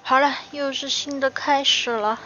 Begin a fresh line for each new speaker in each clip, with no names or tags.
好了，又是新的开始了。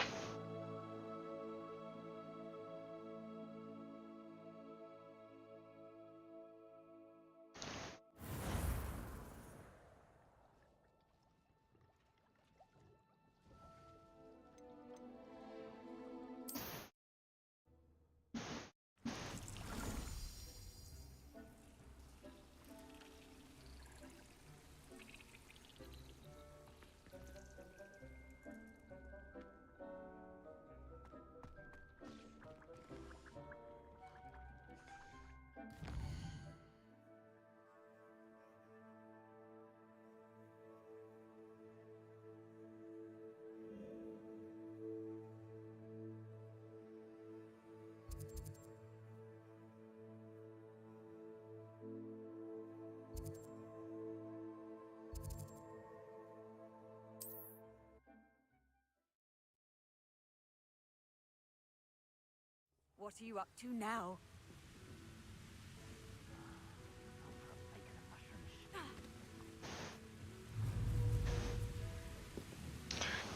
What are you up to now?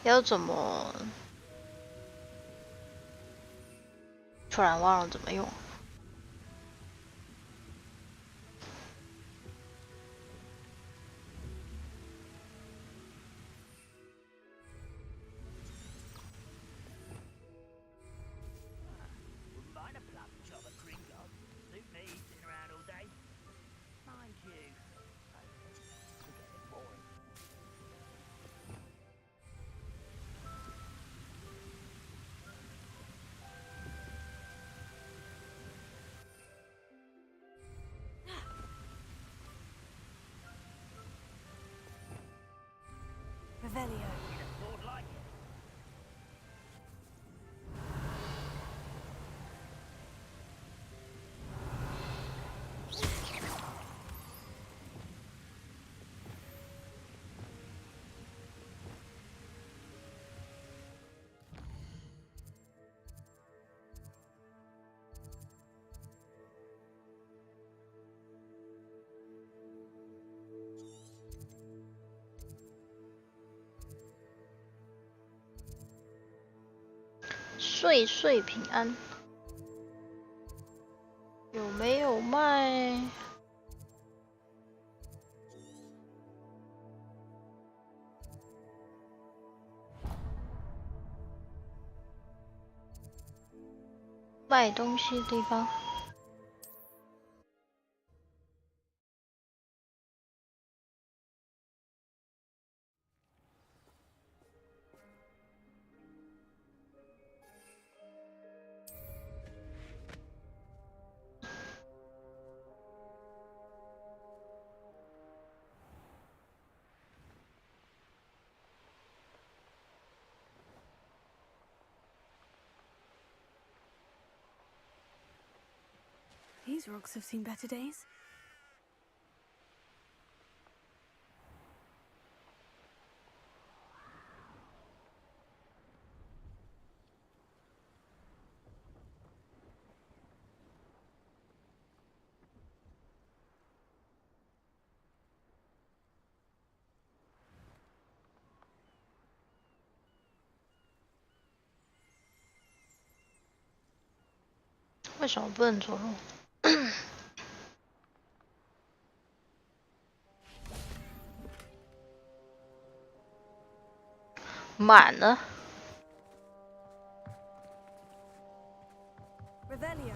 要怎么？突然忘了怎么用。
Revelio.
岁岁平安，有没有卖？卖东西的地方。
These rocks have seen better days.
为什么不能走路？满了。
Revelio.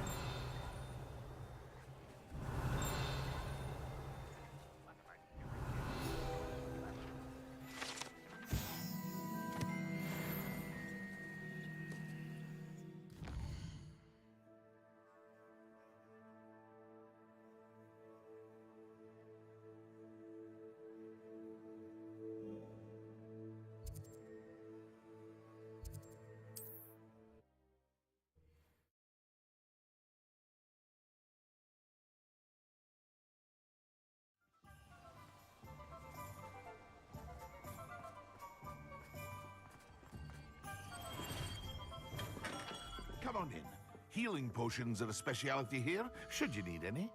Come on in. Healing potions are a speciality here, should you need any.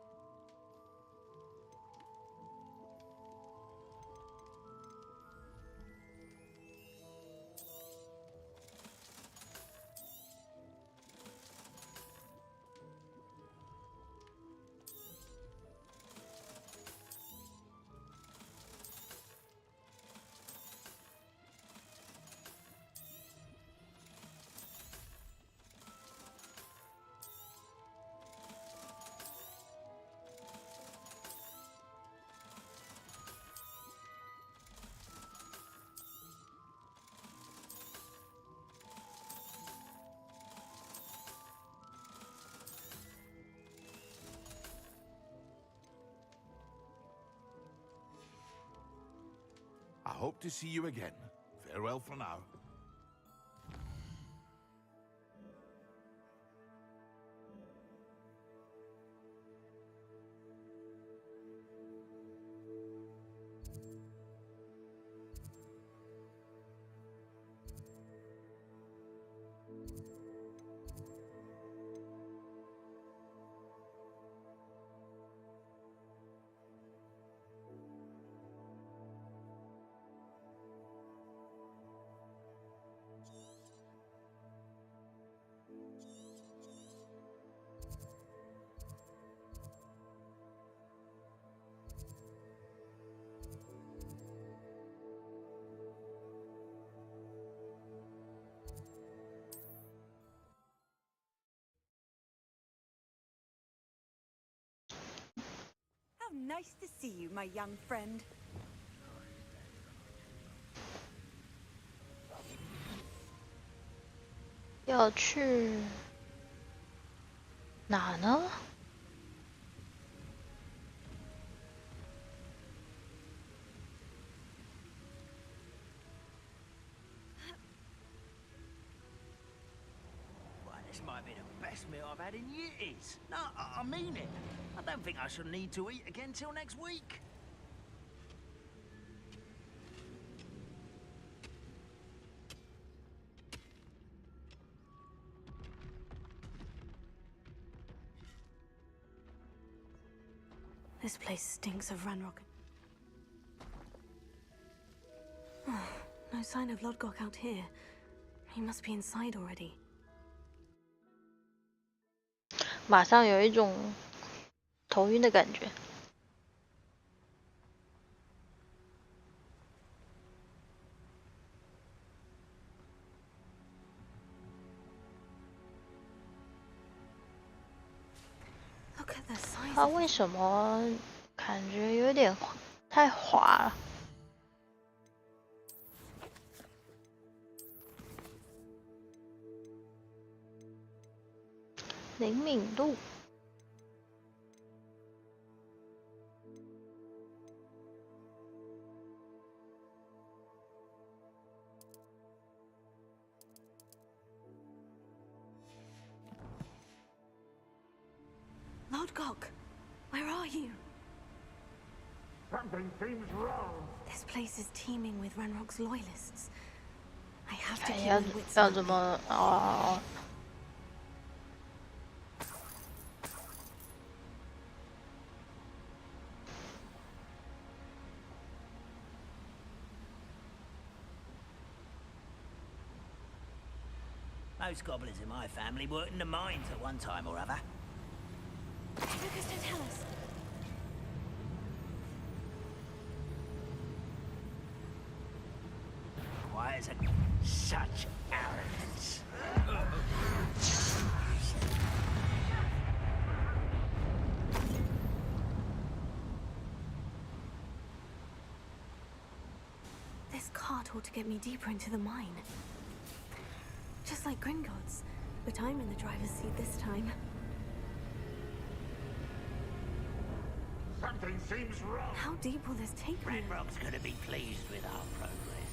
I hope to see you again. Farewell for now.
How nice to see you, my young friend.
要去哪呢？
This might be the best meal I've had in years. No, I mean it. I don't think I shall need to eat again till next week.
This place stinks of Ranrock. No sign of Lodgok out here. He must be inside already.
马上有一种头晕的感觉。
Look at the size
它
of
为什么感觉有点太滑了？灵敏度。
Lodgok, where are you?
Something seems wrong.
This place is teeming with Ranrock's loyalists. I have to
哎
keep
要
my wits
要
about
怎
me.
么哦？
Most goblins in my family worked in the mines at one time or other.
Lucas, don't tell us.
Why is it such arrogance?
This cart ought to get me deeper into the mine. Just like Gringotts, but I'm in the driver's seat this time.
Something seems wrong.
How deep will this take me?
Ranrock's gonna be pleased with our progress.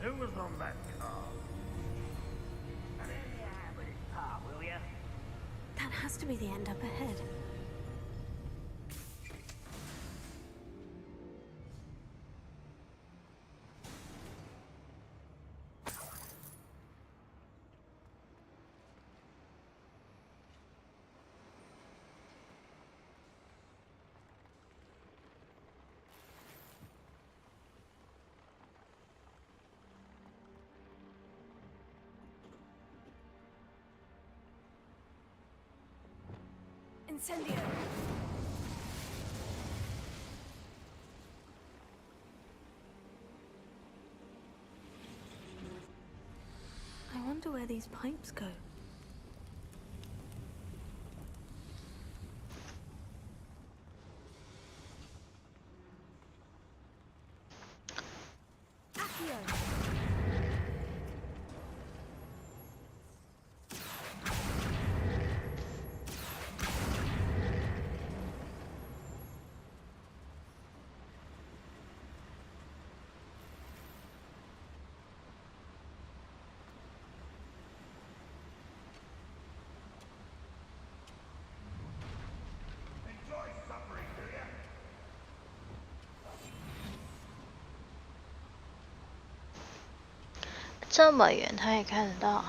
Who was on that car?
Come in here with his part, will ya?
That has to be the end up ahead. Incendio! I wonder where these pipes go. Accio!
这么远他也看得到。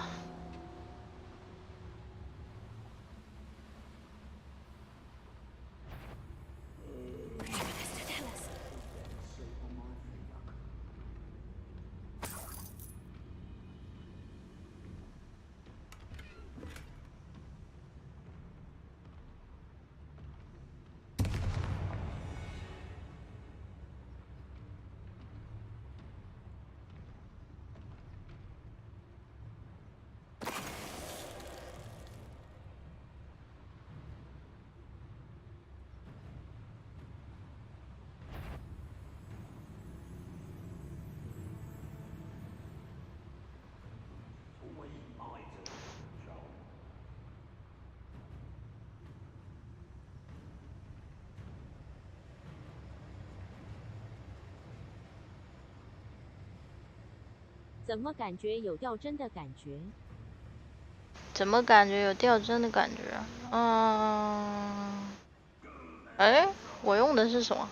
怎么感觉有掉帧的感觉？
怎么感觉有掉帧的感觉啊？哎，我用的是什么？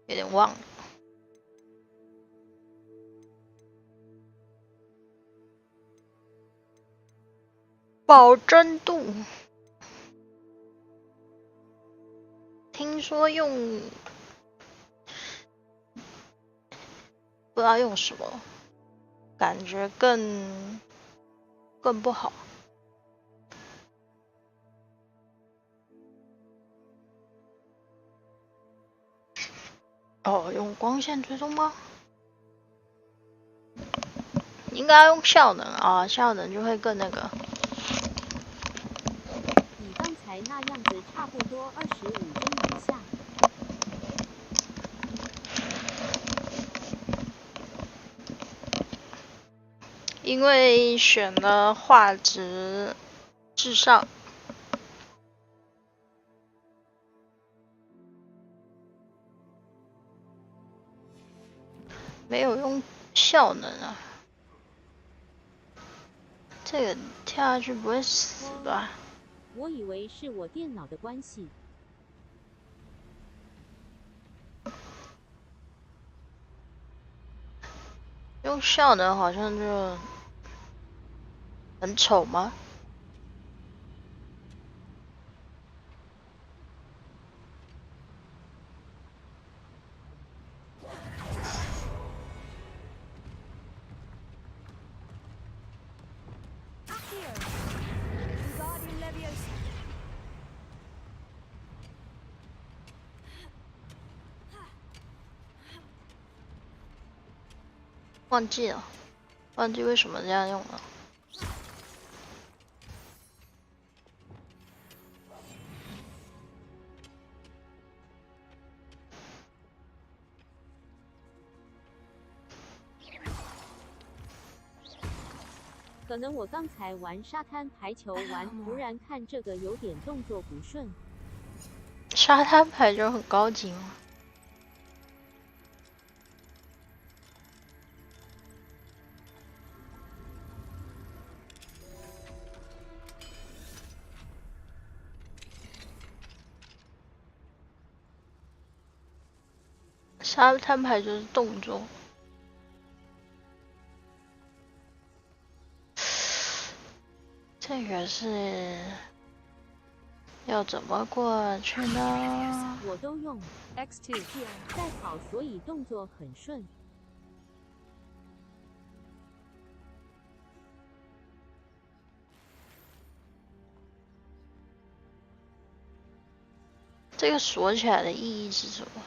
有点忘了。保真度。听说用不知道用什么，感觉更不好。哦，用光线追踪吗？应该用效能啊，效能就会更那个。
你刚才那样子差不多25帧以下。
因为选了画质至上。没有用效能啊，这个跳下去不会死吧？
我以为是我电脑的关系。
用效能好像就很丑吗？忘记了，忘记为什么这样用了。
可能我刚才玩沙滩排球玩，突然看这个有点动作不顺。
沙滩排球很高级吗？沙滩排球是动作。这个是要怎么过去呢？
我都用 X2 在跑，所以动作很顺。
这个锁起来的意义是什么？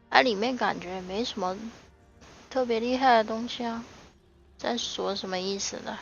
它里面感觉没什么特别厉害的东西啊，在锁什么意思呢？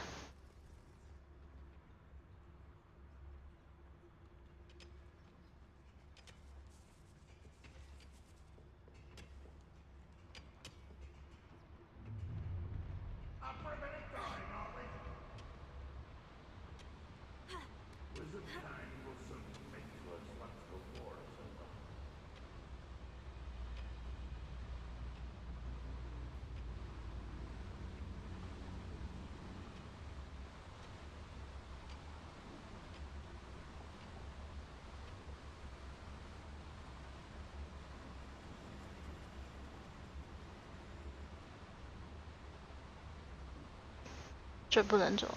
这不能走。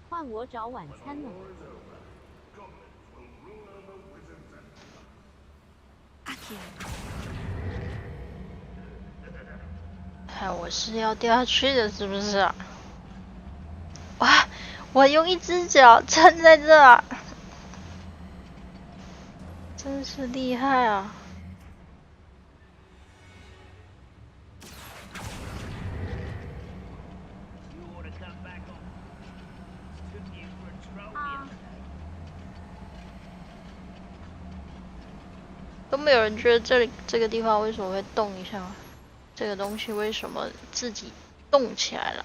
换我找晚餐了。
看我是要掉下去的，是不是？哇！我用一只脚撑在这儿，真是厉害啊！都没有人觉得这个地方为什么会动一下吗？这个东西为什么自己动起来了？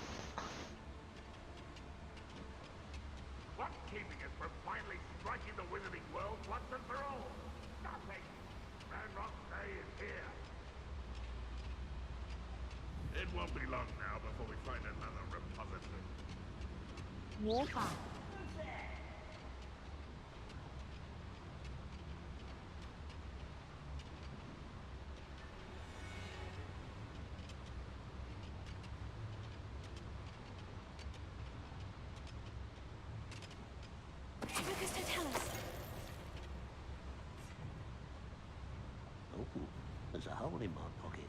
魔法。
There's a hole in my pocket.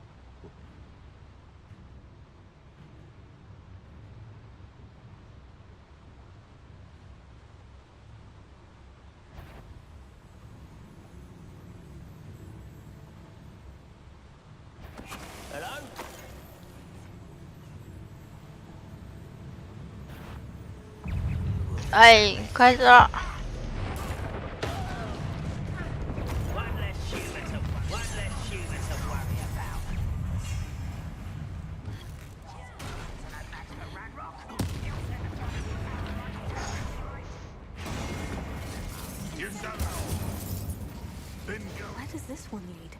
Hello?
哎，开始了。
Where does this one lead?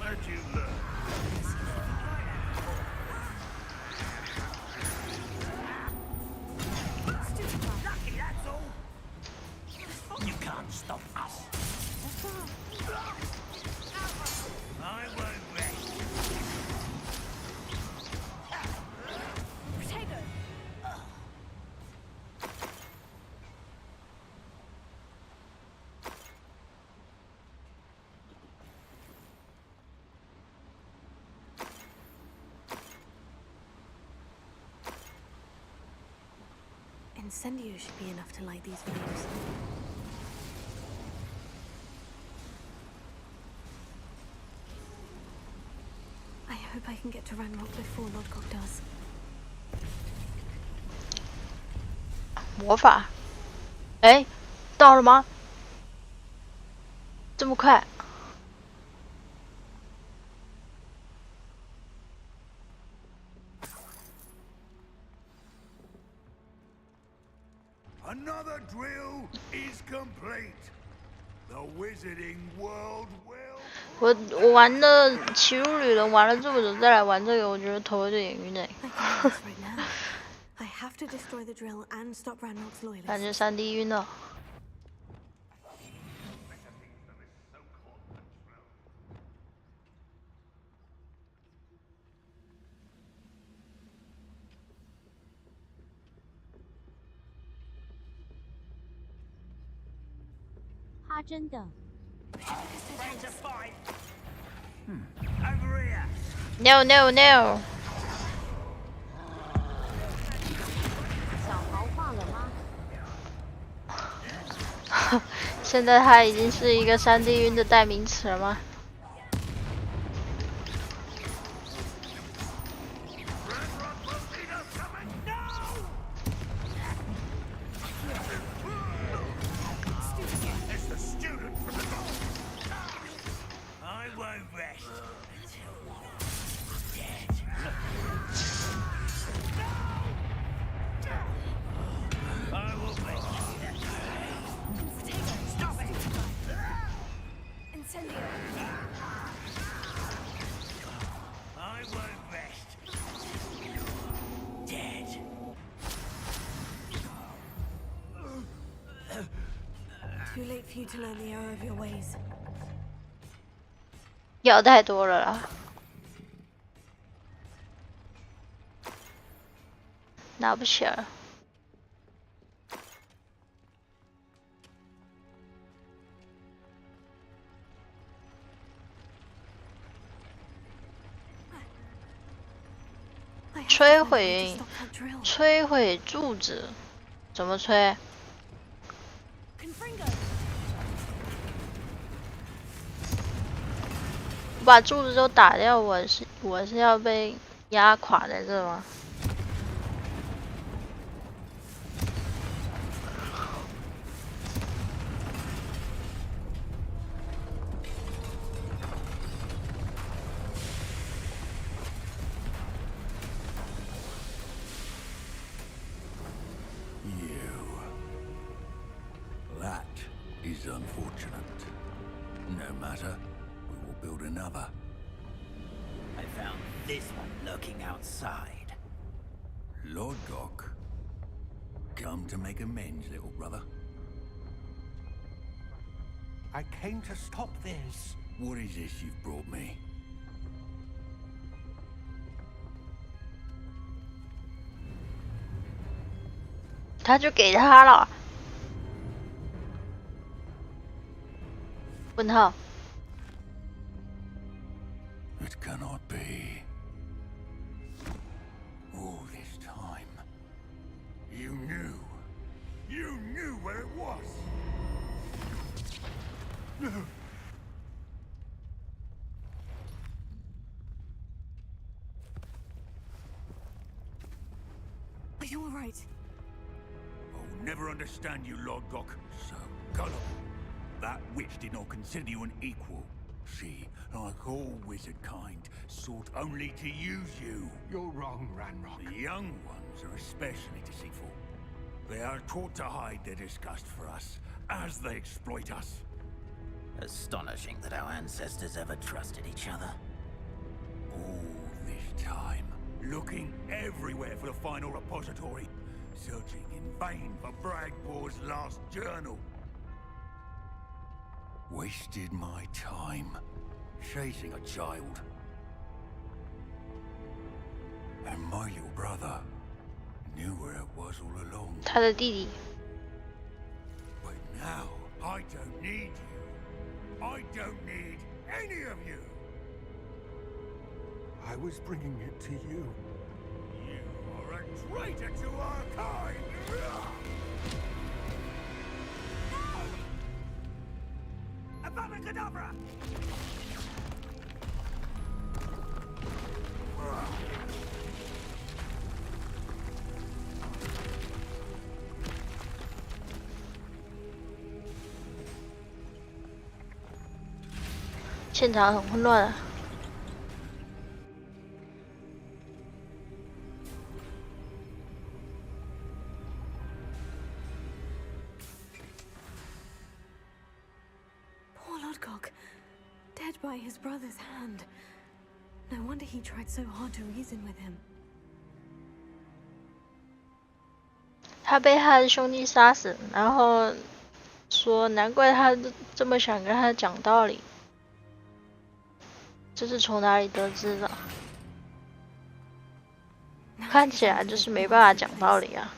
Let you learn.
Lucky, that's all. You can't stop us. I won't rest.
Incendio should be enough to light these flames. I hope I can get to Ranrock before Lodgok does.
魔法，哎，到了吗？这么快？
Another drill is complete. The wizarding world will.
我玩的骑入旅人玩了这么久，再来玩这个，我觉得头有点晕哎。
I have to destroy the drill and stop Ranrock's loyalists.
感觉3D 晕了。
他真的。
Over here.
No no no！
小豪化了吗？
现在它已经是一个3D 晕的代名词了吗？
I won't rest until you're dead. I will break you. Stop it!
Incendio!
I won't rest.
wait for you to learn the error of your ways.
要太多了啦，拿不起来。摧毁柱子，怎么摧？我把柱子都打掉，我是要被压垮在这吗？Is
unfortunate. No matter, we will build another.
I found this one lurking outside.
Lodgok, come to make amends, little brother.
I came to stop this.
What is this you've brought me?
他就给他了。问号。
It cannot be. All this time, you knew where it was.
Are you all right?
I'll never understand you, Lodgok. So gullible. That witch did not consider you an equal. She, like all wizard kind, sought only to use you.
You're wrong, Ranrock.
The young ones are especially deceitful. They are taught to hide their disgust for us, as they exploit us.
Astonishing that our ancestors ever trusted each other.
All this time, looking everywhere for the final repository, searching in vain for Bragbor's last journal. Wasted my time chasing a child. And my little brother knew where it was all along.
他的弟弟。
But now, I don't need you. I don't need any of you.
I was bringing it to you.
You are a traitor to our kind.
Abracadabra!
现场很混乱啊。
Poor Lodgok, dead by his brother's hand. No wonder he tried so hard to reason with him.
他被他的兄弟杀死，然后说难怪他这么想跟他讲道理。这是从哪里得知的？看起来就是没办法讲道理啊。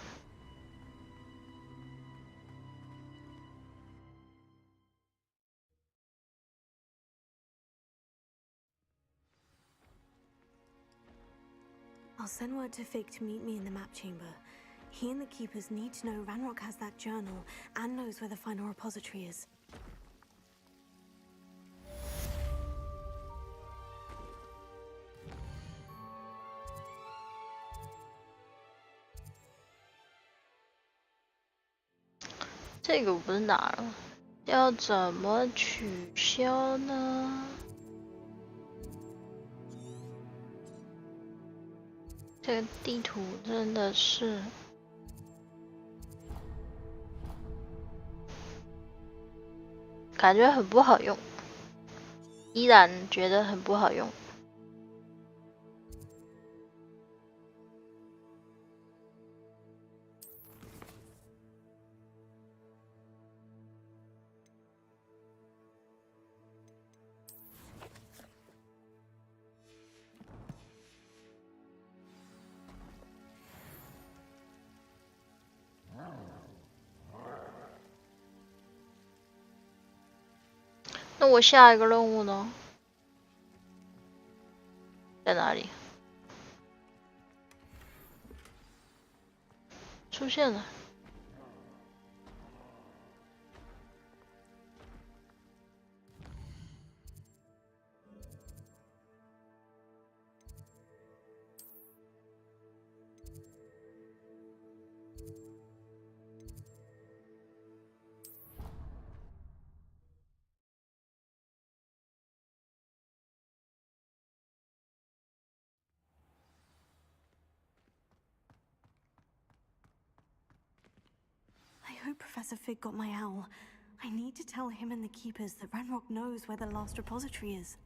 I'll send word to Fig to meet me in the map chamber. He and the keepers need to know Ranrock has that journal and knows where the final repository is.
这个我不是拿了，要怎么取消呢？这个地图真的是，感觉很不好用，依然觉得很不好用。那我下一个任务呢？在哪里？出现了。
I hope Professor Fig got my owl. I need to tell him and the keepers that Ranrock knows where the last repository is.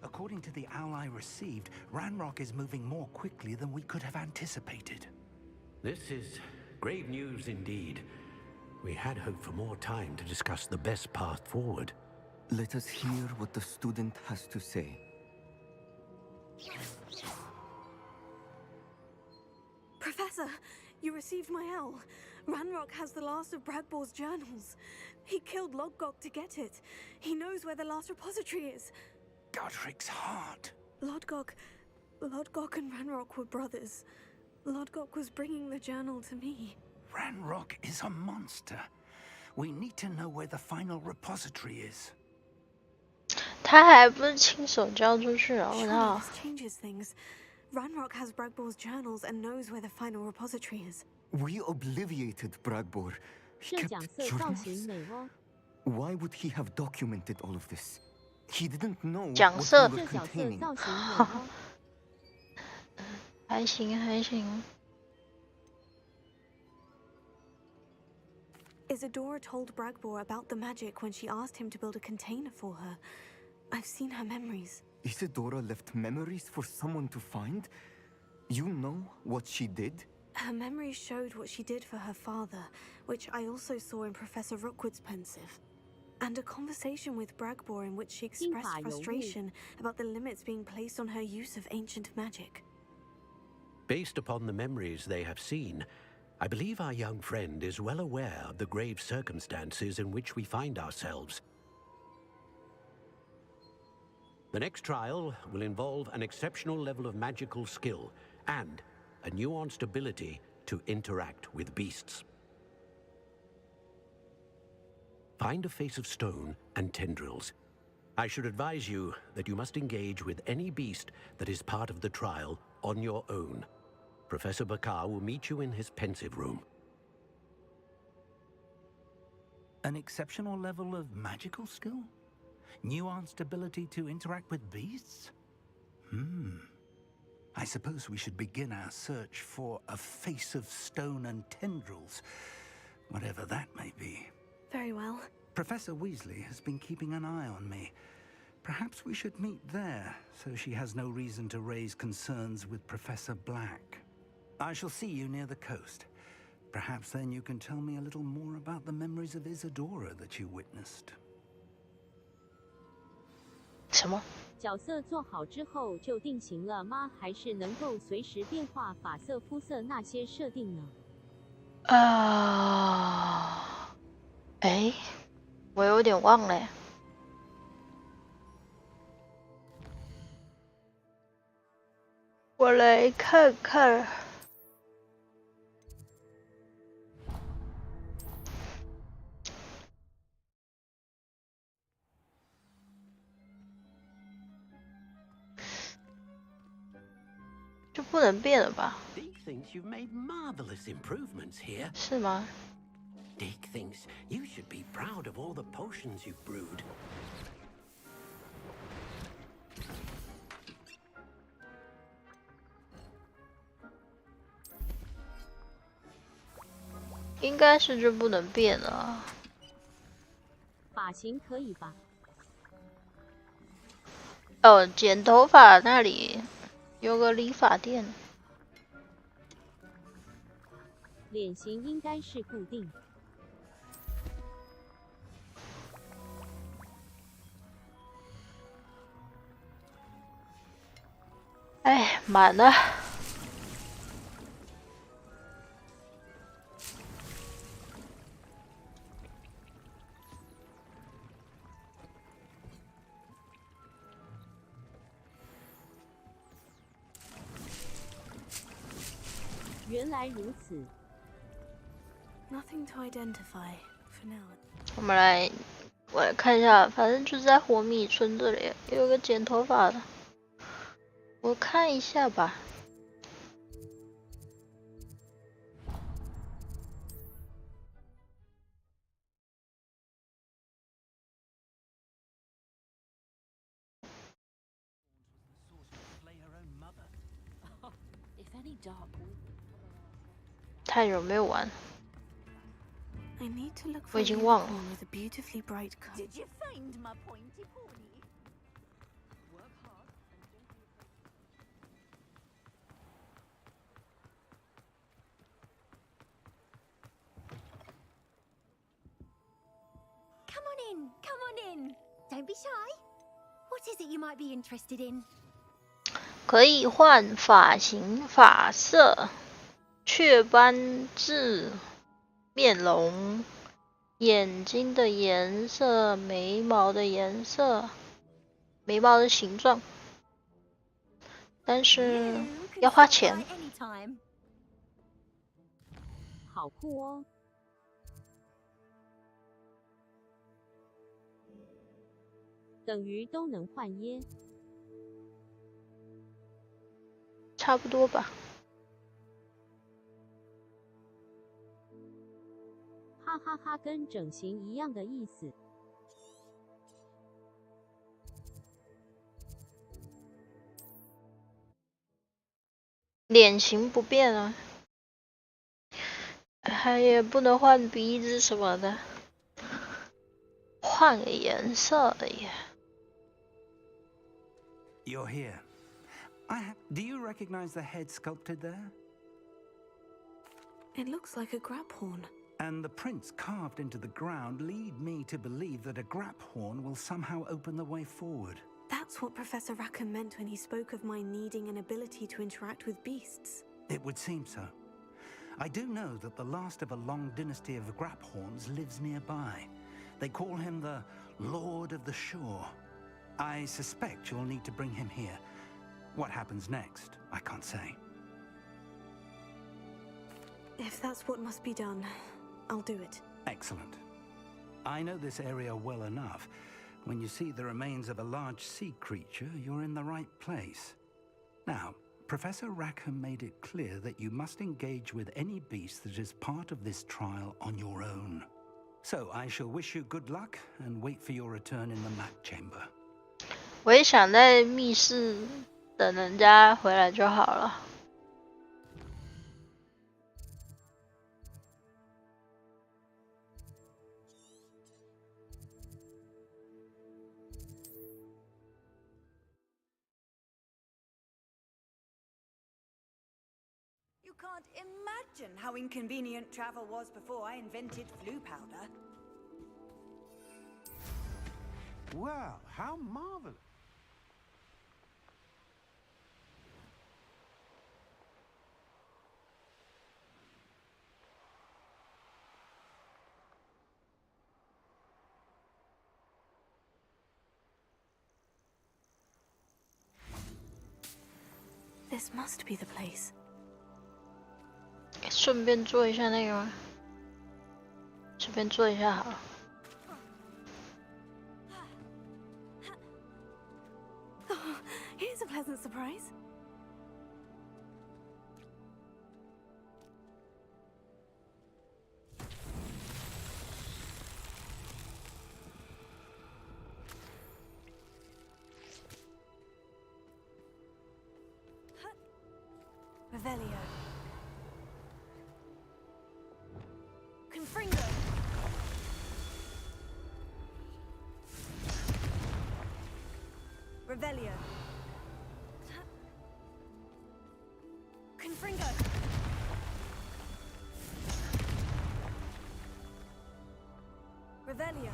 According to the owl I received, Ranrock is moving more quickly than we could have anticipated.
This is grave news indeed. We had hoped for more time to discuss the best path forward.
Let us hear what the student has to say.
Professor, you received my owl. Ranrock has the last of Bradbor's journals. He killed Lodgok to get it. He knows where the last repository is.
Godric's heart.
Lodgok and Ranrock were brothers. Lodgok was bringing the journal to me.
Ranrock is a monster. We need to know where the final repository is.
他还不是亲手交出去啊！我
Surely
操！
this changes things. Ranrock has Bradbor's journals and knows where the final repository is.
We obliviated Bragbor. He
这
kept
角色造型
journals.
美哦，
Why would he have documented all of this? He didn't know
角
what
色
we
这
were
角色
containing.
造型美哦。
还行还行。
Isadora told Bragbor about the magic when she asked him to build a container for her. I've seen her memories.
Isadora left memories for someone to find? You know what she did?
Her memories showed what she did for her father, which I also saw in Professor Rookwood's pensive. And a conversation with Bragbor in which she expressed
金发尤物。
frustration about the limits being placed on her use of ancient magic.
Based upon the memories they have seen, I believe our young friend is well aware of the grave circumstances in which we find ourselves. The next trial will involve an exceptional level of magical skill and a nuanced ability to interact with beasts. Find a face of stone and tendrils. I should advise you that you must engage with any beast that is part of the trial on your own. Professor Bakar will meet you in his pensive room.
An exceptional level of magical skill? Nuanced ability to interact with beasts? I suppose we should begin our search for a face of stone and tendrils, whatever that may be.
Very well.
Professor Weasley has been keeping an eye on me. Perhaps we should meet there, so she has no reason to raise concerns with Professor Black. I shall see you near the coast. Perhaps then you can tell me a little more about the memories of Isadora that you witnessed.
什么？
角色做好之后就定型了吗？还是能够随时变化发色、肤色那些设定呢？
哎，我有点忘了。我来看看。就不能变了吧？
Deke thinks you've made marvelous improvements here.
是吗？
Deke thinks you should be proud of all the potions you've brewed.
应该是就不能变了。
发型可以吧？
哦，剪头发那里有个理发店。
脸型应该是固定。
哎，满了。
原来如此。
Nothing to identify for now.
我来看一下，反正就是在火米村这里有个剪头发的，我看一下吧。太久没有玩，
I need to look
我
for
已
a
经忘了。
unicorn with a beautifully bright coat.
Did you find my pointy pony? Come on in. Don't be shy. What is it you might be interested in?
可以换发型、发色、雀斑痣、面容、眼睛的颜色、眉毛的颜色、眉毛的形状，但是
You can
要花
stop
钱。
by anytime.
好酷哦！等于都能换耶。
差不多吧。
哈哈哈，跟整形一样的意思。
脸型不变啊，还也不能换鼻子什么的，换个颜色而已。
You're here. Do you recognize the head sculpted there?
It looks like a grab horn.
And the prints carved into the ground lead me to believe that a grap horn will somehow open the way forward.
That's what Professor Rackham meant when he spoke of my needing an ability to interact with beasts.
It would seem so. I do know that the last of a long dynasty of grap horns lives nearby. They call him the Lord of the Shore. I suspect you'll need to bring him here. What happens next, I can't say.
If that's what must be done, I'll do it.
Excellent. I know this area well enough. When you see the remains of a large sea creature, you're in the right place. Now, Professor Rackham made it clear that you must engage with any beast that is part of this trial on your own. So I shall wish you good luck and wait for your return in the map chamber.
我也想在密室等人家回来就好了。
You can't imagine how inconvenient travel was before I invented flu powder.
Well, how marvelous.
This must be the place.
顺便做一下那个吗？顺便做一下好了。
Here's a pleasant surprise. Revelio. Confringo. Revelio. Confringo. Revelio.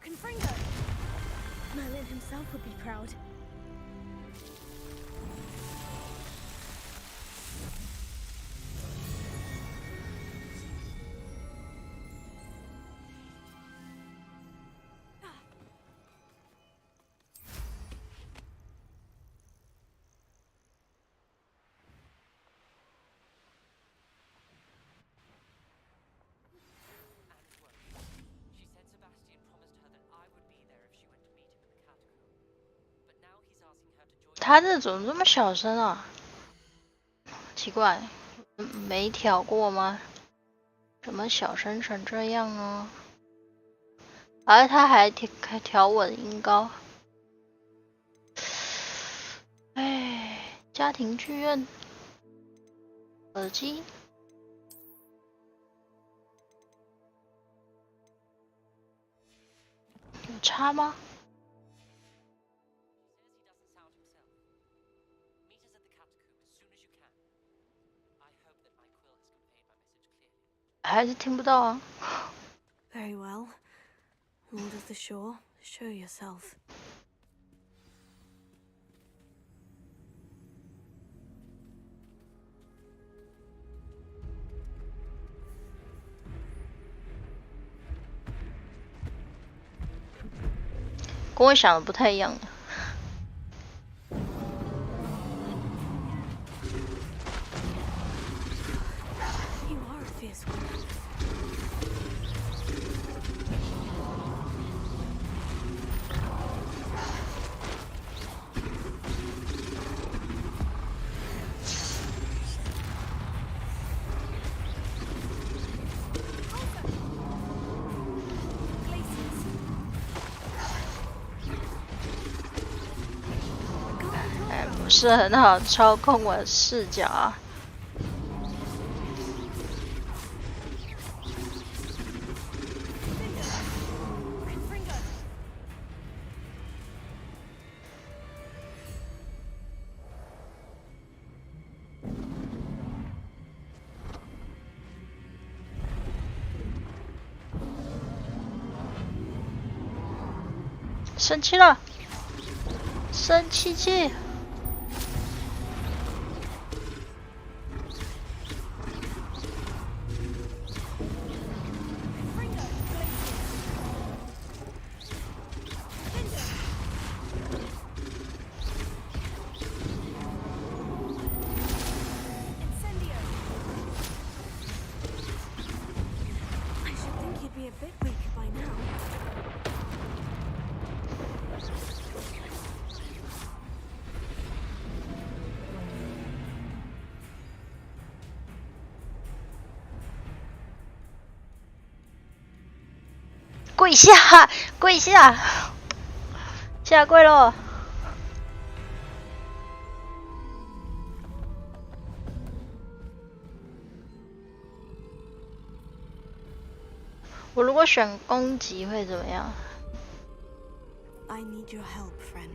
Confringo. Merlin himself would be proud.
他这怎么这么小声啊？奇怪，没调过吗？怎么小声成这样呢？而他还调稳音高。哎，家庭剧院，耳机。有差吗？还是听不到啊。
Very well. Lord of the Shore, show yourself.
跟我想的不太一样。
You are a fierce one.
不是很好操控我的视角啊。生气了，生气！跪下，跪下，下跪咯！我如果选攻击会怎么样
I need your help, friend.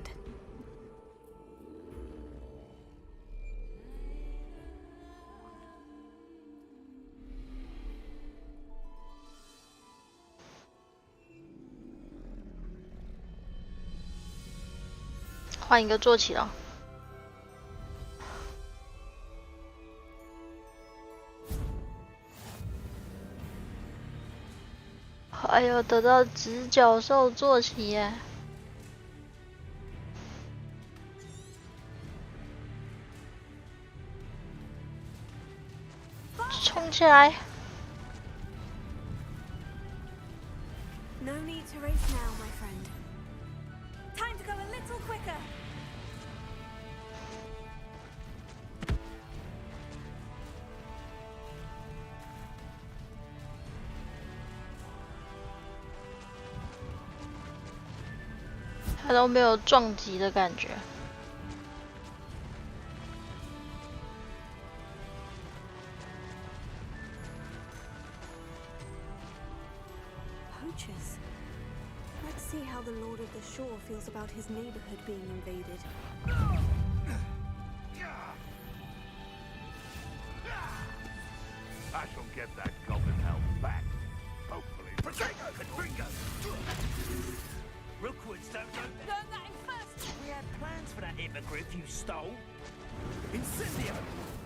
换一个坐骑了。哎呦，得到直角兽坐骑耶！冲起来！
No need to race now, my friend. Time to go a little quicker.
他都没有撞击的感觉。
Poachers. Let's see how the Lord of the Shore feels about his neighborhood being invaded.
I shall get that goblin helm back. Hopefully. Protego! Confringo!
Rookwood's don't go.
Learn that in first.
We had plans for that hippogriff you stole.
Incendio!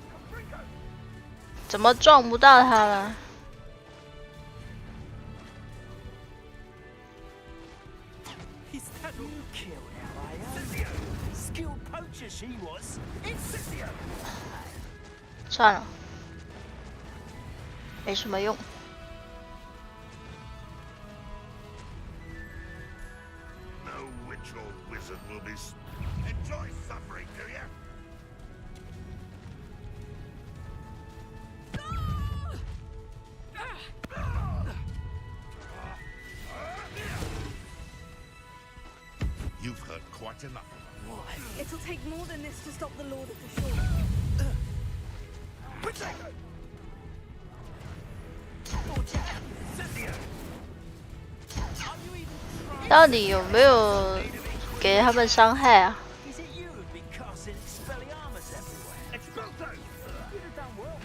Confringo!
怎么撞不到他了？
Is that all you killed, Incendio! Skilled poacher she was.
Incendio!
算了，没什么用。
No wit your wizard will be. Enjoy suffering, do you? You've heard quite enough.
It'll take more than this to stop the Lord of the Shore.
到底有没有给他们伤害啊？
Is it you who've been casting Expelliarmus everywhere?
Expulso!
You'd have done well.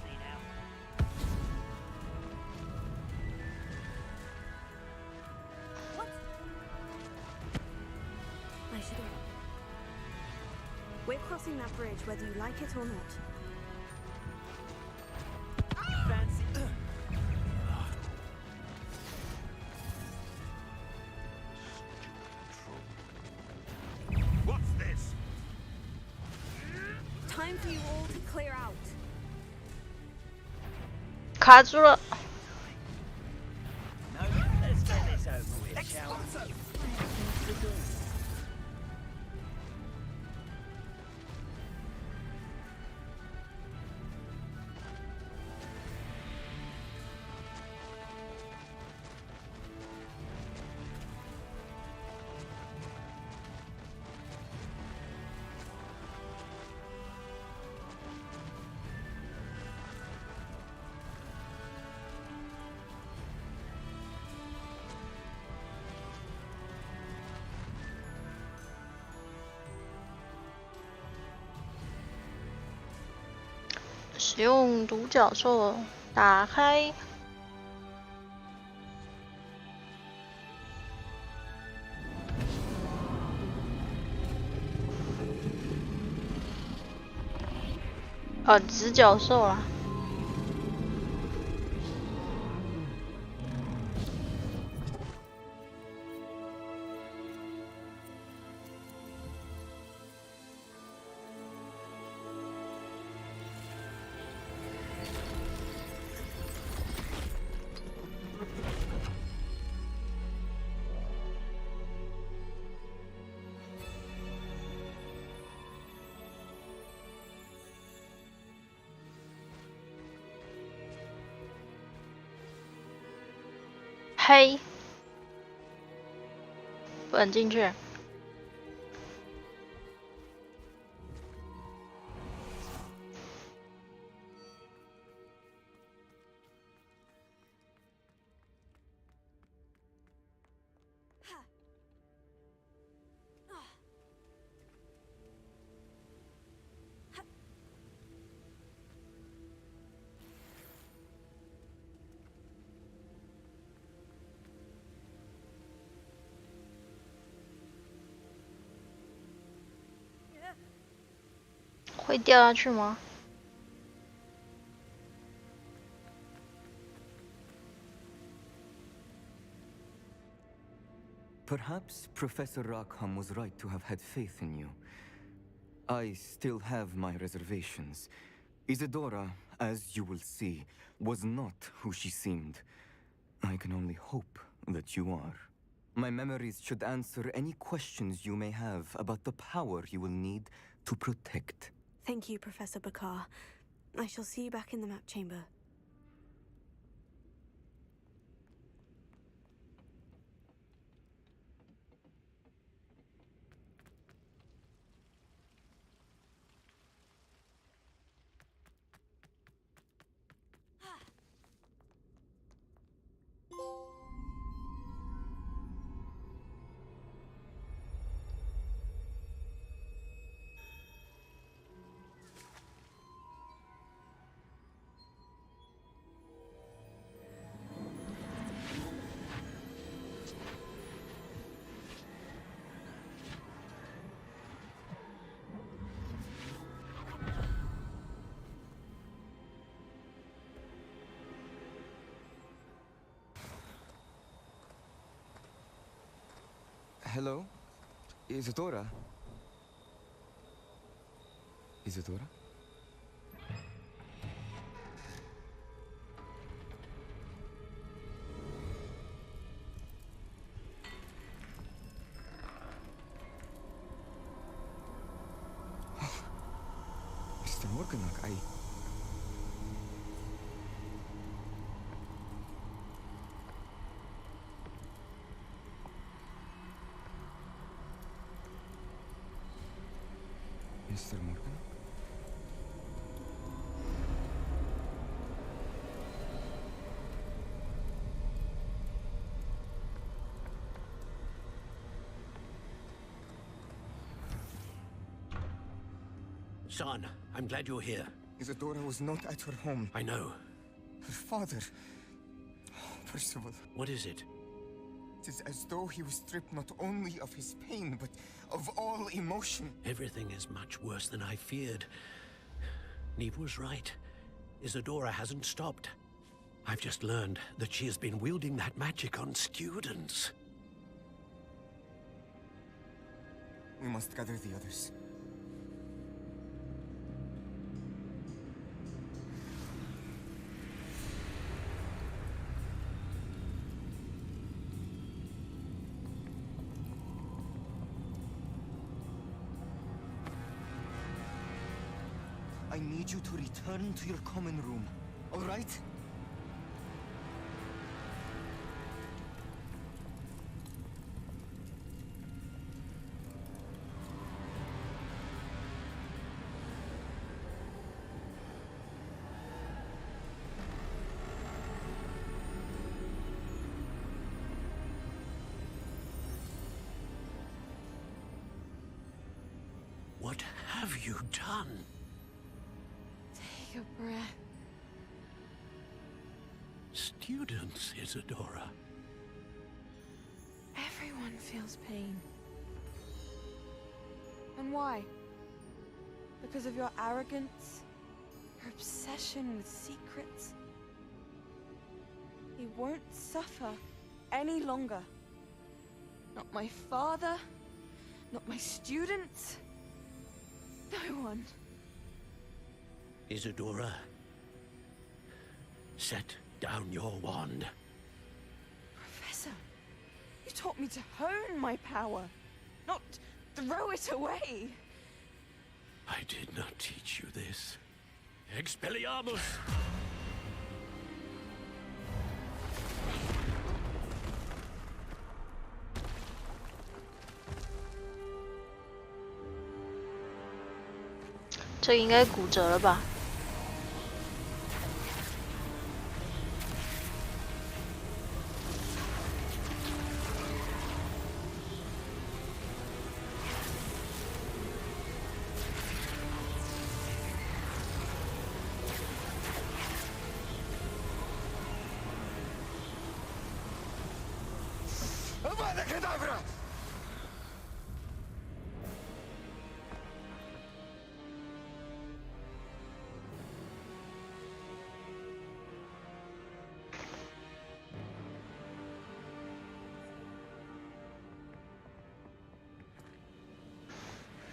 See now.
What? I should have. We're crossing that bridge whether you like it or not.
Fancy.
What's this?
Time for you all to clear out.
卡住了。
No, let's get this over with, shall we?
使用独角兽打开。哦，直角兽啦。黑，不能进去。会掉下去吗？
Perhaps Professor Rackham was right to have had faith in you. I still have my reservations. Isadora, as you will see, was not who she seemed. I can only hope that you are. My memories should answer any questions you may have about the power you will need to protect.
Thank you, Professor Bakar. I shall see you back in the map chamber.
Hello? Isadora? Isadora? Mr. Morganach, Mr. Morganach?
Son, I'm glad you're here.
Isadora was not at her home.
I know.
Her father... Percival.
What is it?
It is as though he was stripped not only of his pain, but of all emotion.
Everything is much worse than I feared. Neve was right. Isadora hasn't stopped. I've just learned that she has been wielding that magic on students.
We must gather the others. I need you to return to your common room, all right?
What have you done?
Take a breath.
Students, Isadora.
Everyone feels pain. And why? Because of your arrogance? Your obsession with secrets? He won't suffer any longer. Not my father, not my students, no one.
Isadora, set down your wand.
Professor, you taught me to hone my power, not throw it away.
I did not teach you this. Expelliarmus!
这应该骨折了吧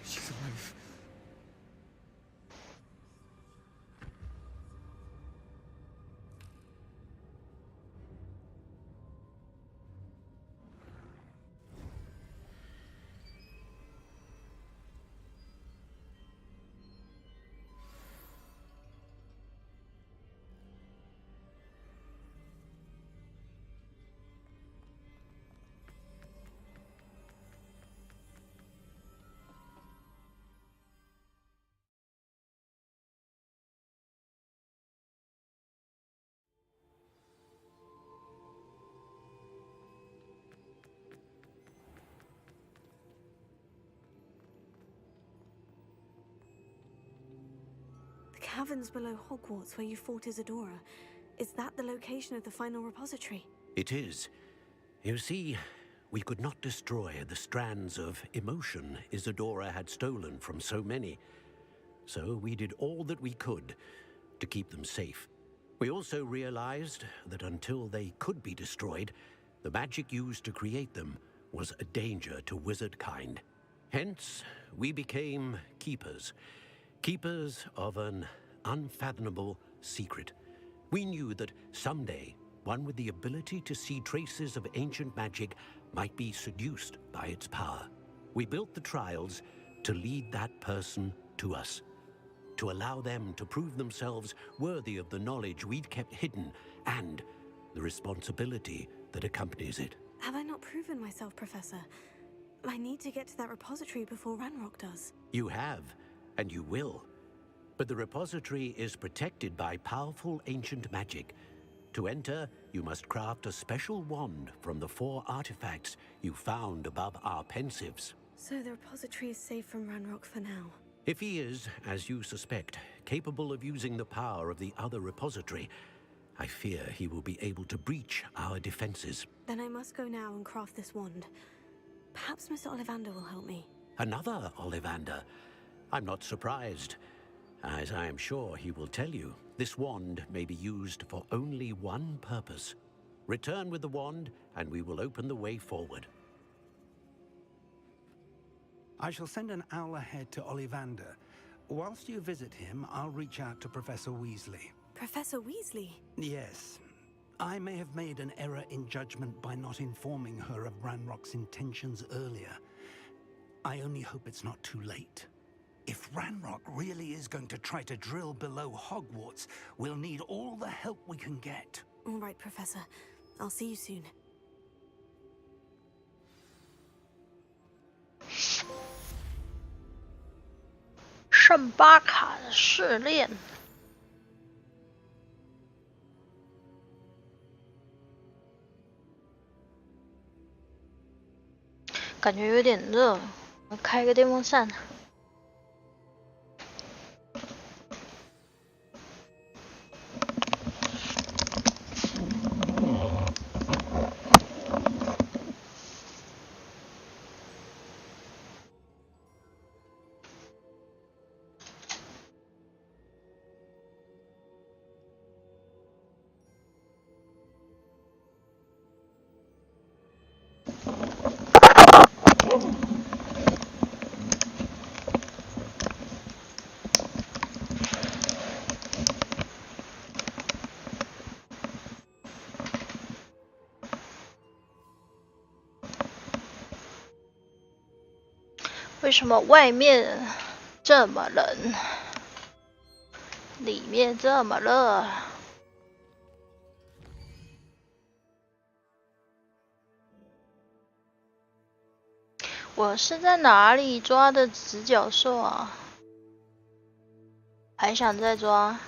？She's
alive.
The caverns below Hogwarts where you fought Isadora. Is that the location of the final repository?
It is. You see, we could not destroy the strands of emotion Isadora had stolen from so many. So we did all that we could to keep them safe. We also realized that until they could be destroyed, the magic used to create them was a danger to wizard kind. Hence, we became keepers. Keepers of an unfathomable secret. We knew that someday, one with the ability to see traces of ancient magic might be seduced by its power. We built the trials to lead that person to us, to allow them to prove themselves worthy of the knowledge we'd kept hidden and the responsibility that accompanies it.
Have I not proven myself, Professor? I need to get to that repository before Ranrock does.
You have, and you will. But the repository is protected by powerful ancient magic. To enter, you must craft a special wand from the 4 artifacts you found above our pensives.
So the repository is safe from Ranrock for now.
If he is, as you suspect, capable of using the power of the other repository, I fear he will be able to breach our defenses.
Then I must go now and craft this wand. Perhaps Mr. Ollivander will help me.
Another Ollivander? I'm not surprised. As I am sure he will tell you, this wand may be used for only one purpose. Return with the wand, and we will open the way forward.
I shall send an owl ahead to Ollivander. Whilst you visit him, I'll reach out to Professor Weasley.
Professor Weasley?
Yes. I may have made an error in judgment by not informing her of Ranrock's intentions earlier. I only hope it's not too late. If Ranrock really is going to try to drill below Hogwarts, we'll need all the help we can get.
All right, Professor. I'll see you soon.
圣巴卡的试炼。感觉有点热，我开个电风扇。为什么外面这么冷，里面这么热？我是在哪里抓的直角兽啊？还想再抓？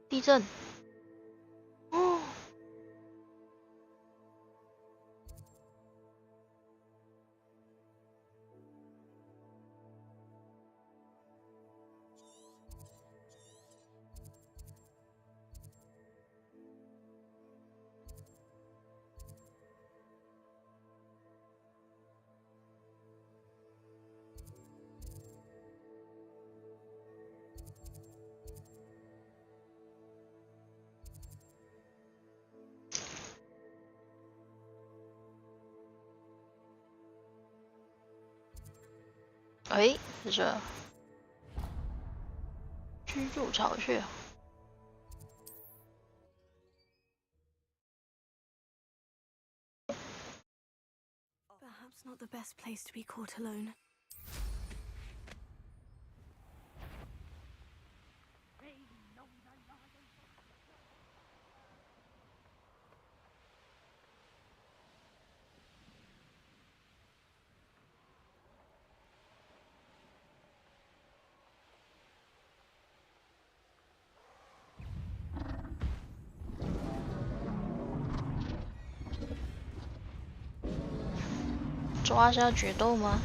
地震！哦。哎，这是居住巢穴。
Perhaps not the best place to be caught alone.
抓下决斗吗？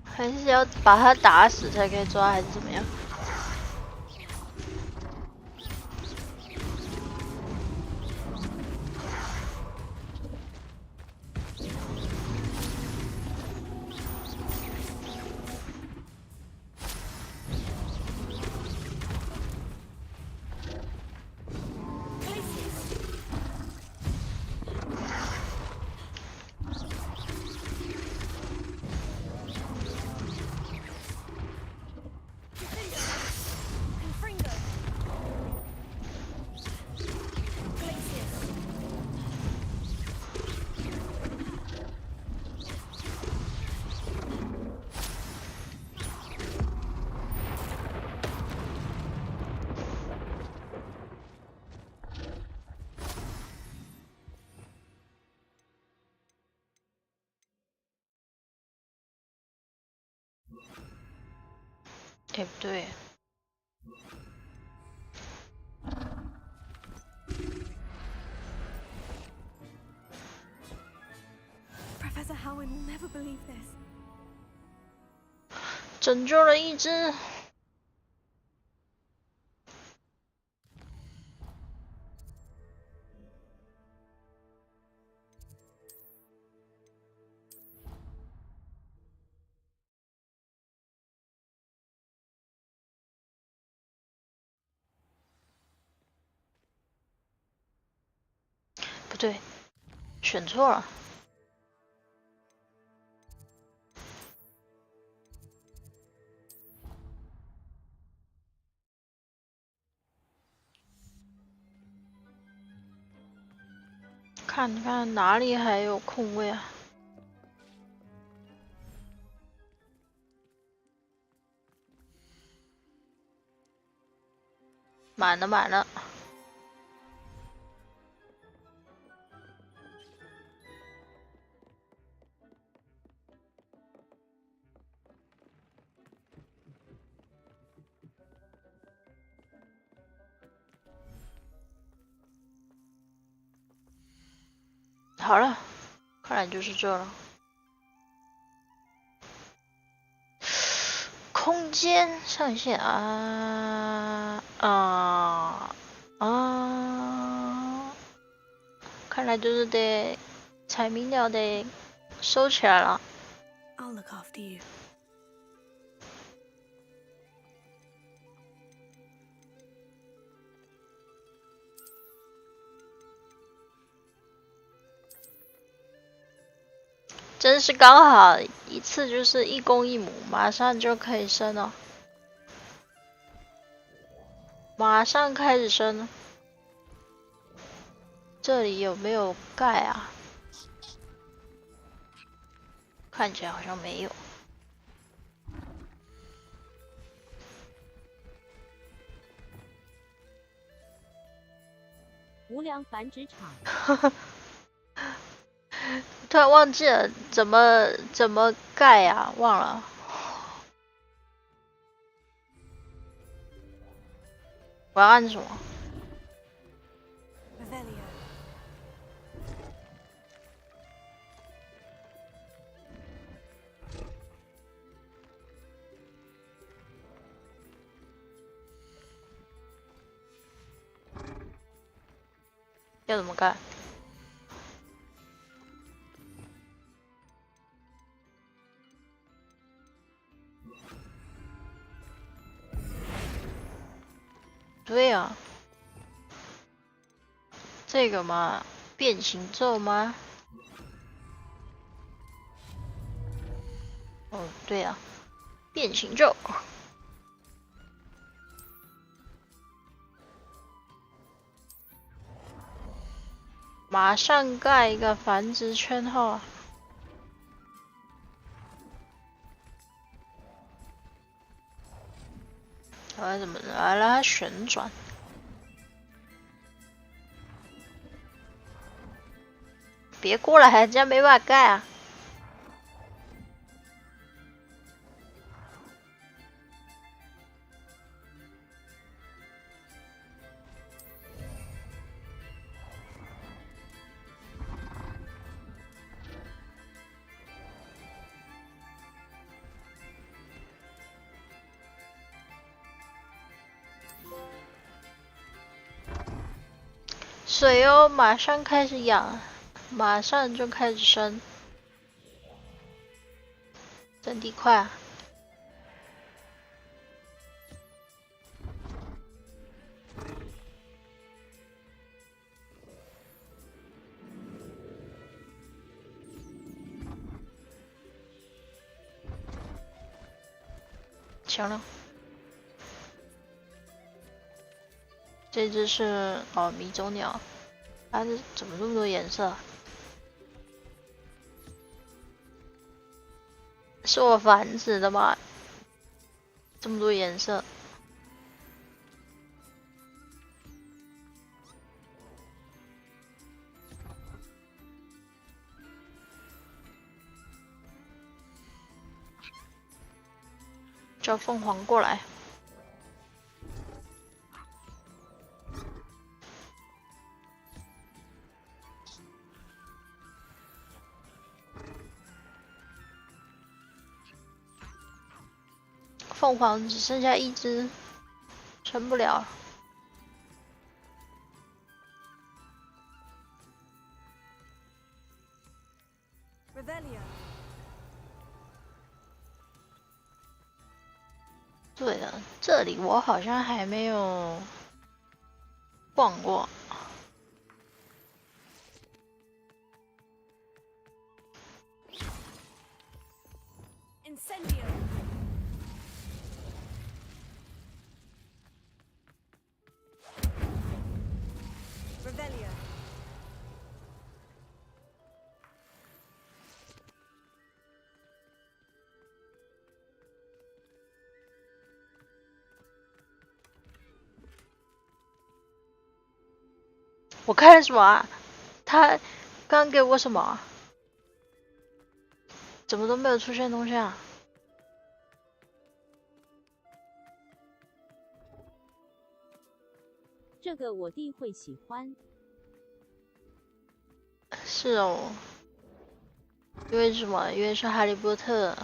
还是要把他打死才可以抓，还是怎么样？对不对？
Professor Howard will never believe this.
拯救了一只。不对，选错了。 看看哪里还有空位啊？满了，满了。好了，看来就是这了。空间上限看来就是得采明了得收起来了。
I'll look after you.
真是刚好一次就是1公1母，马上就可以生了，马上开始生了。这里有没有钙啊？看起来好像没有。
无良繁殖场。
突然忘记了怎么盖啊，忘了。我要按什么？
Revelio.
要怎么盖？对啊，这个嘛，变形咒吗？哦，对啊，变形咒。马上盖一个繁殖圈号。怎么来让它旋转？别过来，这样没办法盖啊！水哦，马上开始养，马上就开始生，整体快啊！行了。 这只是迷走鸟，它是怎么这么多颜色？是我繁殖的吗？这么多颜色。叫凤凰过来。凤凰只剩下一只，撑不了了。对了，这里我好像还没有逛过。
Incendio. Revelio.
我看了什么啊？他刚给我什么啊？怎么都没有出现东西啊？
这个我弟会喜欢。
是哦，因为什么？因为是哈利波特。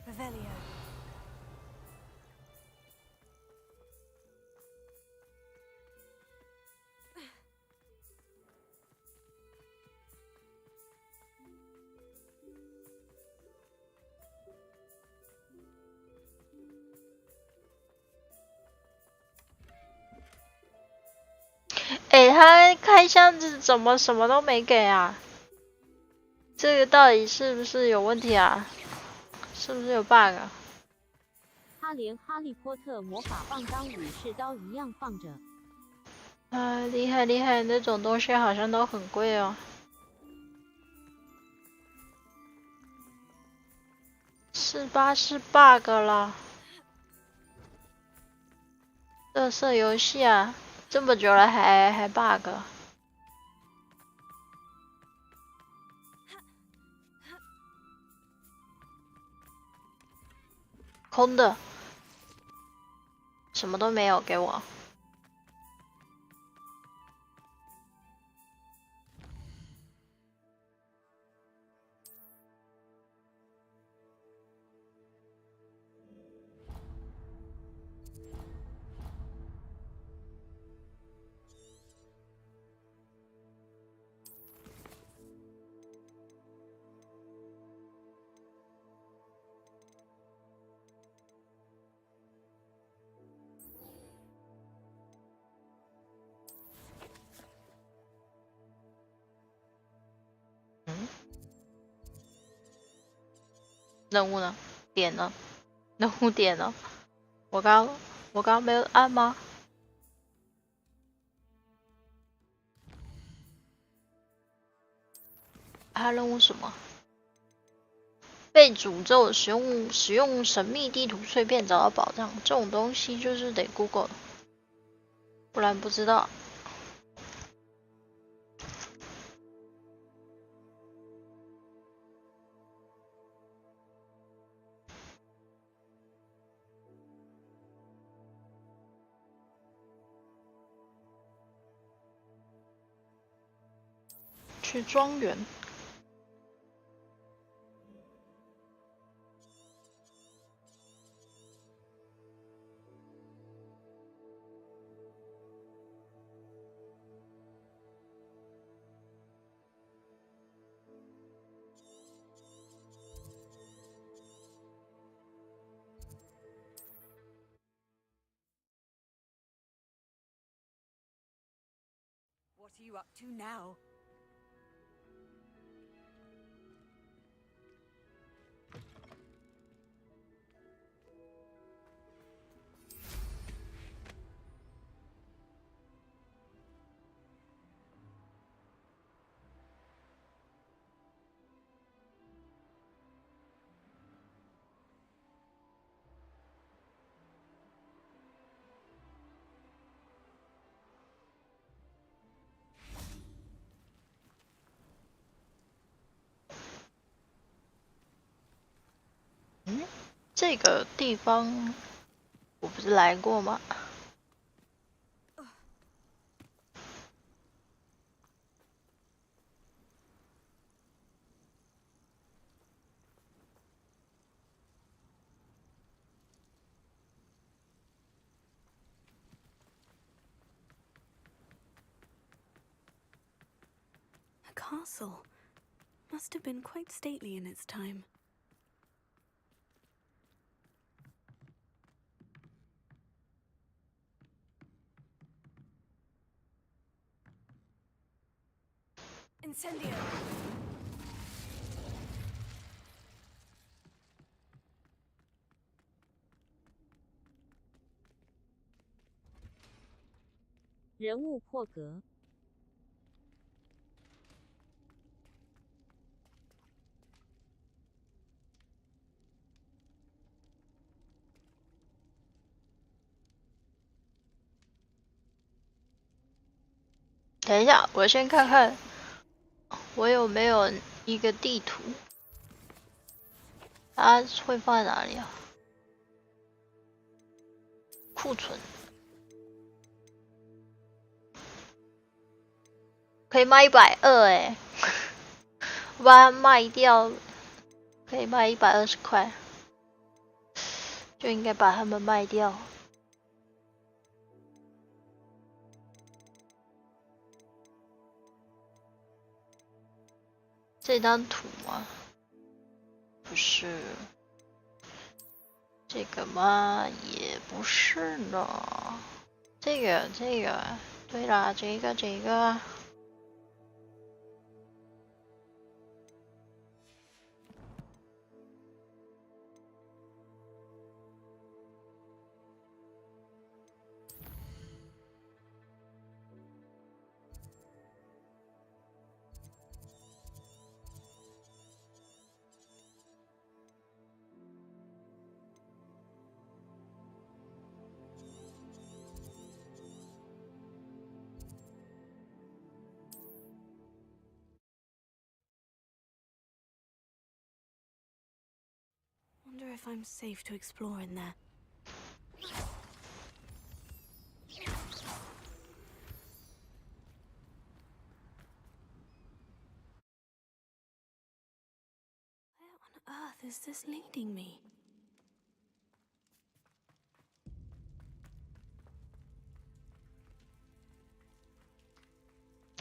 Revelio.
他开箱子怎么什么都没给啊？这个到底是不是有问题啊？是不是有 bug？
他连哈利波特魔法棒当武士刀一样放着。
厉害厉害，那种东西好像都很贵哦。是吧？是 bug 了。垃圾游戏啊，这么久了还 bug。空的，什么都没有给我。任务呢？点了，任务点了。我刚没有按吗？他任务什么？被诅咒使用神秘地图碎片找到宝藏，这种东西就是得 Google， 不然不知道。去庄园。
What are you up to now?
这个地方我不是来过吗？
Castle must have been quite stately in its time. Incendio!
人物破格。
等一下，我先看看我有没有一个地图，它会放在哪里啊？库存可以卖120哎，我把它卖掉，可以卖120块，就应该把它们卖掉。 这张图吗？不是，这个吗？也不是呢。这个，对啦，这个。
Wonder if I'm safe to explore in there. Where on earth is this leading me?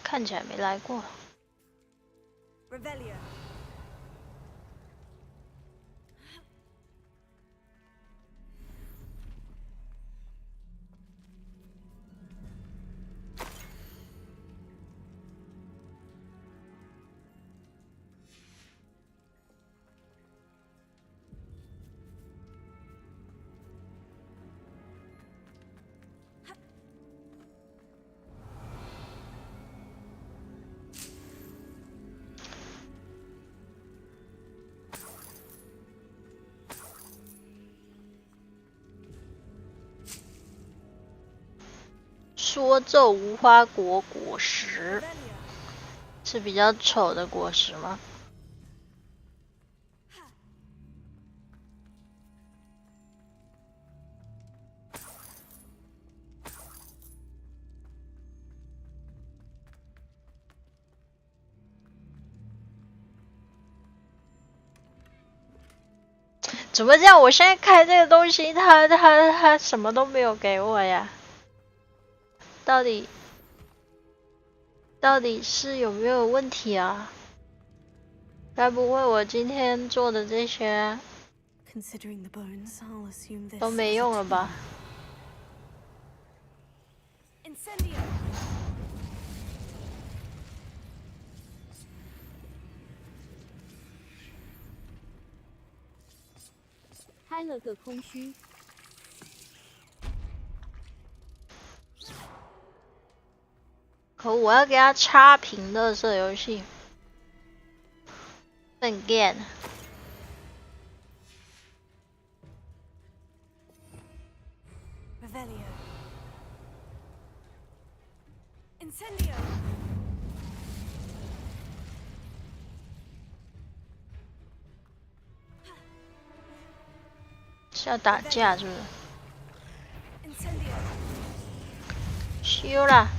看起来没来过。
Revelio.
说咒无花果果实是比较丑的果实吗？怎么这样？我现在开这个东西，它什么都没有给我呀？到底是有没有问题啊？该不会我今天做的这些都没用了吧？
开了个空虚。
可我要给他差评乐色游戏。Again。
Revelio. Incendio.
是要打架是不是？修啦！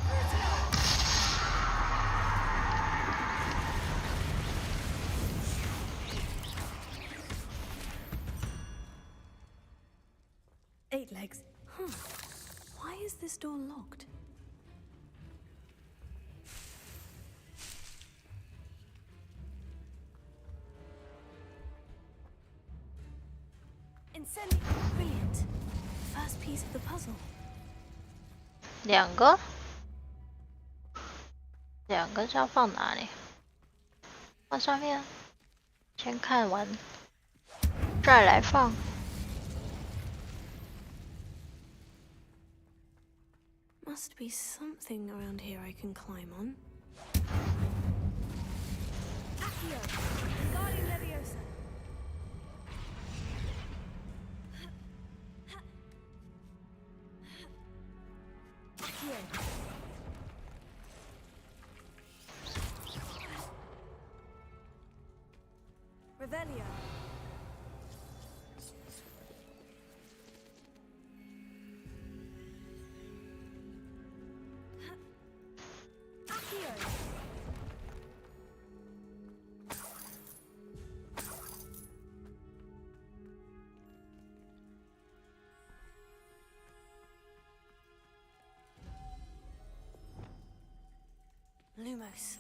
8 legs. Huh. Why is this door locked? Incendio. Brilliant. First piece of the puzzle.
两个是要放哪里？放上面。先看完，再来放。
Must be something around here I can climb on. Accio! Guardian Leviosa! Accio! Revelio! Lumos.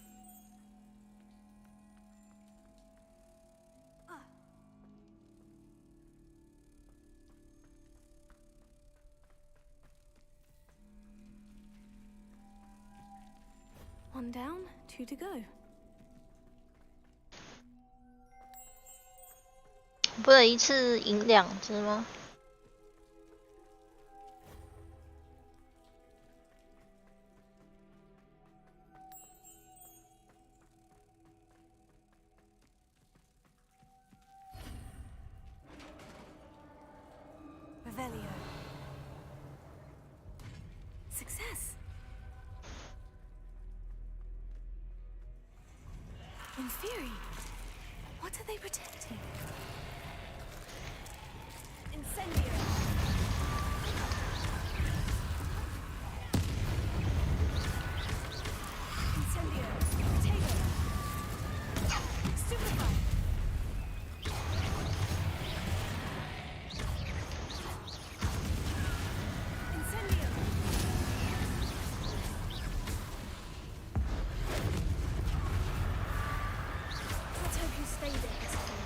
One down, 2 to go.
不能一次赢2只吗？
Revelio. Success. In theory, what are they protecting? Incendio. Incendio. Potato. Stupefy. Incendio. Let's hope you stay there this time.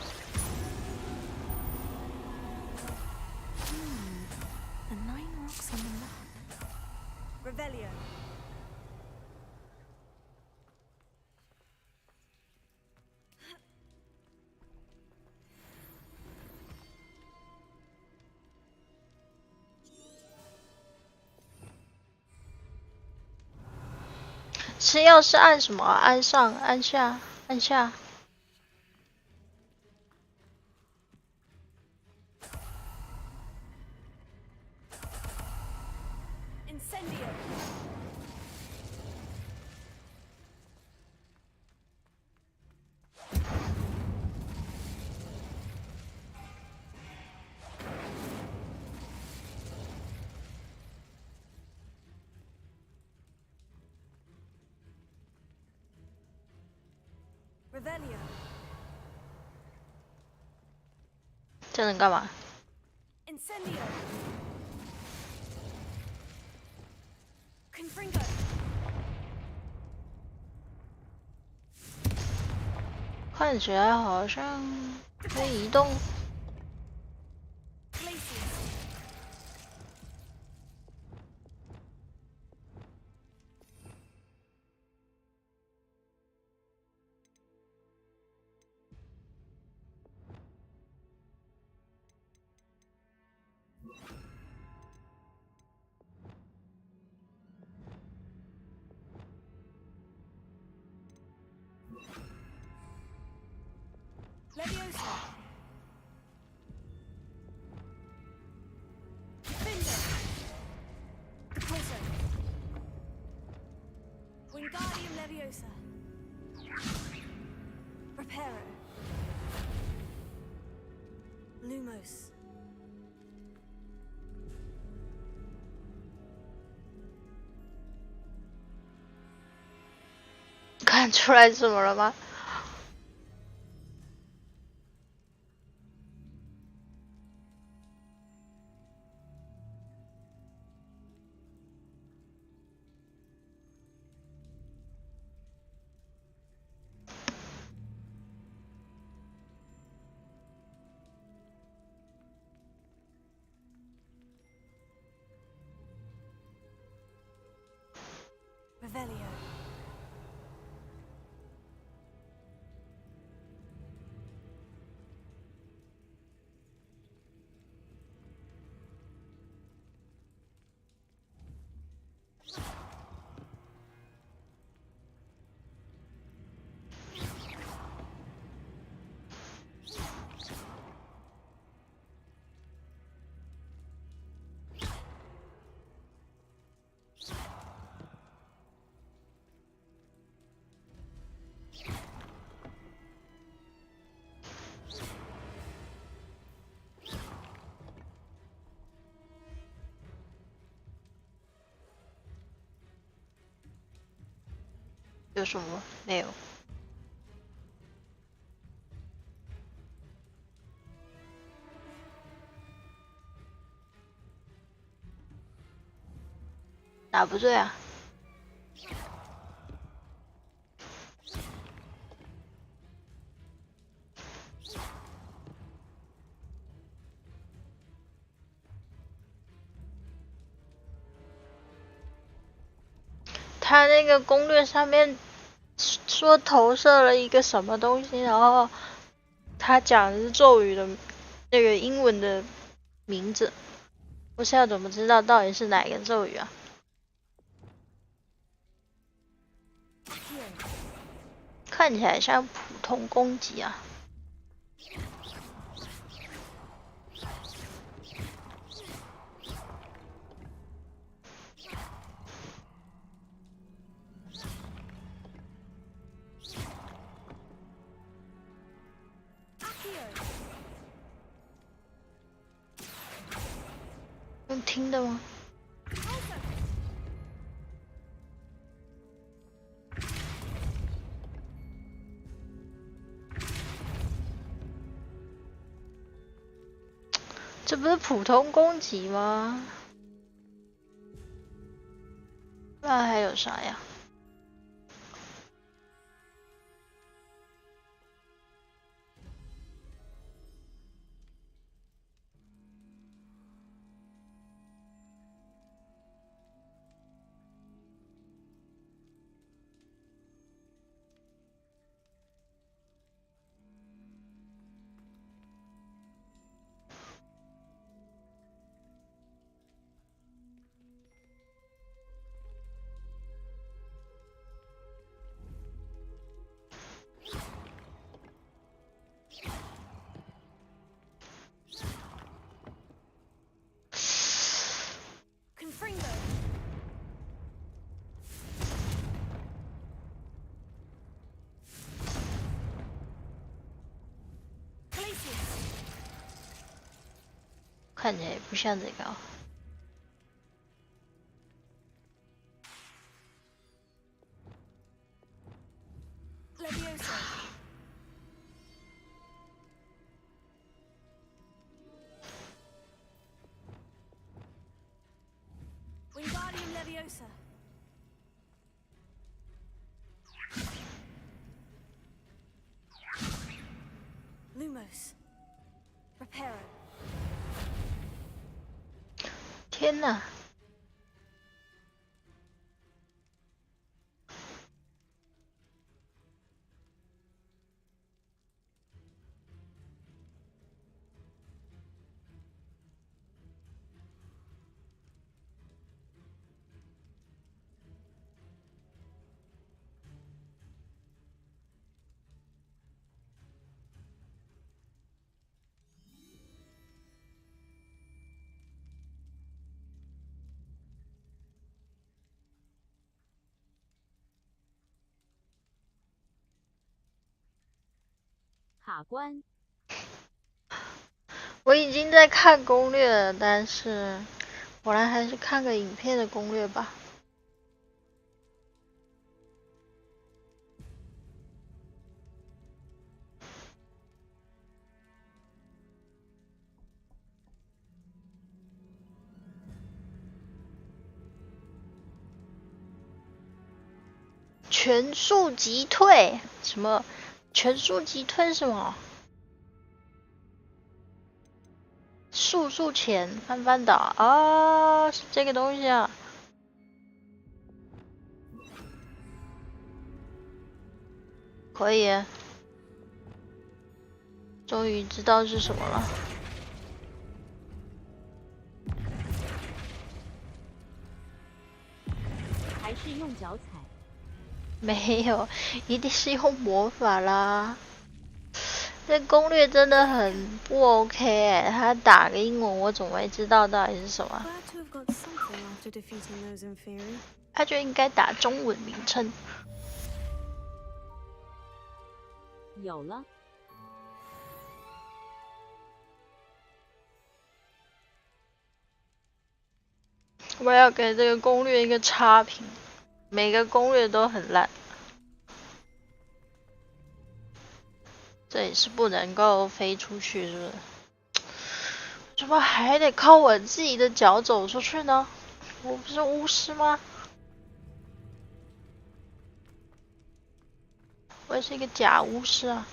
The 9 rocks on the map. Revelio.
吃药是按什么？按上、按下、按下。
Incendio. Revelio.
这能干嘛？
Incendio. Confringo.
看起来好像可以移动。
Glacius. Leviosa. Findo. Deposo. Wingardium Leviosa. Reparo. Lumos.
看出来什么了吗？Revelio. 有什么？没有。哪不对啊？他那个攻略上面说投射了一个什么东西，然后他讲的是咒语的那个英文的名字，我现在怎么知道到底是哪个咒语啊？看起来像普通攻击啊。用听的吗？这不是普通攻击吗？那还有啥呀？看起来也不像这个哦。
Wingardium Leviosa. Lumos. Reparo.
天哪！
卡关。
我已经在看攻略了，但是我来还是看个影片的攻略吧。全数击退？什么？全数击退什么？速前翻倒啊，是这个东西啊。可以，终于知道是什么了。
还是用脚踩？
没有，一定是用魔法啦。这攻略真的很不 OK 哎，他打个英文，我怎么会知道到底是什么？
Glad to have got something after defeating those inferior.
他就应该打中文名称。
有了。
我要给这个攻略一个差评，每个攻略都很烂。这里是不能够飞出去，是不是？怎么还得靠我自己的脚走出去呢？我不是巫师吗？我也是一个假巫师啊！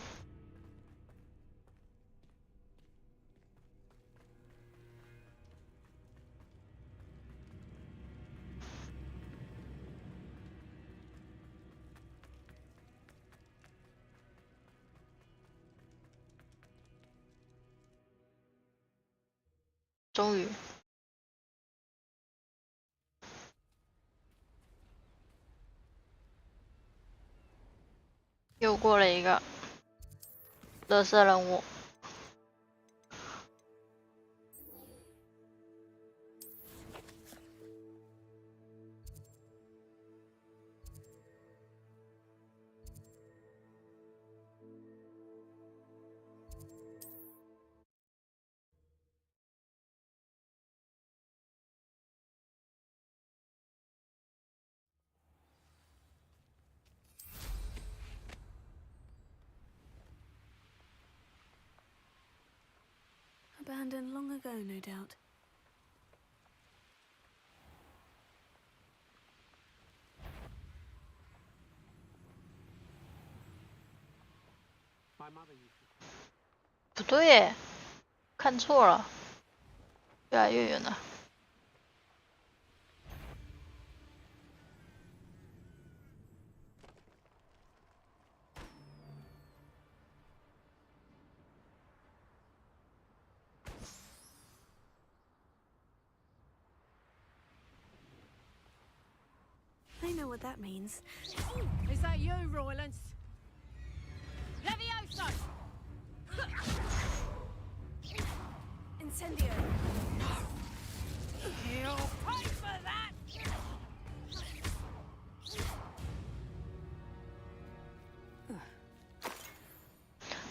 终于，又过了一个垃圾任务。
Abandoned long ago, no doubt.
My mother used to.
不对耶，看错了，越来越远了。
I know what that means.
Is that you, Roylance? Levioso!
Incendio.
You'll pay for that!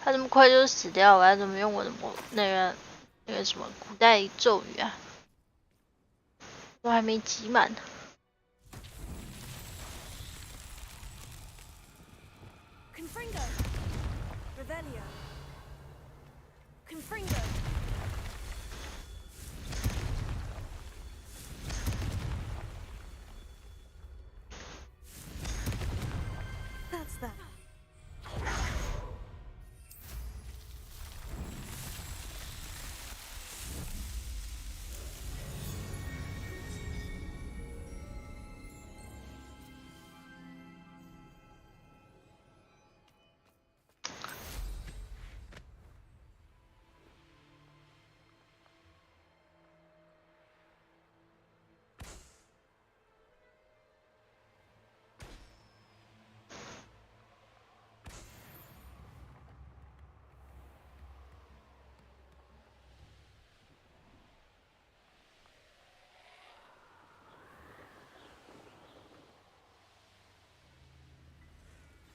他这么快就死掉，我要怎么用我的那个什么古代咒语啊？我还没集满。
Confringo. Revelio. Confringo. That's that.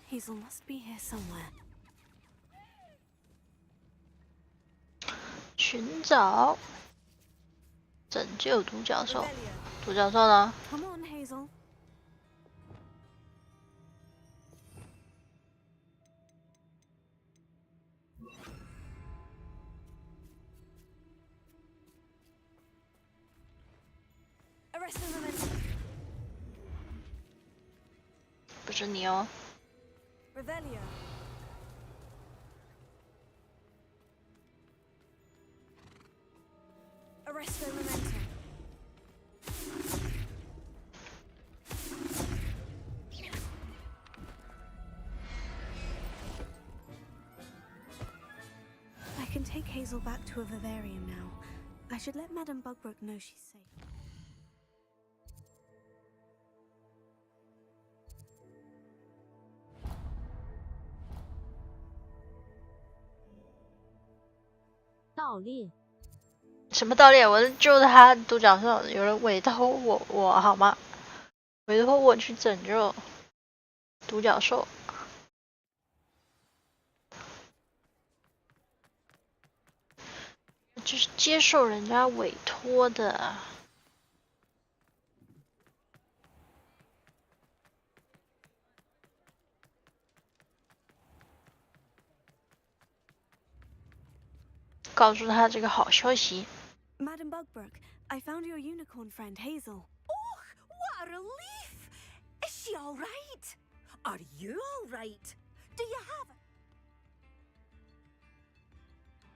Hazel must be here somewhere.
寻找，拯救独角兽。独角兽呢？
Come on, Hazel. Arrest the momentum.
不是你哦。
Revelio. Arresto Memento. I can take Hazel back to a vivarium now. I should let Madame Bugbrook know she's safe.
盗猎？
什么盗猎？我是救他独角兽，有人委托我好吗？委托我去拯救独角兽。就是接受人家委托的。告诉他这个好消息。
Madame Bugbrook, I found your unicorn friend Hazel.
Oh, what a relief! Is she all right? Are you all right? Do you have?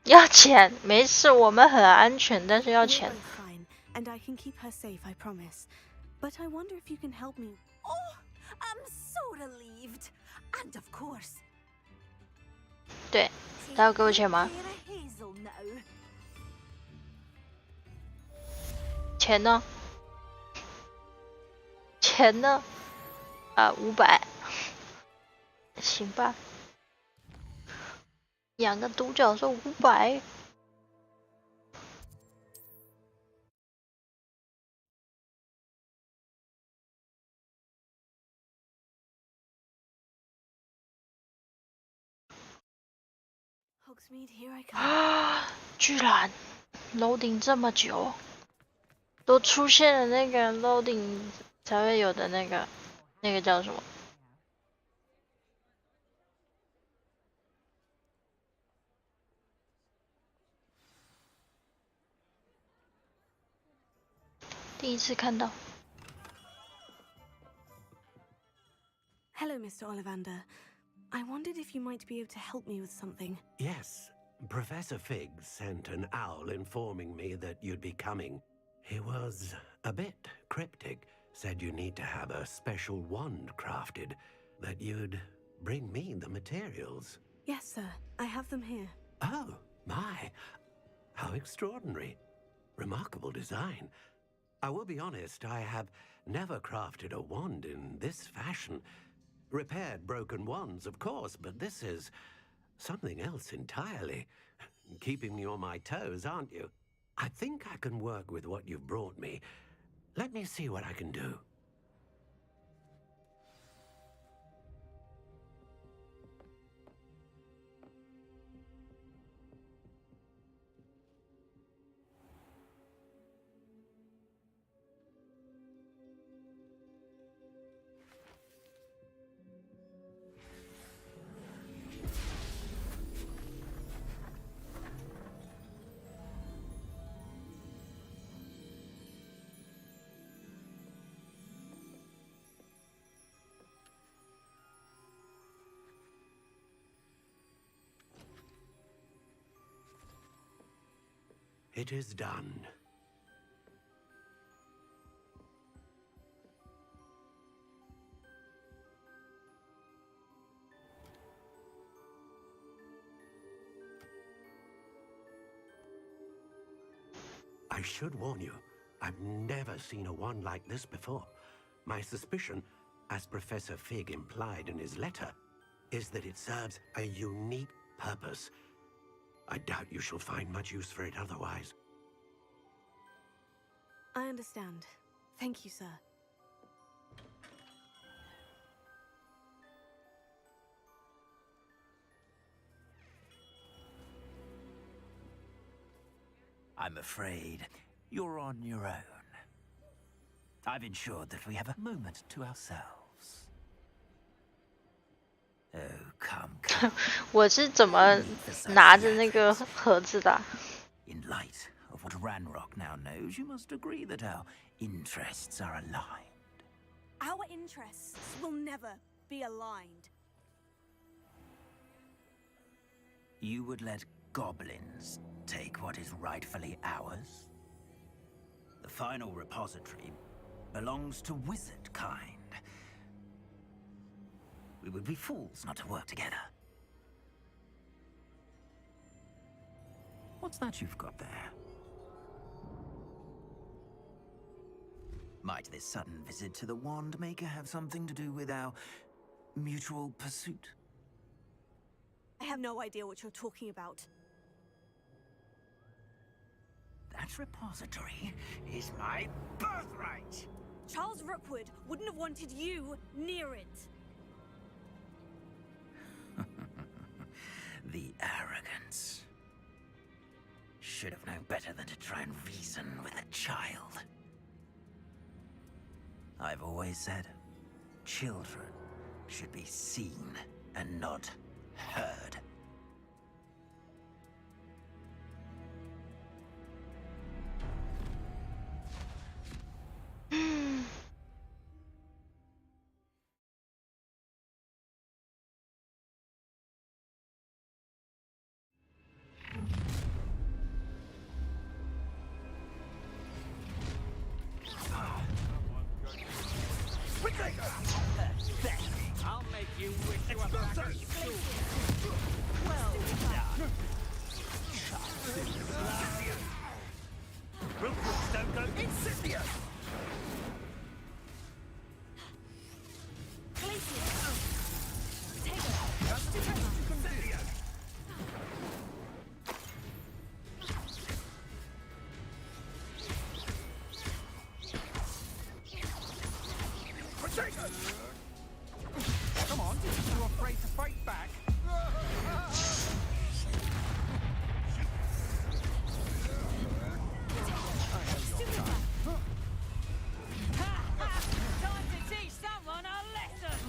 要钱，没事，我们很安全，但是要
We're
钱。
both fine, and I can keep her safe, I promise. But I wonder if you can help me.
Oh, I'm so relieved. And of course.
对，他要给我钱吗？
Hazel now.
钱呢？钱呢？500，行吧。养个独角兽500。
Hogsmeade, here I come.
啊！居然 loading 这么久，都出现了那个 loading 才会有的那个叫什么？第一次看到。
Hello, Mr. Ollivander. I wondered if you might be able to help me with something.
Yes, Professor Fig sent an owl informing me that you'd be coming. He was a bit cryptic, said you need to have a special wand crafted, that you'd bring me the materials.
Yes, sir. I have them here.
Oh, my. How extraordinary. Remarkable design. I will be honest, I have never crafted a wand in this fashion. Repaired broken wands, of course, but this is something else entirely. Keeping me on my toes, aren't you? I think I can work with what you've brought me. Let me see what I can do. It is done. I should warn you, I've never seen a wand like this before. My suspicion, as Professor Fig implied in his letter, is that it serves a unique purpose. I doubt you shall find much use for it otherwise.
I understand. Thank you, sir.
I'm afraid you're on your own. I've ensured that we have a moment to ourselves. Oh, come.
我是怎么拿着那个盒子的？
In light of what Ranrock now knows, you must agree that our interests are aligned.
Our interests will never be aligned.
You would let goblins take what is rightfully ours? The final repository belongs to wizard kind. We would be fools not to work together. What's that you've got there? Might this sudden visit to the Wand Maker have something to do with our mutual pursuit?
I have no idea what you're talking about.
That repository is my birthright!
Charles Rookwood wouldn't have wanted you near it.
The arrogance. Should have known better than to try and reason with a child. I've always said, children should be seen and not heard.
I'll make you wish you were back at school.
Well done.
Rookwoods don't go incendiary!
Come on, you afraid to fight back?
Time to teach someone a lesson!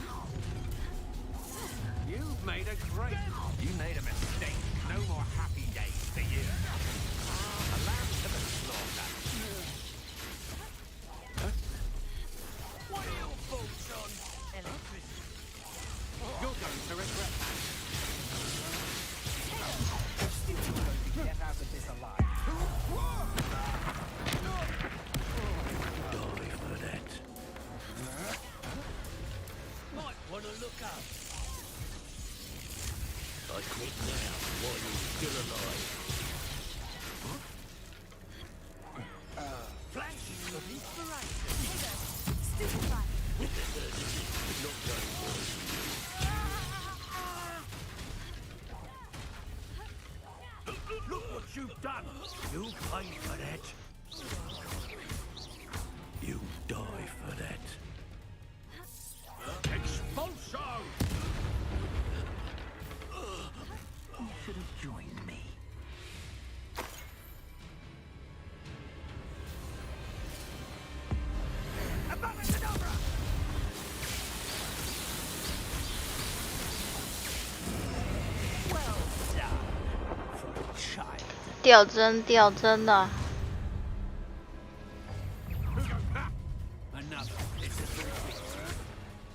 You've made a great...
You made a mistake. No more happy days for you.
A lamb to the slaughter.
What are your thoughts on electricity?
You're going to regret that. You're going to get out of this alive.
Die for that.
Might want to look up.
I quit now while you're still alive.
Flashes of inspiration.
Not going well.
Look what you've done. You'll pay for that.
You die for that.
Expulso!
You should have joined me. Abracadabra! Well done, for a child.
掉帧掉帧了。
Another. It's a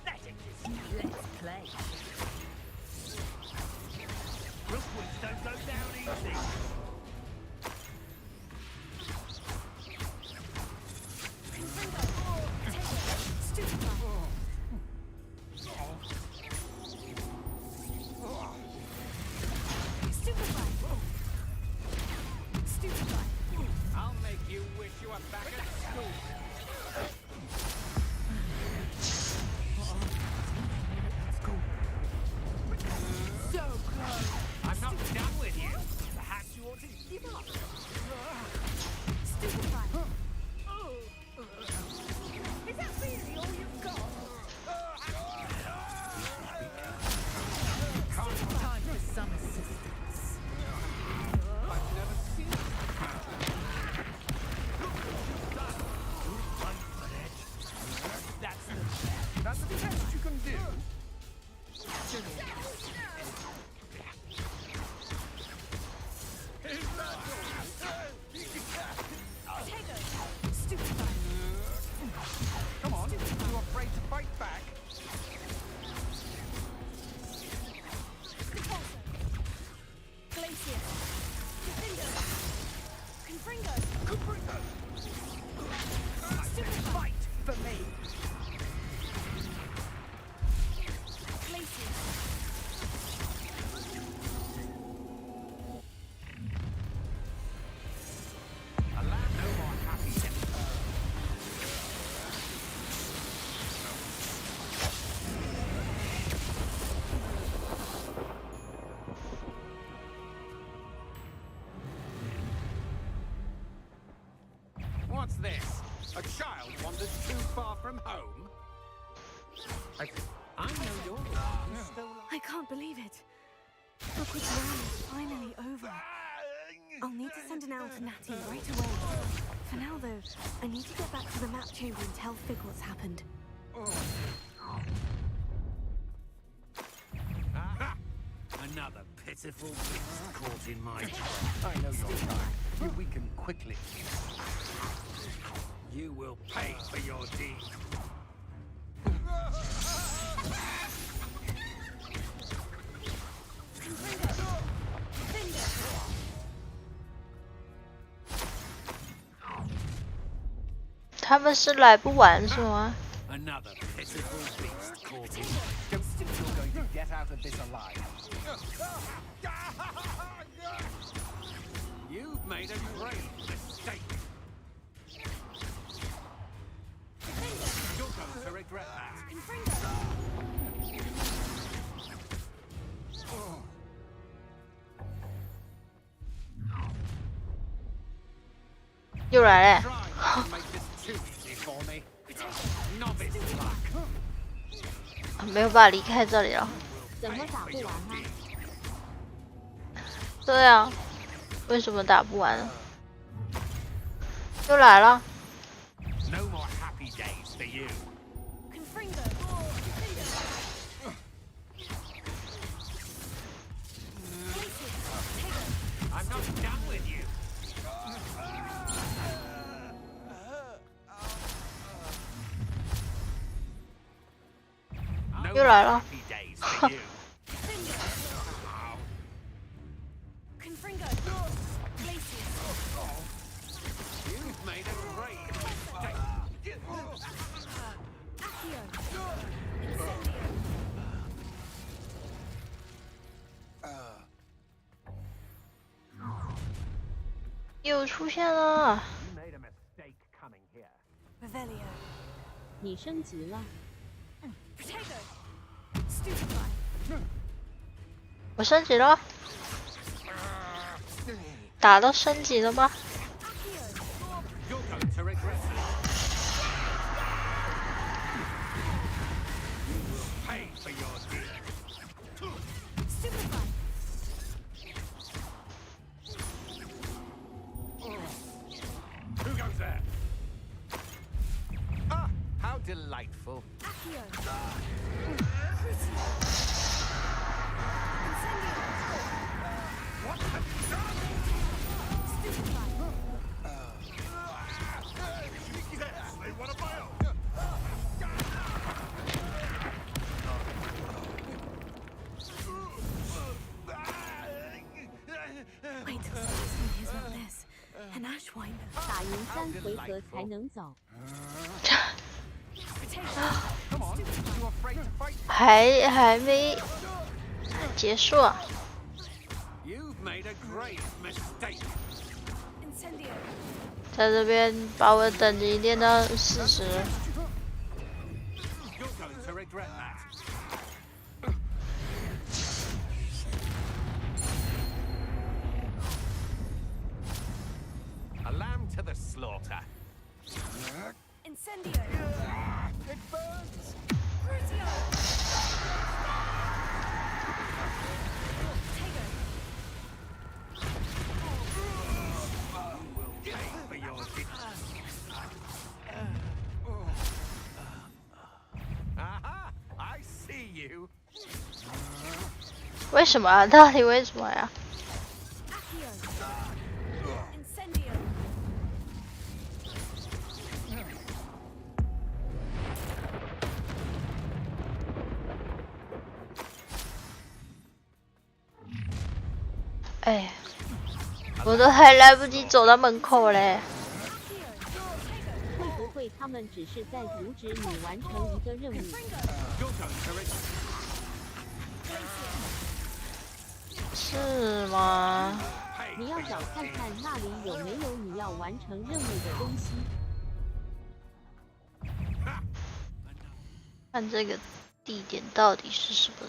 That exists. Let's play. Rookwoods don't go down easy.
A child wanders too far from home? I know you're the one who stole
I can't believe it. Rookwood's run is finally over. I'll need to send an owl to Natty right away. For now, though, I need to get back to the map chamber and tell Fig what's happened.
Another pitiful beast caught in my trap. I know your kind. You weaken quickly. You will pay for your deed.
他们是来不完是吗？
Another pitiful beast caught in. Don't think you're going to get out of this alive. You've made a grave mistake. You're going to regret that.
又来了。没有办法离开这里了。
怎么打不完啊？
对啊，为什么打不完呢？又来了。
No more happy days for you. I'm not done with you.
又来了。又出现了。
你升级了。
我升级了，打到升级了吗？How
delightful.
Wait till Samson hears about this. An ashwinder.
打赢3回合才能走。
还没结束啊！在这边把我的等级练到40。
A lamb to the slaughter.
Incendio.
It burns.
Crucio.
Aha! I see you.
为什么啊？到底为什么呀？
Incendio.
哎，我都还来不及走到门口嘞。
会不会他们只是在阻止你完成一个任务？
是吗？
你要找看看那里有没有你要完成任务的东西。
看这个地点到底是什么？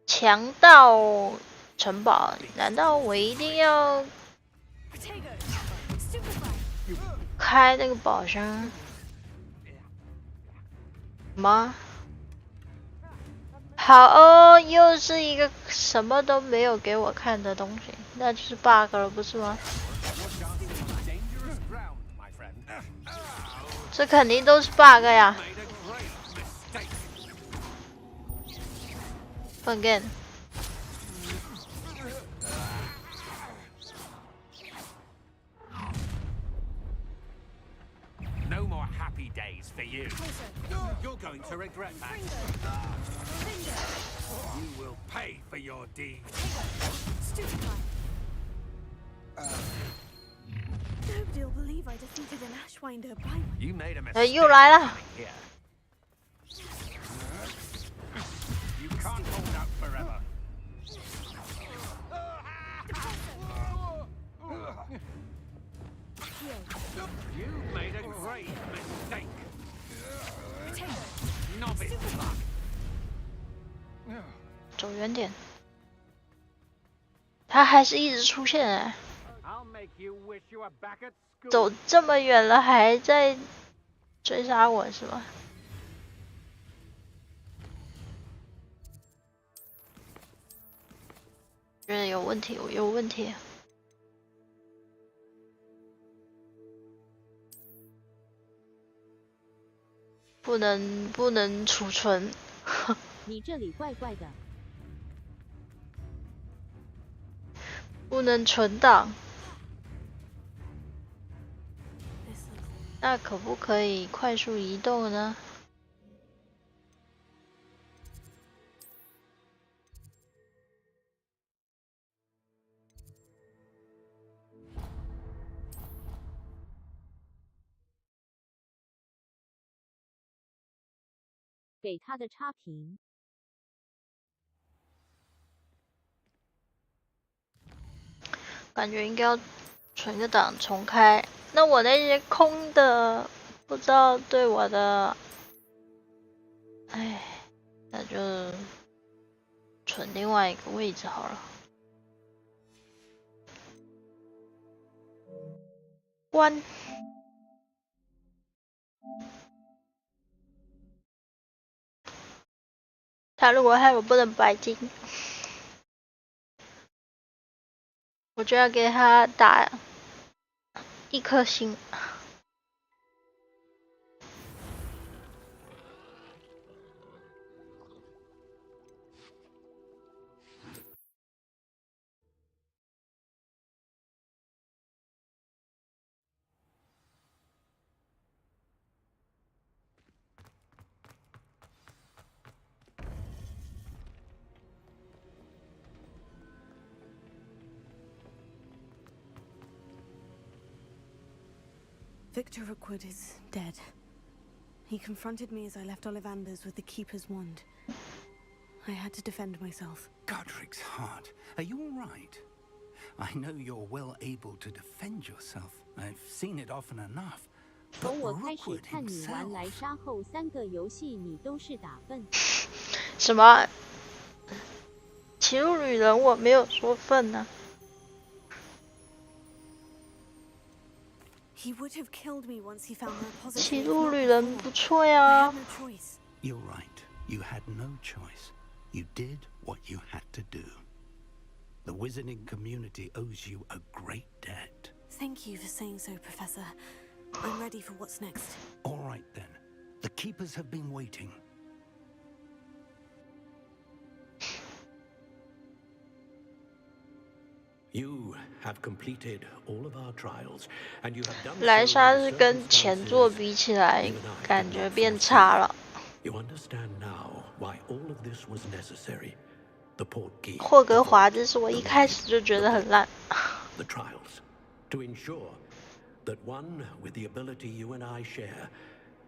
强盗城堡？难道我一定要？
Protego. Stupefy.
开那个宝箱吗？好哦，又是一个什么都没有给我看的东西，那就是 bug 了，不是吗？这肯定都是 bug 呀！笨 game。No
more happy days for you. You're going to regret that. You will pay for your deeds.
Nobody will believe I defeated an Ashwinder by my...
You made a mistake.
又来了。
You can't hold out forever. You made a grave mistake. Novice.
走远点。他还是一直出现哎。
I'll make you wish you were back at school.
走这么远了，还在追杀我是吗？觉得有问题，我有问题。不能储存。
你这里怪怪的。
不能存档。那可不可以快速移动呢？
给他的差评。
感觉应该要存个档重开。那我那些空的，不知道对我的，哎，那就存另外一个位置好了。关。他如果害我不能白金，我就要给他打1颗星。
Victor Rookwood is dead. He confronted me as I left Ollivander's with the Keeper's wand. I had to defend myself.
Godric's heart, are you all right? I know you're well able to defend yourself. I've seen it often enough.
从我开始看你玩莱莎后3个游戏，你都是打分。
什么？骑路旅人我没有说分呢。
He would have killed me once he found the repository.
骑路旅人不错呀。
You're right. You had no choice. You did what you had to do. The wizarding community owes you a great debt.
Thank you for saying so, Professor. I'm ready for what's next.
All right then. The keepers have been waiting.
You have completed all of our trials, and you have done so
莱莎
under
是跟前作比起来，感觉变差了。
You understand now why all of this was necessary. The portkey.
霍格华兹是我一开始就觉得很烂。
The trials to ensure that one with the ability you and I share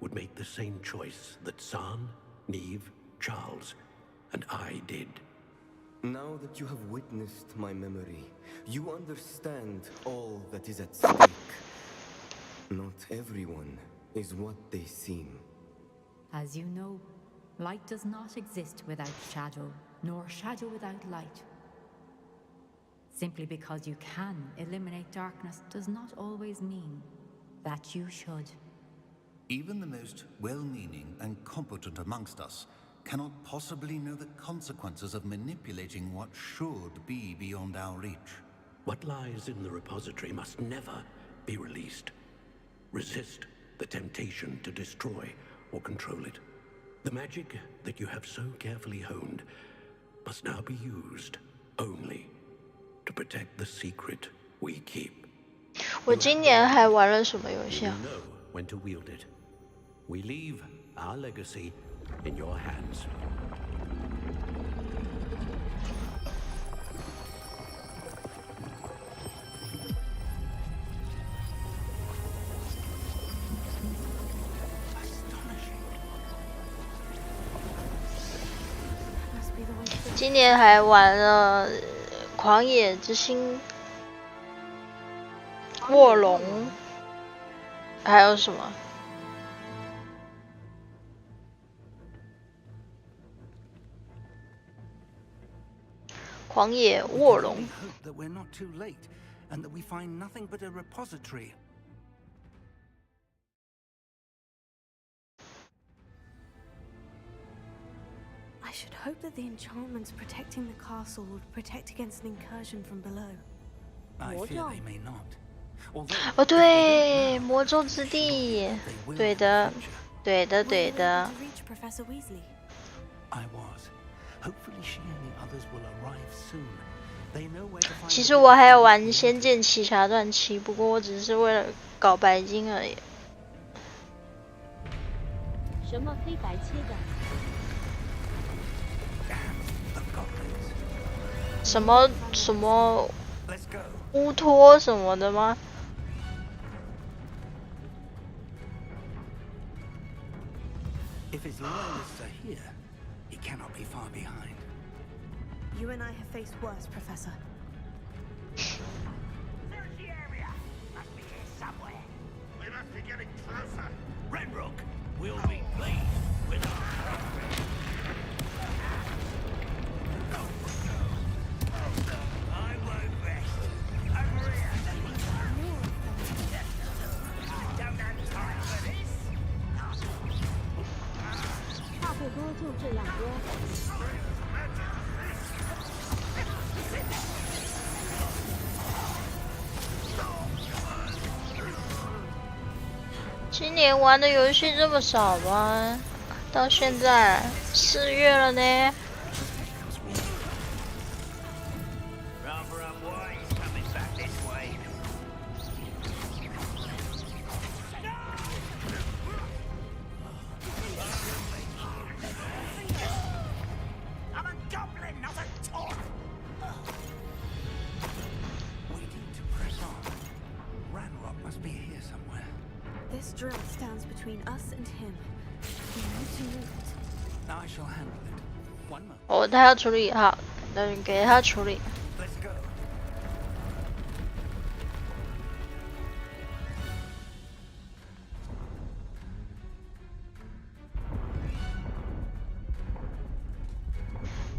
would make the same choice that San, Neve, Charles, and I did.
Now that you have witnessed my memory, you understand all that is at stake. Not everyone is what they seem.
As you know, light does not exist without shadow, nor shadow without light. Simply because you can eliminate darkness does not always mean that you should.
Even the most well-meaning and competent amongst us cannot possibly know the consequences of manipulating what should be beyond our reach.
What lies in the repository must never be released. Resist the temptation to destroy or control it. The magic that you have so carefully honed must now be used only to protect the secret we keep.
我今年还玩了什么游戏啊？
You know when to wield it. We leave our legacy in your hands.
今年还玩了《狂野之心》、卧龙，还有什么？狂野卧龙。
That we're not too late, and that we find nothing but a repository.
I should hope that the enchantments protecting the castle would protect against an incursion from below.
I fear they may not.
哦，对，魔咒之地，对的，对的，对的。
Professor Weasley.
I was. Hopefully she and the others will arrive soon. They know where to find.
其实我还有玩《仙剑奇侠传7》，不过我只是为了搞白金而已。
什么黑白切的？
什么乌托什么的吗？
If his loyalists are here, he cannot be far behind.
You and I have faced worse, Professor.
There's the area. Must be here somewhere. We must be getting closer. Renrook will be pleased with us. I won't rest. Over here. Don't have time for this.
差不多就这样咯。
今年玩的游戏这么少吗？到现在4月了呢。
This drill stands between us and him. We need to move it.
I shall handle it. One moment.
哦，他要处理，好，那就给他处理。
Let's go.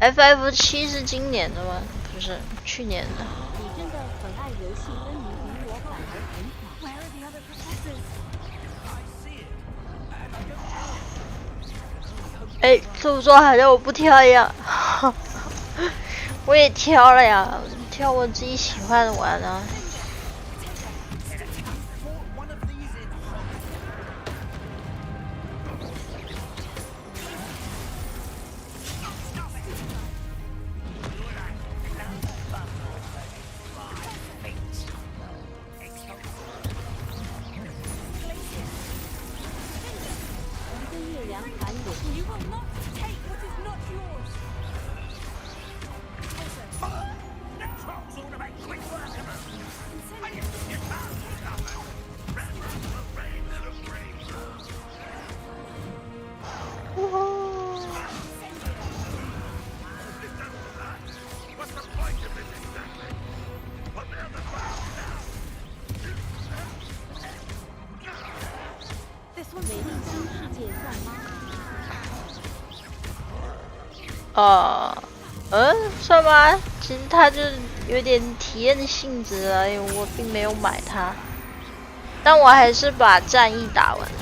FF7是今年的吗？不是，去年的。
你真的很爱游戏，跟你比我反而很少。
Where are the other professors?
哎，这么说好像我不挑一样，我也挑了呀，挑我自己喜欢的玩啊。算吗？其实它就有点体验性质而已，我并没有买它。但我还是把战役打完了。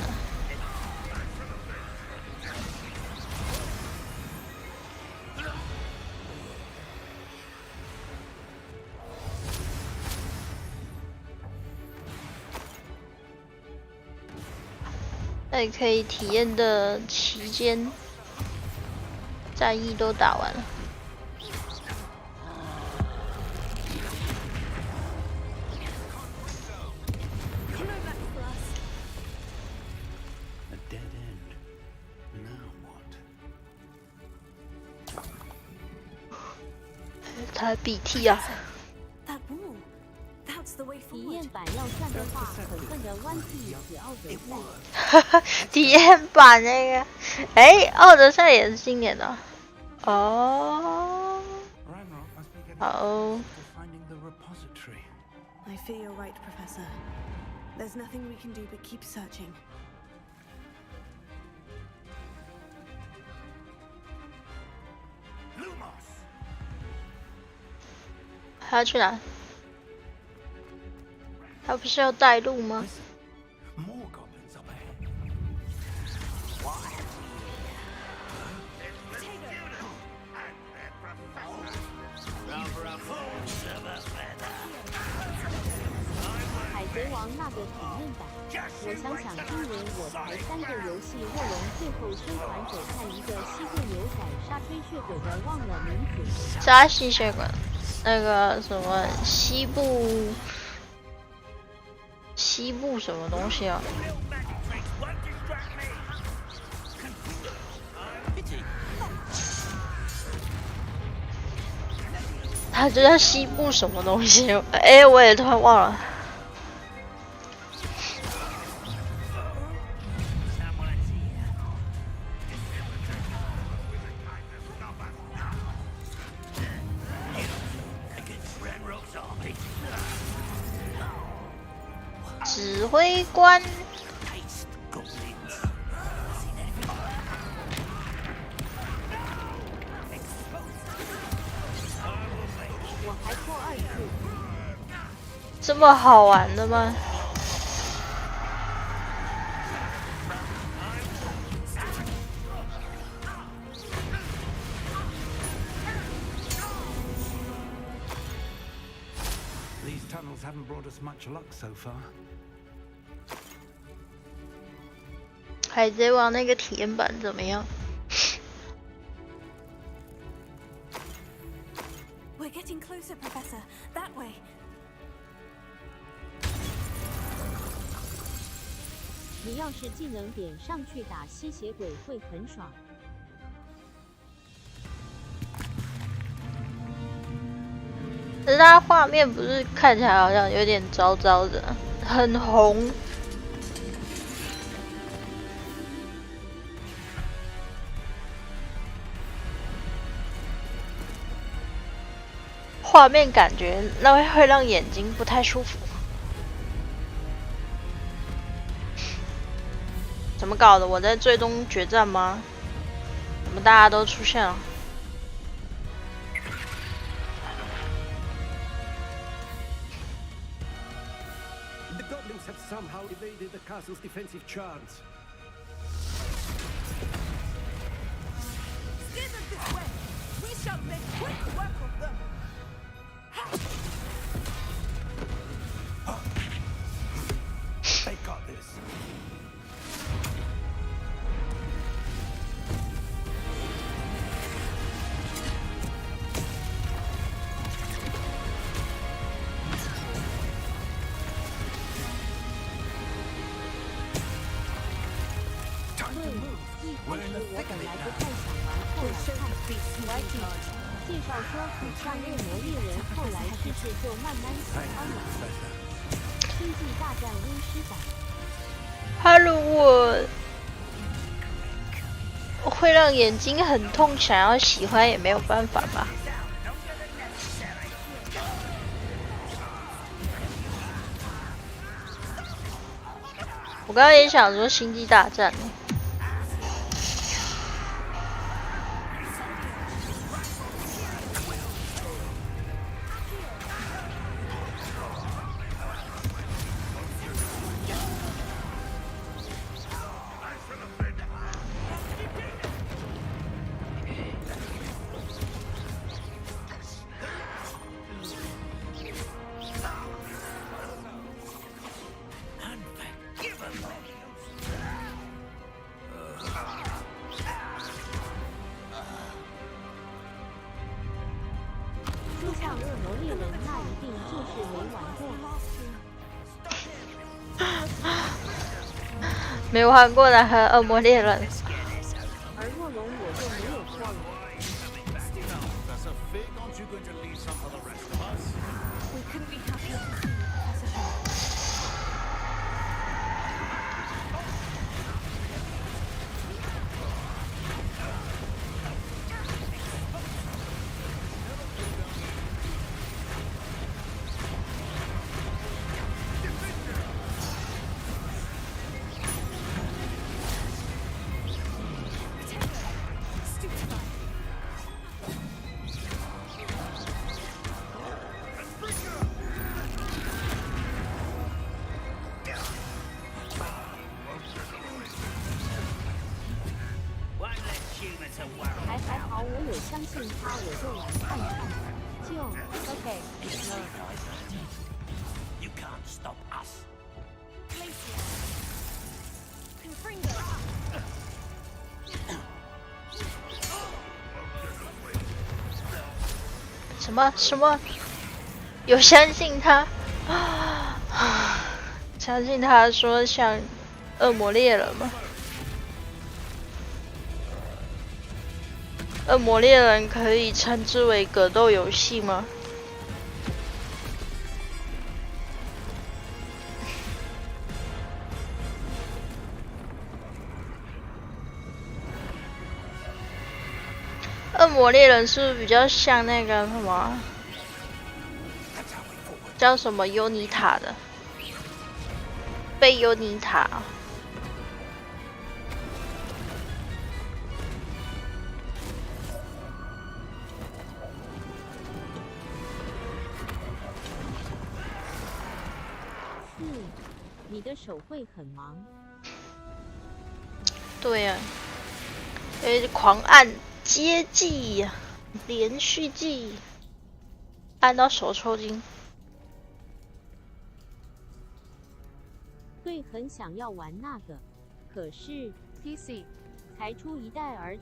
在可以体验的期间，战役都打完了。他鼻涕啊！
体验版要算的话，可恨的湾地只奥德赛。
体验版那个，哎，奥德赛也是今年的。哦。好。
I fear you're right, Professor. There's nothing we can do but keep searching.
他要去哪？他不是要带路吗？
海贼王那个体验版，我想想，今年我才3个游戏卧龙，最后宣传者看一个吸血牛仔杀吹血鬼的，忘了名字。
杀吸血鬼，那个什么西部什么东西啊？他就叫西部什么东西？哎，我也突然忘了。指挥官。
我还破2次。
这么好玩的吗？Haven't
brought us much luck so far.
海贼王那个体验版怎么样？
We're getting closer, Professor. That way.
你要是技能点上去打吸血鬼会很爽。
可是它画面不是看起来好像有点糟糟的，很红。画面感觉那会让眼睛不太舒服。怎么搞的？我在最终决战吗？怎么大家都出现了？
Have somehow evaded the castle's defensive charms.
Steer them this way. We shall make quick work of them.
They got this.
我本来不太想玩，后来看介绍说很像恶魔猎人，后来试试就慢慢喜欢了。星际大战巫师版。
哈喽，我会让眼睛很痛，想要喜欢也没有办法吧。我刚刚也想说星际大战。
Get
定就是没玩过。
没玩过的和恶魔猎人。
而卧龙我就没有过了。
We couldn't be happier to see you, Professor Howard.
还好我有相信他，我就来看看。就 OK。
You can't stop us.
Confringo.
什么？有相信他？相信他说像恶魔猎人吗？恶魔猎人可以称之为格斗游戏吗？恶魔猎人是不是比较像那个什么，叫什么尤尼塔的？贝尤尼塔。
你的手会很忙。
对呀、狂按接技呀，连续技，按到手抽筋。
对，很想要玩那个，可是 PC 才出一代而已。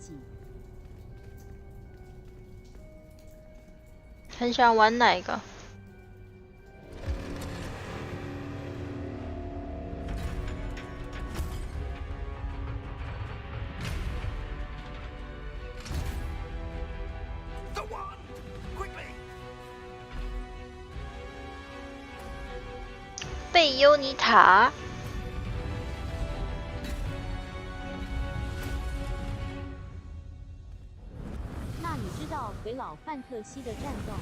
很想玩哪个？贝尤尼塔。
那你知道北老范特西的战斗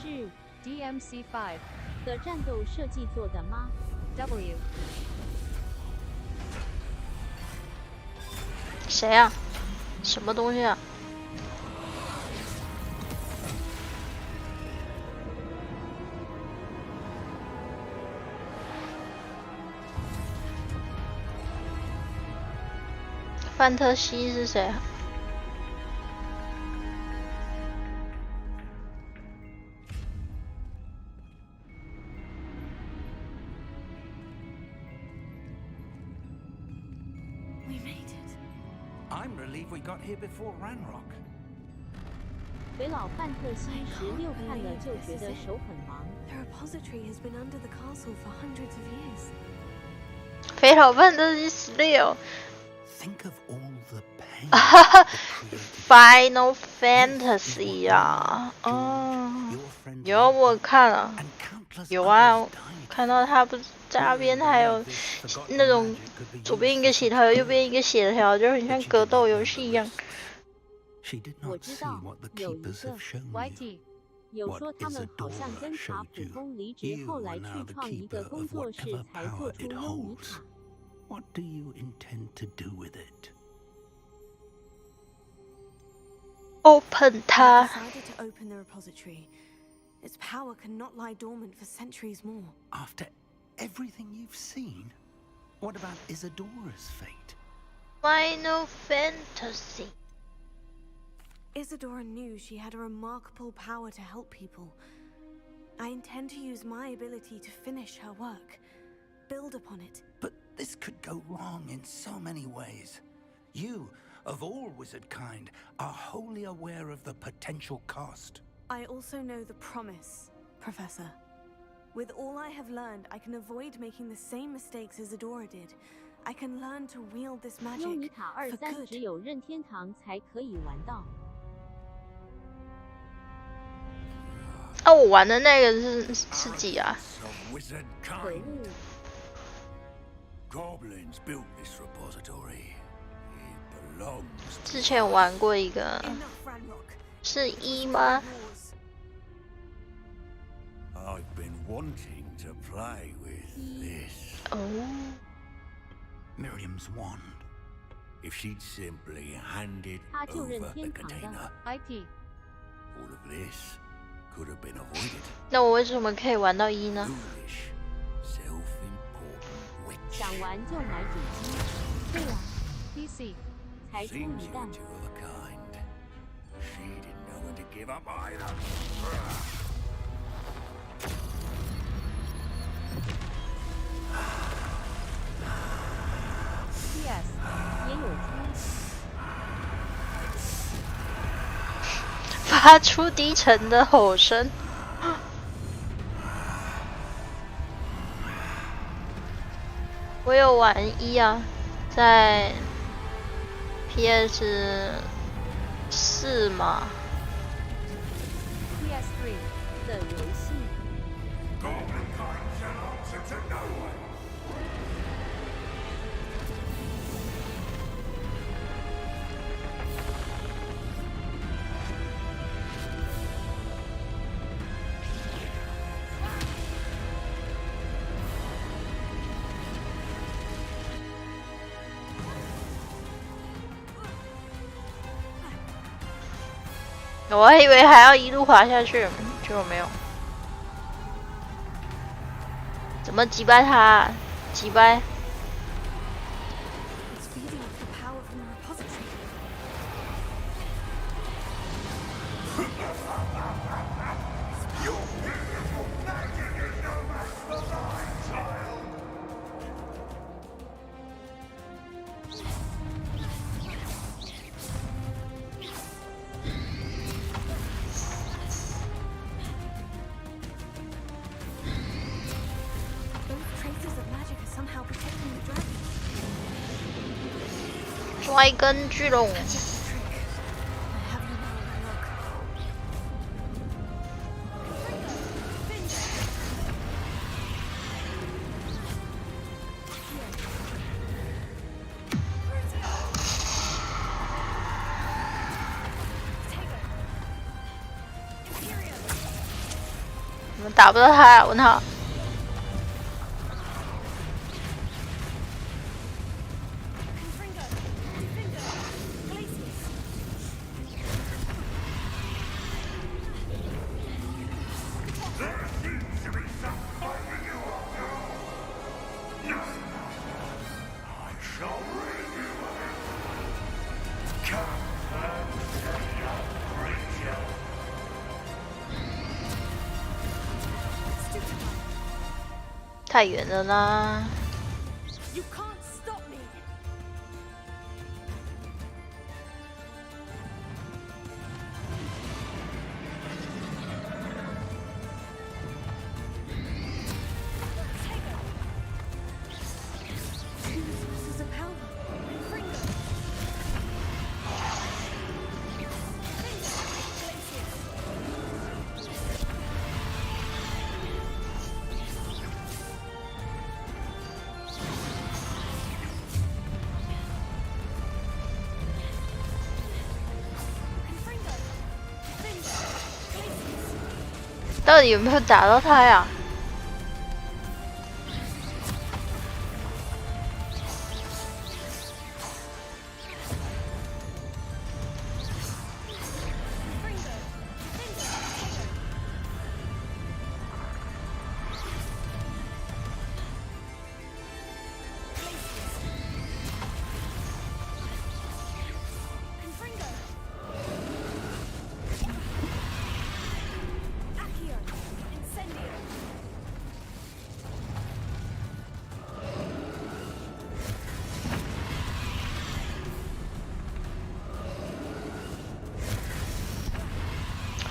是 DMC5 的战斗设计做的吗 ？W
谁啊？什么东西啊？范特西是谁啊？I'm
relieved we got here before Ranrock.
北老范特西16看了就觉得手很忙。
The repository has been under the castle for hundreds of years.
北老范特西16。
Think of all the pain.
Final Fantasy 啊，哦，有我看了，有啊，看到他不是在那边还有那种左边一个血条，右边一个血条，就很像格斗游戏一样。
我知道有一个 YT 有说他们好像跟卡普空离职，后来去创一个工作室才做出优尼卡。
What do you intend to do with it?
Open 它。
Decided to open the repository. Its power cannot lie dormant for centuries more.
After everything you've seen, what about Isadora's fate?
Final Fantasy.
Isadora knew she had a remarkable power to help people. I intend to use my ability to finish her work, build upon it.
But this could go wrong in so many ways. You, of all wizard kind, are wholly aware of the potential cost.
I also know the promise, Professor. With all I have learned, I can avoid making the same mistakes as Adora did. I can learn to wield this
优尼
magic
塔
for
23
good.
只有任天堂才可以玩到。
啊，我玩的那个是几啊？
可恶！
Goblins built this repository. It belongs.
之前玩过一个，是1吗？
I've been wanting to play with this.
Oh.
Miriam's wand.
If she'd simply handed
他就任
over the
天堂
container,
的 IP。
all of this could have been avoided.
那我为什么可以玩到1呢？
Foolish, self-important witch.
想玩就买主机。对了 ，PC 才出
Seems
一
you're
弹。
two of a kind. She didn't know when to give up either.
PS 也有出。
发出低沉的吼声。我有玩1啊，在 PS4 嘛。
PS3 的游戏。
我还以为还要一路滑下去，结果没有。怎么击败他啊？击败？
It's feeding off the power from the repository. Those traces of magic are somehow protecting the dragon.
抓一根巨龙。
I have you now, Look.
怎么打不到他啊？问号。 太远了啦！
You can't stop me. Two sources of power. Fringo. Glacius.
到底有没有打到他呀？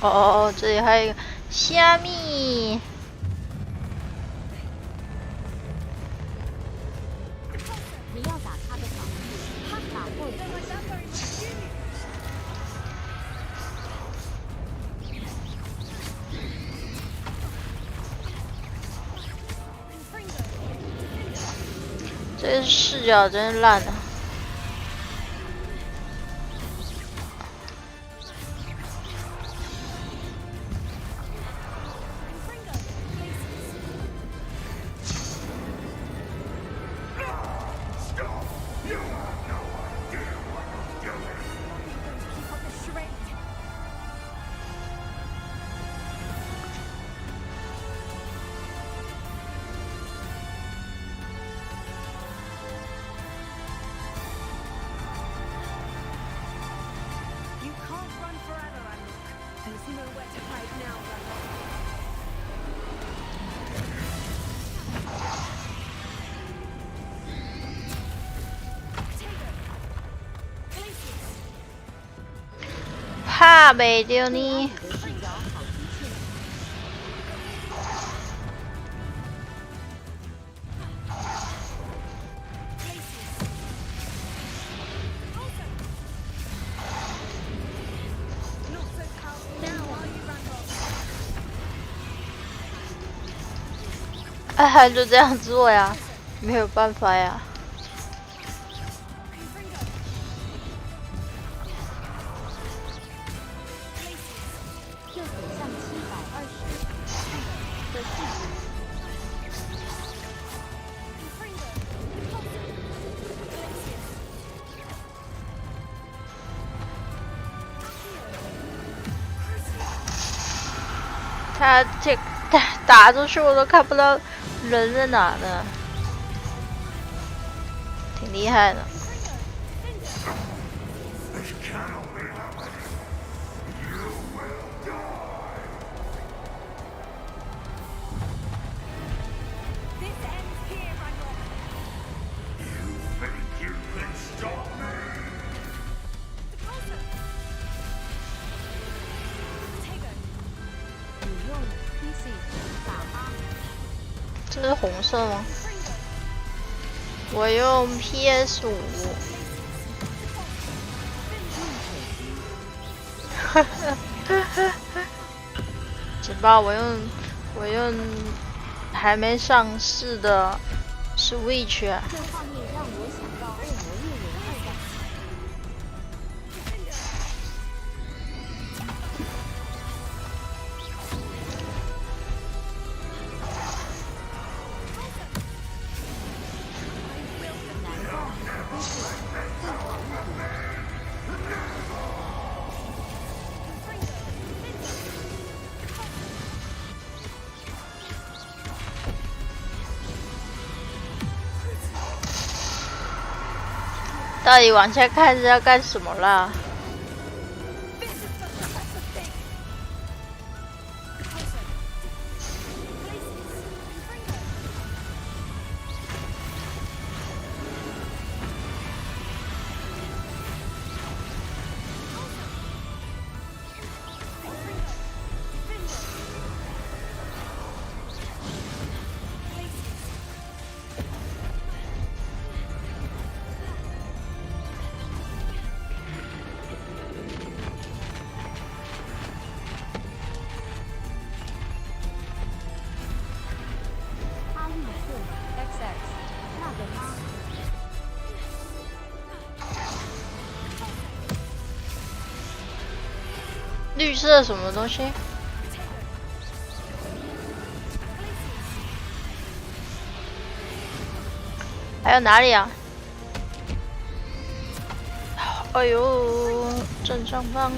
哦，这里还有一个虾米。这个视角真烂啊！怕袂着呢。哎，就这样做呀，没有办法呀。他这打出去我都看不到人在哪呢，挺厉害的。这是红色吗？我用 PS5。行吧，我用还没上市的 Switch。
这画面让我想到恶魔猎人2代。
到底往下看是要干什么啦？绿色什么东西？还有哪里啊？哎呦，正上方。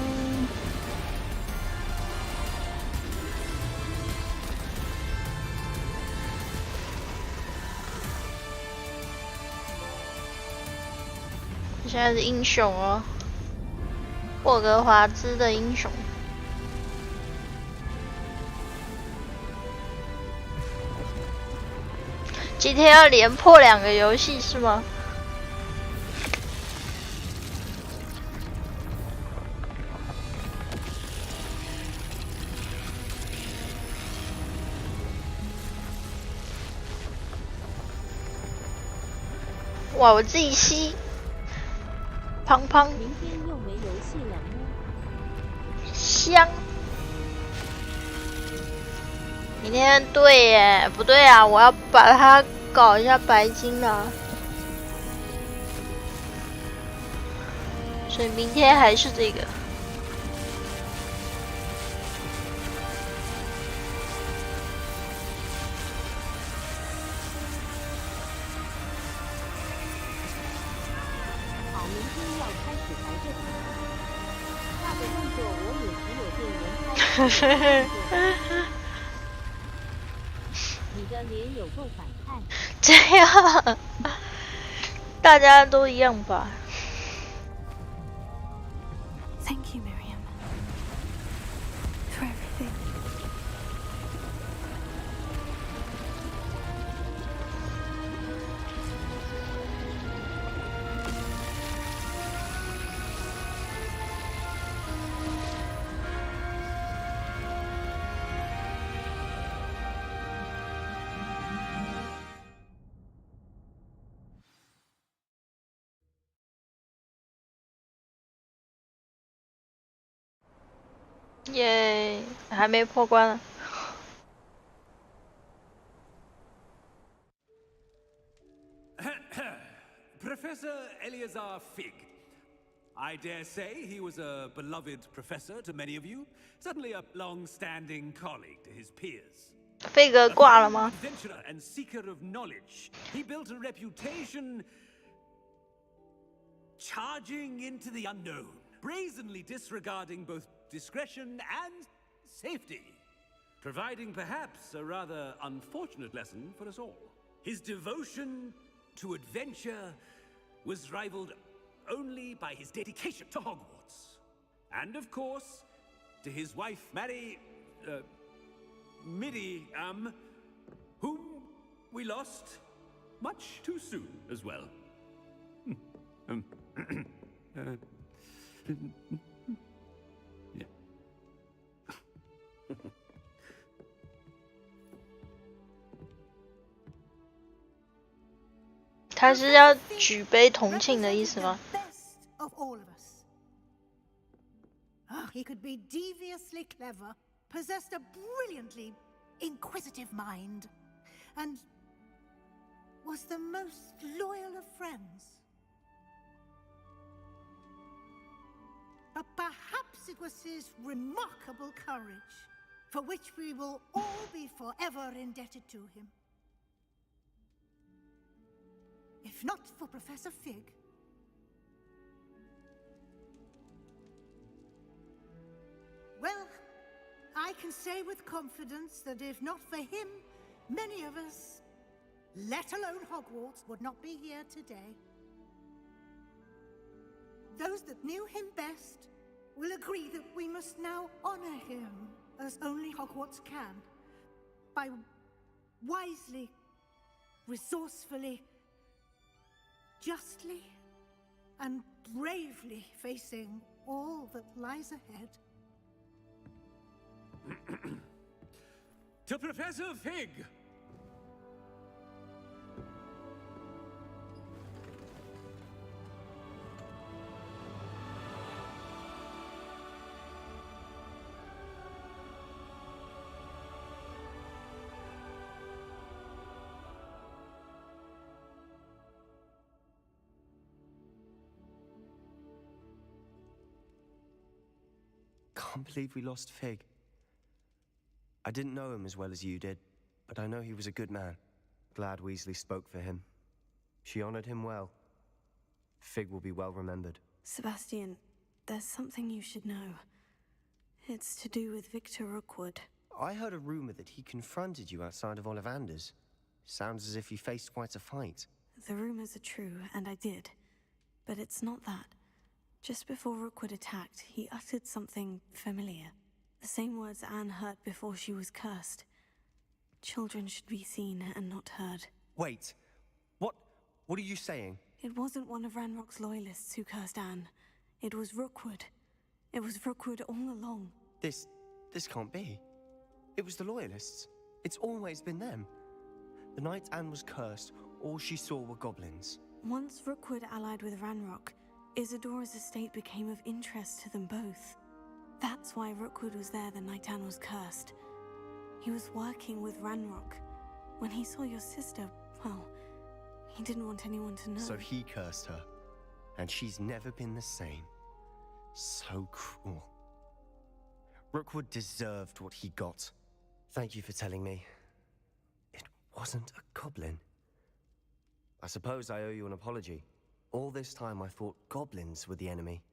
现在是英雄哦，霍格华兹的英雄。今天要连破2个游戏是吗？哇，我自己吸，胖胖。
明天又没游戏了呢。
香。明天对耶，不对啊，我要把它搞一下白金的。所以明天还是这个。
好，明天要开始排阵。那个动作我也只有电人拍。你的脸有够反叛。
这样，大家都一样吧。
Thank you, Miriam, for everything.
耶，还没破关呢。
Professor Eleazar Fig. I dare say he was a beloved professor to many of you, certainly a long-standing colleague to his peers.
费格挂了吗？
Adventurer and seeker of knowledge, he built a reputation charging into the unknown, brazenly disregarding both discretion and safety, providing perhaps a rather unfortunate lesson for us all. His devotion to adventure was rivaled only by his dedication to Hogwarts. And of course, to his wife, Midi, whom we lost much too soon as well.
他是要举杯同庆的意思吗？
Of all of us. He could be deviously clever, possessed a brilliantly inquisitive mind, and was the most loyal of friends. But perhaps it was his remarkable courage, for which we will all be forever indebted to him. If not for Professor Fig, well, I can say with confidence that if not for him, many of us, let alone Hogwarts, would not be here today. Those that knew him best will agree that we must now honor him as only Hogwarts can, by wisely, resourcefully, justly, and bravely facing all that lies ahead.
To Professor Fig!
Can't believe we lost Fig. I didn't know him as well as you did, but I know he was a good man. Glad Weasley spoke for him. She honored him well. Fig will be well remembered.
Sebastian, there's something you should know. It's to do with Victor Rookwood.
I heard a rumor that he confronted you outside of Ollivander's. Sounds as if you faced quite a fight.
The rumors are true, and I did. But it's not that. Just before Rookwood attacked, he uttered something familiar. The same words Anne heard before she was cursed. Children should be seen and not heard.
Wait. What are you saying?
It wasn't one of Ranrock's loyalists who cursed Anne. It was Rookwood. It was Rookwood all along.
This can't be. It was the loyalists. It's always been them. The night Anne was cursed, all she saw were goblins.
Once Rookwood allied with Ranrock, Isadora's estate became of interest to them both. That's why Rookwood was there the night Anne was cursed. He was working with Ranrock. When he saw your sister, well, he didn't want anyone to know.
So he cursed her, and she's never been the same. So cruel. Rookwood deserved what he got. Thank you for telling me. It wasn't a goblin. I suppose I owe you an apology. All this time I thought goblins were the enemy.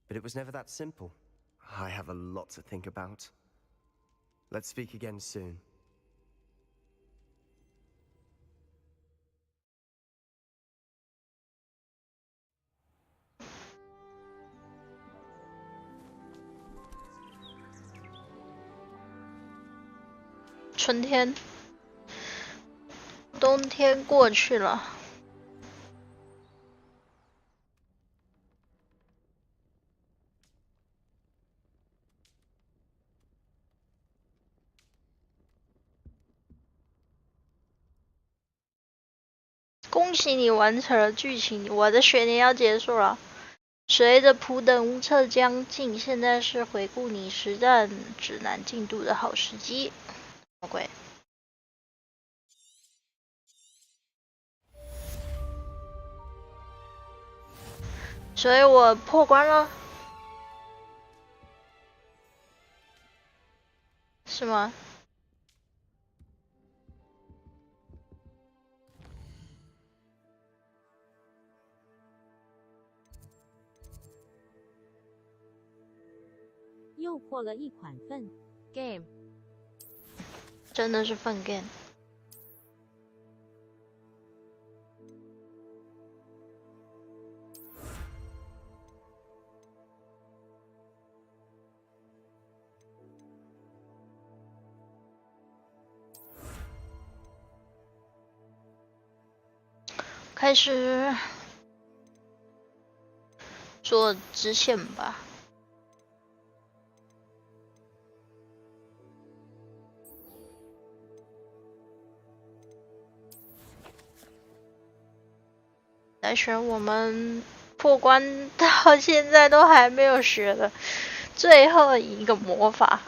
But it was never that simple. I have a lot to think about. Let's speak again soon.
春天，冬天过去了。恭喜你完成了剧情，我的学年要结束了。随着普等无测将近，现在是回顾你实战指南进度的好时机。魔鬼，所以我破关了，是吗？
又破了一款粪 game。
真的是粪 game。开始做支线吧。来选我们破关到现在都还没有学的最后一个魔法。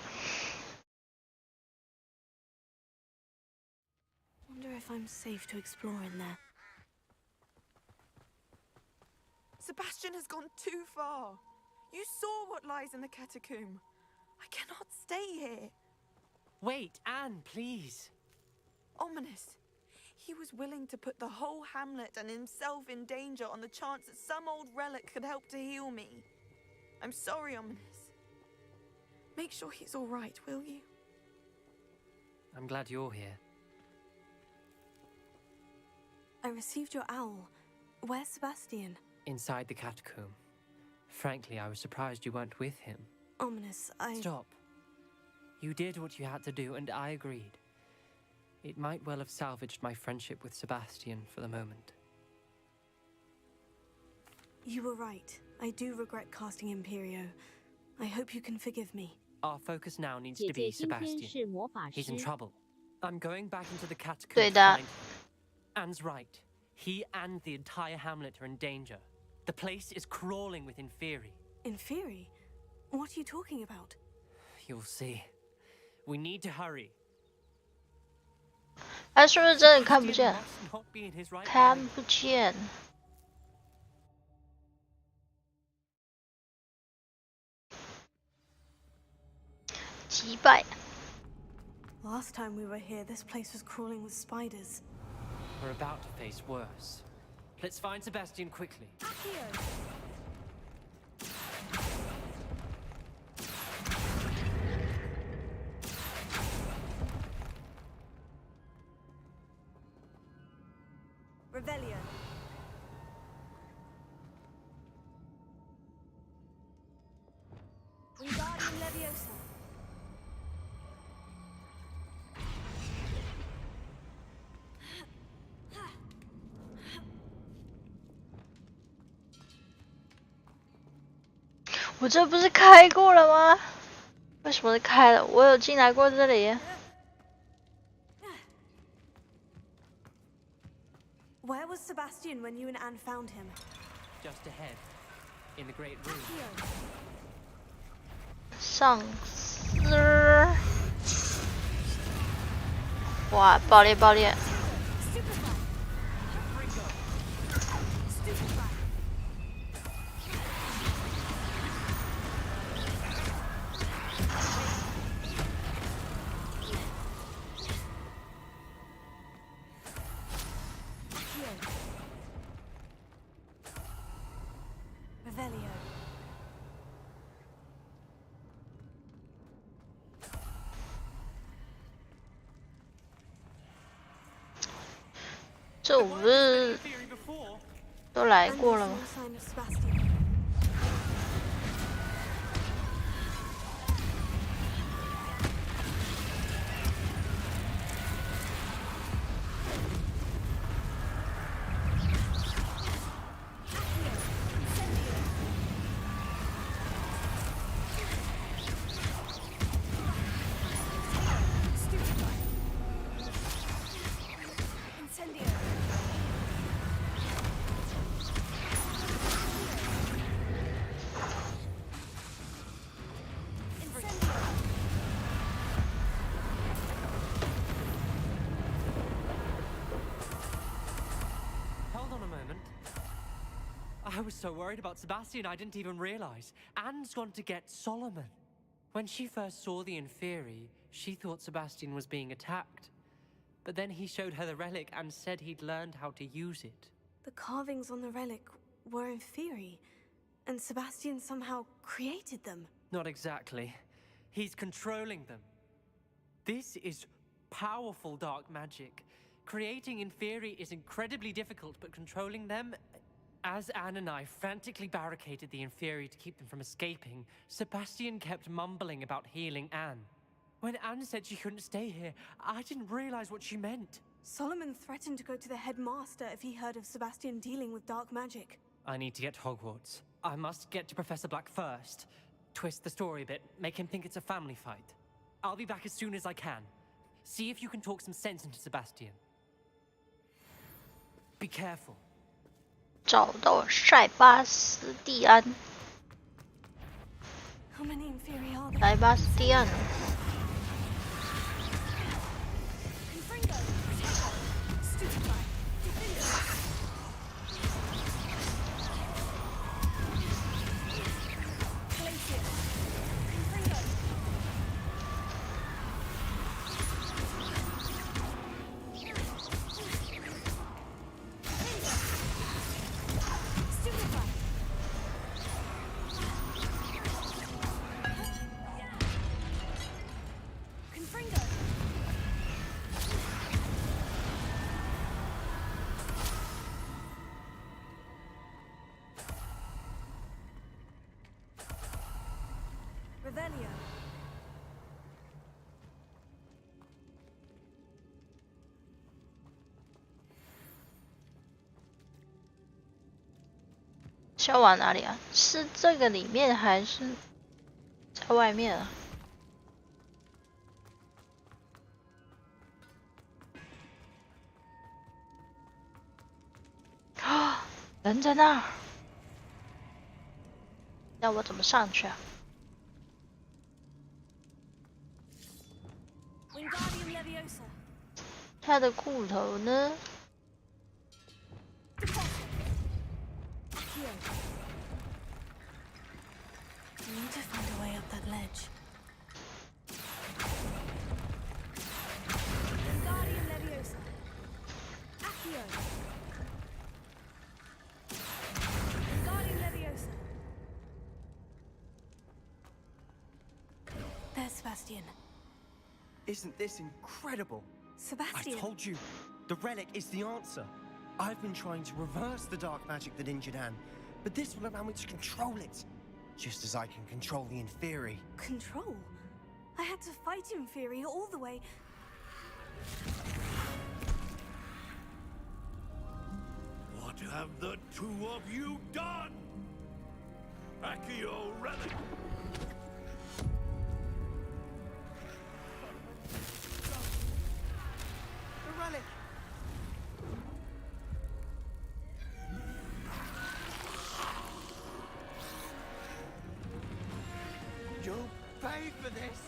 Wonder if I'm safe to explore in there.
Sebastian has gone too far. You saw what lies in the catacomb. I cannot stay here.
Wait, Anne, please.
Ominous. He was willing to put the whole hamlet and himself in danger on the chance that some old relic could help to heal me. I'm sorry, Ominous. Make sure he's all right, will you?
I'm glad you're here.
I received your owl. Where's Sebastian?
Inside the catacomb. Frankly, I was surprised you weren't with him.
Ominous,
Stop. You did what you had to do, and I agreed. It might well have salvaged my friendship with Sebastian for the moment.
You were right. I do regret casting Imperio. I hope you can forgive me.
Our focus now needs to be Sebastian. He's in trouble. I'm going back into the catacomb to find him. Anne's right. He and the entire hamlet are in danger. The place is crawling with Inferi.
Inferi? What are you talking about?
You'll see. We need to hurry.
他是不是真的看不见？看不见。击败。
Last time we were here, this place was crawling with spiders.
We're about to face worse. Let's find Sebastian quickly.
Rebellion. Wingardium Leviosa.
我这不是开过了吗？为什么是开了？我有进来过这里。
Where was Sebastian when you and Anne found him?
Just ahead, in the great room.
上司，哇，爆裂爆裂！这我不是都来过了吗？
I was so worried about Sebastian, I didn't even realize. Anne's gone to get Solomon. When she first saw the Inferi, she thought Sebastian was being attacked. But then he showed her the relic and said he'd learned how to use it.
The carvings on the relic were Inferi, and Sebastian somehow created them.
Not exactly. He's controlling them. This is powerful dark magic. Creating Inferi is incredibly difficult, but controlling them... As Anne and I frantically barricaded the Inferi to keep them from escaping, Sebastian kept mumbling about healing Anne. When Anne said she couldn't stay here, I didn't realize what she meant.
Solomon threatened to go to the headmaster if he heard of Sebastian dealing with dark magic.
I need to get to Hogwarts. I must get to Professor Black first. Twist the story a bit, make him think it's a family fight. I'll be back as soon as I can. See if you can talk some sense into Sebastian. Be careful.
找到塞巴斯蒂安，塞巴斯蒂安。是要往哪里啊？是这个里面还是在外面啊？啊，人在那儿，那我怎么上去啊？ 他的裤头呢？
We need to find a way up that ledge. Wingardium Leviosa. Accio. Wingardium Leviosa. There's Sebastian.
Isn't this incredible?
Sebastian.
I told you, the relic is the answer. I've been trying to reverse the dark magic that injured Anne, but this will allow me to control it. Just as I can control the Inferi.
Control? I had to fight Inferi all the way.
What have the two of you done? Accio relic!
The relic! You'll pay for this!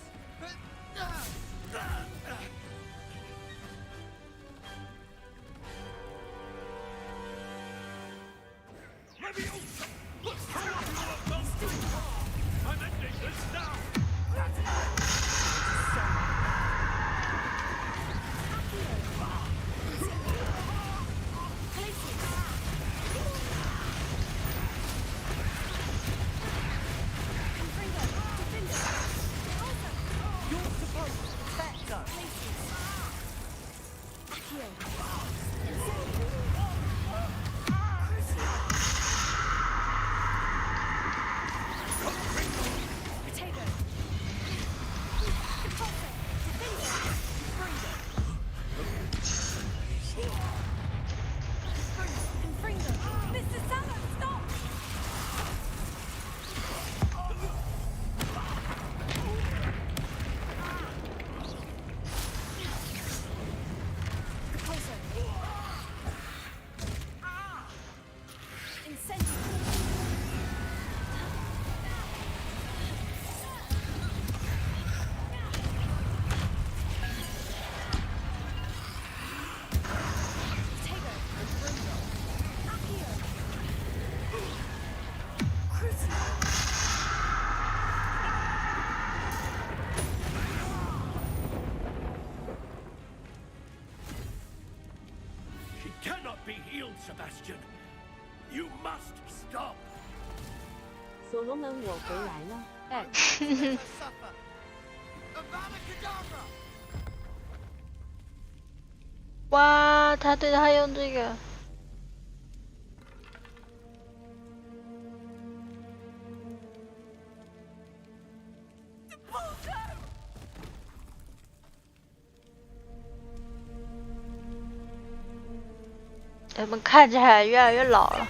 Leviosa! Let's throw you up those two! I'm ending this now! be healed, Sebastian. You must stop.
所罗门，我回来了。
哇，他对他用这个。他们看起来越来越老了。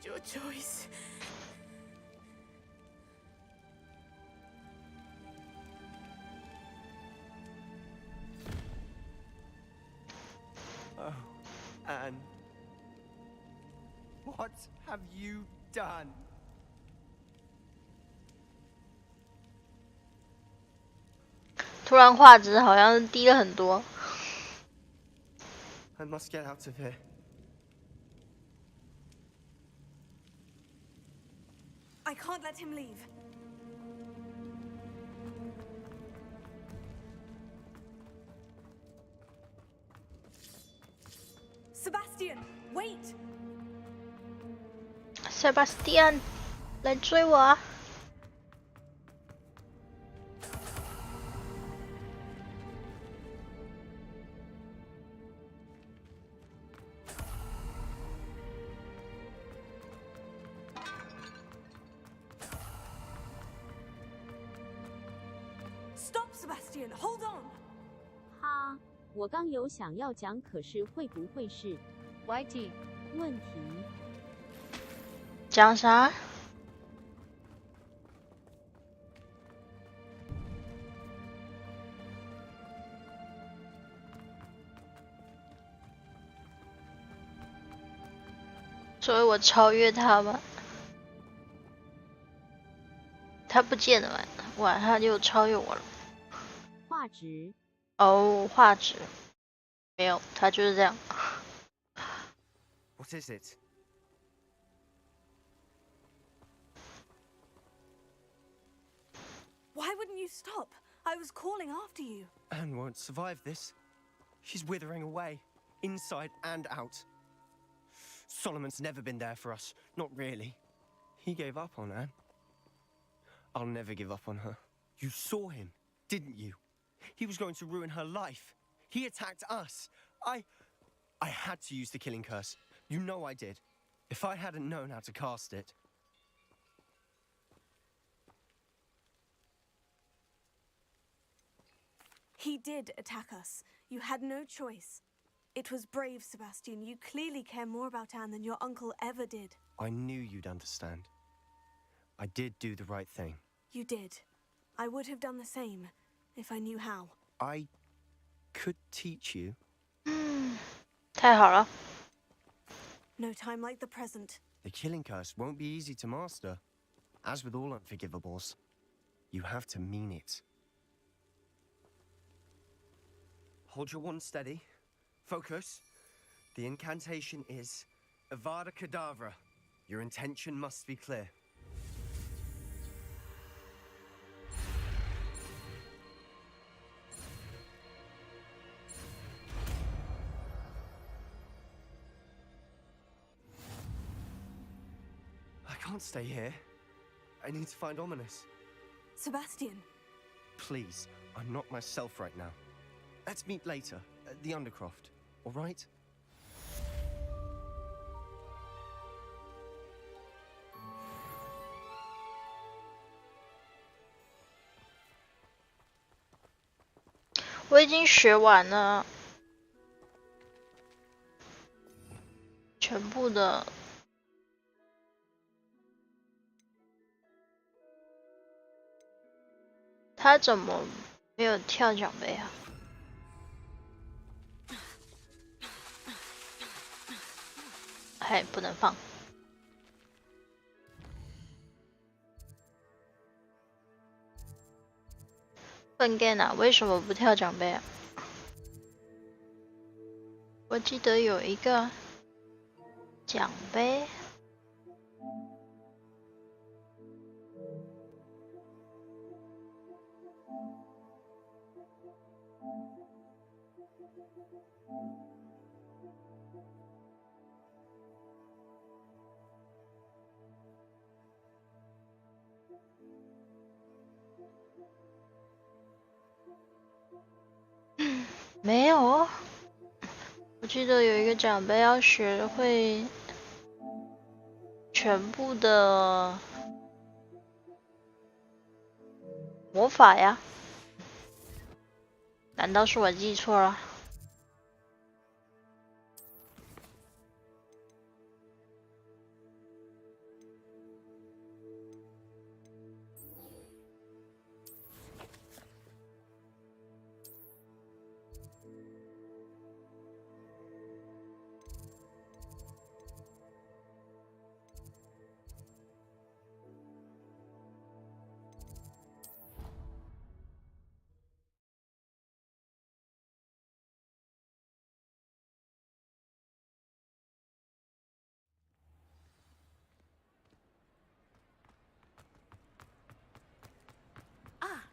Your choice.
Oh, Anne. What have you done?
突然画质好像低了很多。
I must get out of here.
I can't let him leave. Sebastian, wait!
Sebastian, 来追我啊！
Stop, Sebastian! Hold on!
哈，我刚有想要讲，可是会不会是 YT 问题？
讲啥？所以我超越他吗？他不见了吗？哇，他就超越我了。
画质。
哦，画质。没有，他就是这样。
What is it?
Why wouldn't you stop? I was calling after you.
Anne won't survive this. She's withering away, inside and out. Solomon's never been there for us. Not really. He gave up on Anne. I'll never give up on her. You saw him, didn't you? He was going to ruin her life. He attacked us. I had to use the killing curse. You know I did. If I hadn't known how to cast it...
He did attack us. You had no choice. It was brave, Sebastian. You clearly care more about Anne than your uncle ever did.
I knew you'd understand. I did do the right thing.
You did. I would have done the same, if I knew how.
I could teach you.
太好了。
No time like the present.
The killing curse won't be easy to master. As with all unforgivables, you have to mean it. Hold your wand steady. Focus. The incantation is Avada Kedavra. Your intention must be clear. I can't stay here. I need to find Ominous.
Sebastian.
Please, I'm not myself right now. Let's meet later, at the Undercroft, all right?
I 我已经学完了，全部的他怎么没有跳奖杯啊？还不能放。笨 game 啊，为什么不跳奖杯啊？我记得有一个奖杯。没有，我记得有一个奖杯要学会全部的魔法呀？难道是我记错了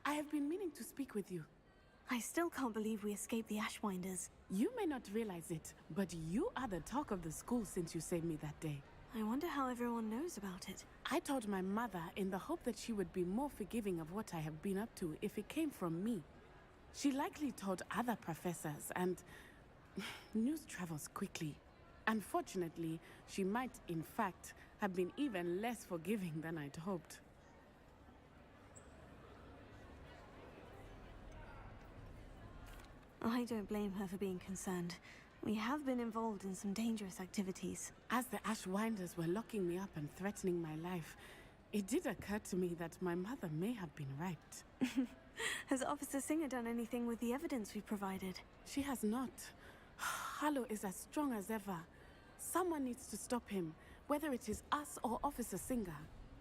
？I
have been meaning to speak with you.
I still can't believe we escaped the Ashwinders.
You may not realize it, but you are the talk of the school since you saved me that day.
I wonder how everyone knows about it.
I told my mother in the hope that she would be more forgiving of what I have been up to if it came from me. She likely told other professors, and news travels quickly. Unfortunately, she might, in fact, have been even less forgiving than I'd hoped.
I don't blame her for being concerned. We have been involved in some dangerous activities.
As the Ashwinders were locking me up and threatening my life, it did occur to me that my mother may have been right.
Has Officer Singer done anything with the evidence we provided?
She has not. Harlow is as strong as ever. Someone needs to stop him, whether it is us or Officer Singer.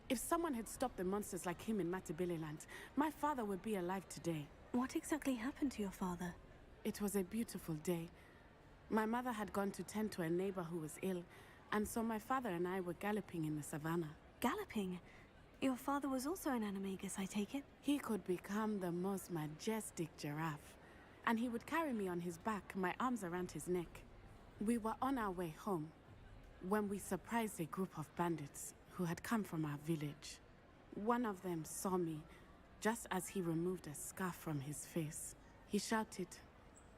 If someone had stopped the monsters like him in Matabeleland, my father would be alive today.
What exactly happened to your father?
It was a beautiful day. My mother had gone to tend to a neighbor who was ill, and so my father and I were galloping in the savannah.
Galloping? Your father was also an animagus, I take it?
He could become the most majestic giraffe, and he would carry me on his back, my arms around his neck. We were on our way home when we surprised a group of bandits who had come from our village. One of them saw me just as he removed a scarf from his face. He shouted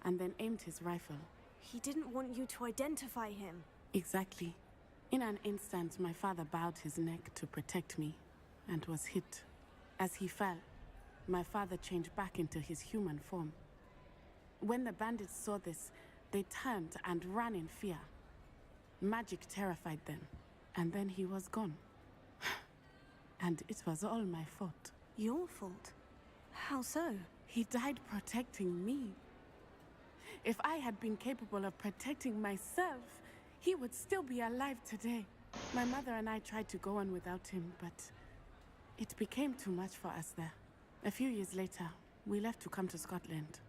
and then aimed his rifle.
He didn't want you to identify him.
Exactly. In an instant, my father bowed his neck to protect me and was hit. As he fell, my father changed back into his human form. When the bandits saw this, they turned and ran in fear. Magic terrified them, and then he was gone. And it was all my fault.
Your fault? How so?
He died protecting me. If I had been capable of protecting myself, he would still be alive today. My mother and I tried to go on without him, but it became too much for us there. A few years later, we left to come to Scotland.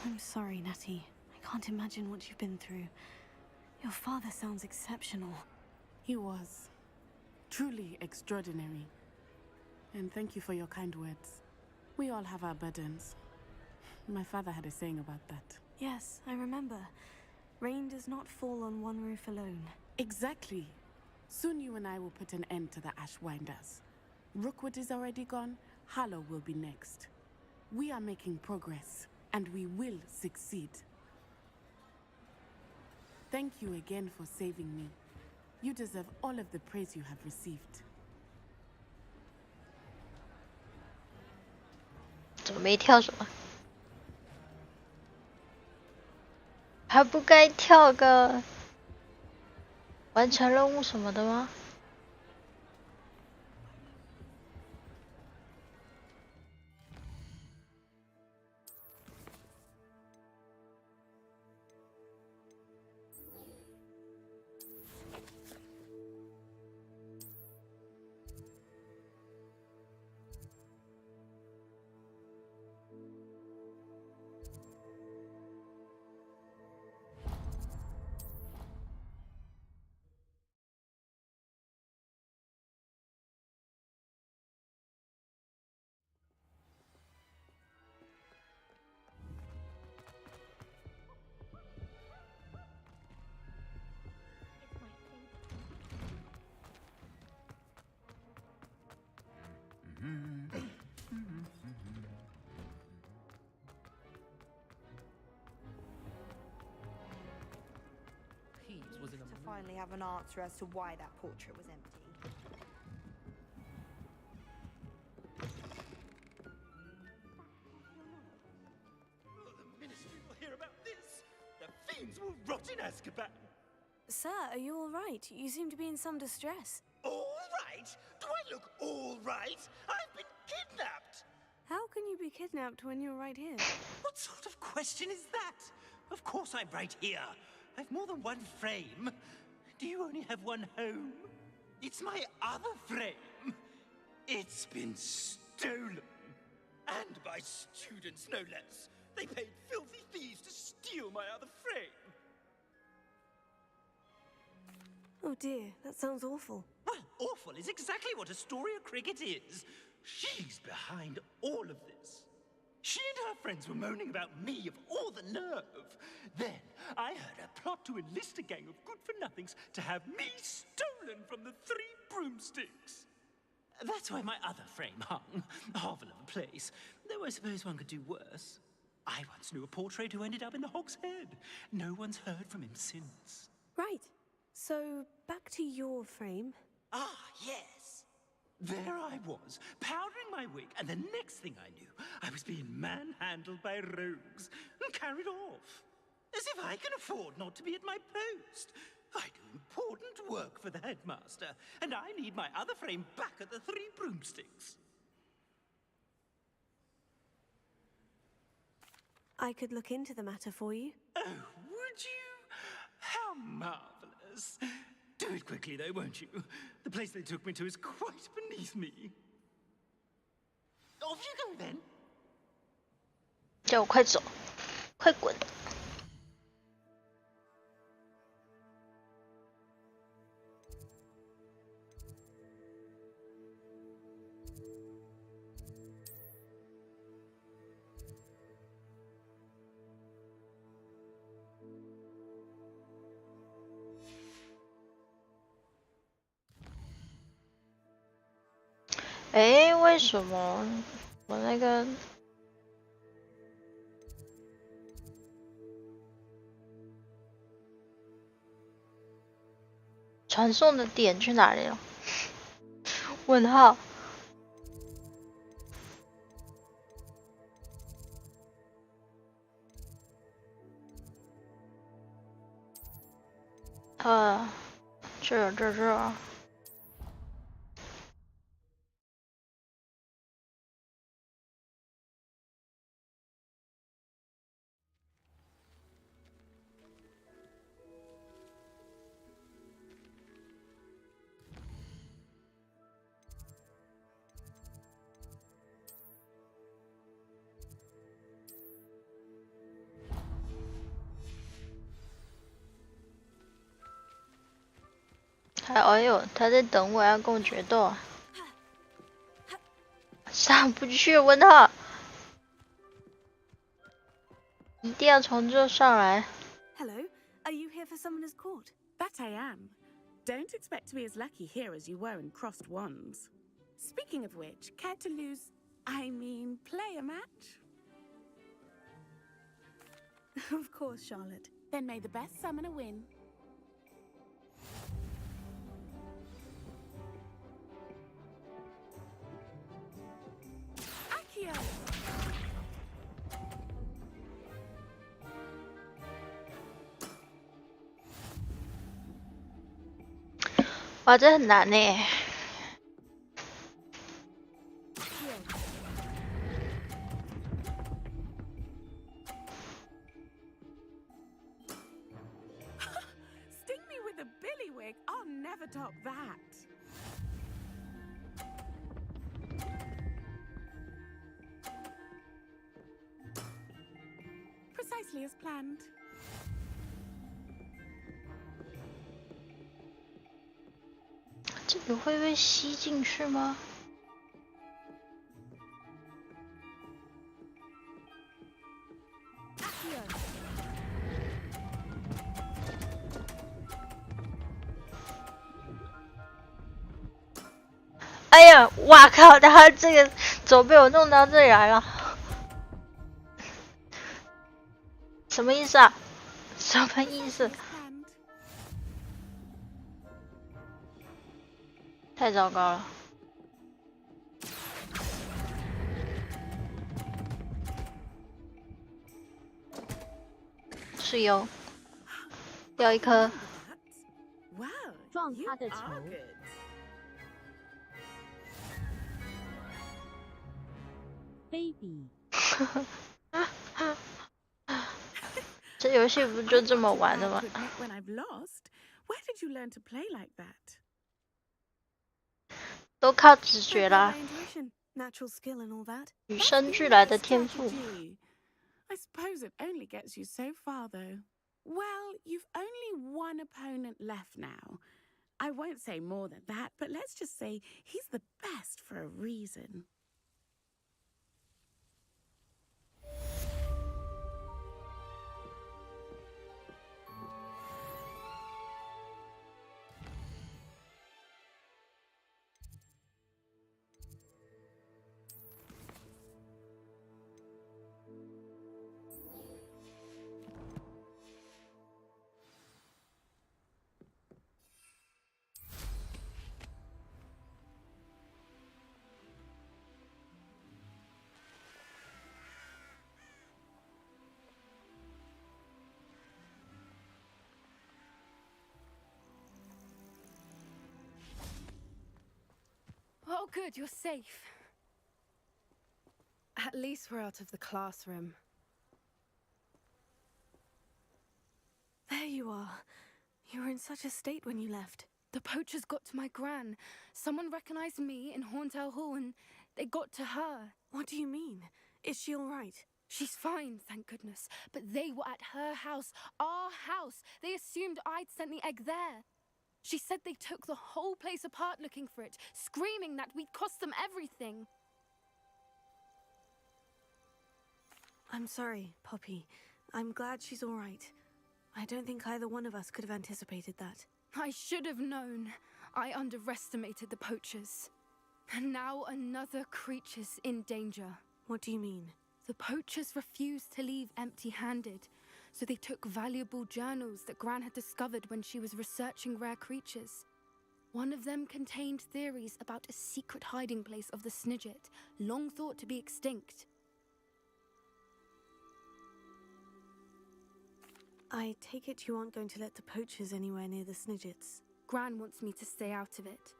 I'm sorry, Natty. I can't imagine what you've been through. Your father sounds exceptional.
He was. Truly extraordinary. And thank you for your kind words. We all have our burdens. My father had a saying about that.
Yes, I remember. Rain does not fall on one roof alone.
Exactly. Soon you and I will put an end to the Ashwinders. Rookwood is already gone. Harlow will be next. We are making progress, and we will succeed. Thank you again for saving me. You deserve all of the praise you have received.
怎么没跳什么？还不该跳个完成任务什么的吗？
finally have an answer as to why that portrait was empty.
The Ministry will hear about this. The fiends will rot in Azkaban.
Sir, are you all right? You seem to be in some distress.
All right? Do I look all right? I've been kidnapped.
How can you be kidnapped when you're right here?
What sort of question is that? Of course I'm right here. I've more than one frame. Do you only have one home? It's my other frame. It's been stolen. And by students, no less. They paid filthy thieves to steal my other frame.
Oh dear, that sounds awful.
Well, awful is exactly what Astoria Cricket is. She's behind all of this. She and her friends were moaning about me of all the nerve. Then I heard a plot to enlist a gang of good-for-nothings to have me stolen from the 3 broomsticks. That's why my other frame hung. A hovel of a place. Though I suppose one could do worse. I once knew a portrait who ended up in the Hog's Head. No one's heard from him since.
Right. So, back to your frame.
Ah, yes. There I was, powdering my wig, and the next thing I knew, I was being manhandled by rogues and carried off. As if I can afford not to be at my post. I do important work for the headmaster, and I need my other frame back at the 3 broomsticks.
I could look into the matter for you.
Oh, would you? How marvelous. Do it quickly, though, won't you? The place they took me to is quite beneath me. Off you go, then.
叫我快走，快滚！哎，为什么我那个传送的点去哪里了？问号。这。哎呦，他在等我，要跟我决斗啊！上不去，问号，一定要从这上来。
Hello, are you here for Summoner's Court? That I am. Don't expect to be as lucky here as you were in Crossed Wands. Speaking of which, care to play a match? Of course, Charlotte. Then may the best summoner win. Accio!
哇，这很难呢。
Sting me with a billywig. I'll never top that. Precisely as planned.
这个会被吸进去吗？哎呀，哇靠！他这个手被我弄到这里来了，什么意思啊？什么意思？太糟糕了。是哟，掉一颗。
撞他的球。baby。
这游戏不就这么玩的吗？
Where did you learn to play like that?
都靠直觉啦，
Natural skill and all that.
与生俱来的天赋。
I suppose it only gets you so far, though. Well, you've only one opponent left now. I won't say more than that, but let's just say he's the best for a reason.
Oh, good, you're safe. At least we're out of the classroom. There you are. You were in such a state when you left. The poachers got to my gran. Someone recognized me in Horntail Hall and they got to her. What do you mean? Is she all right? She's fine, thank goodness. But they were at her house, our house. They assumed I'd sent the egg there. She said they took the whole place apart looking for it, screaming that we'd cost them everything. I'm sorry, Poppy. I'm glad she's all right. I don't think either one of us could have anticipated that. I should have known. I underestimated the poachers. And now another creature's in danger. What do you mean? The poachers refused to leave empty-handed. So they took valuable journals that Gran had discovered when she was researching rare creatures. One of them contained theories about a secret hiding place of the Snidget, long thought to be extinct. I take it you aren't going to let the poachers anywhere near the Snidgets. Gran wants me to stay out of it,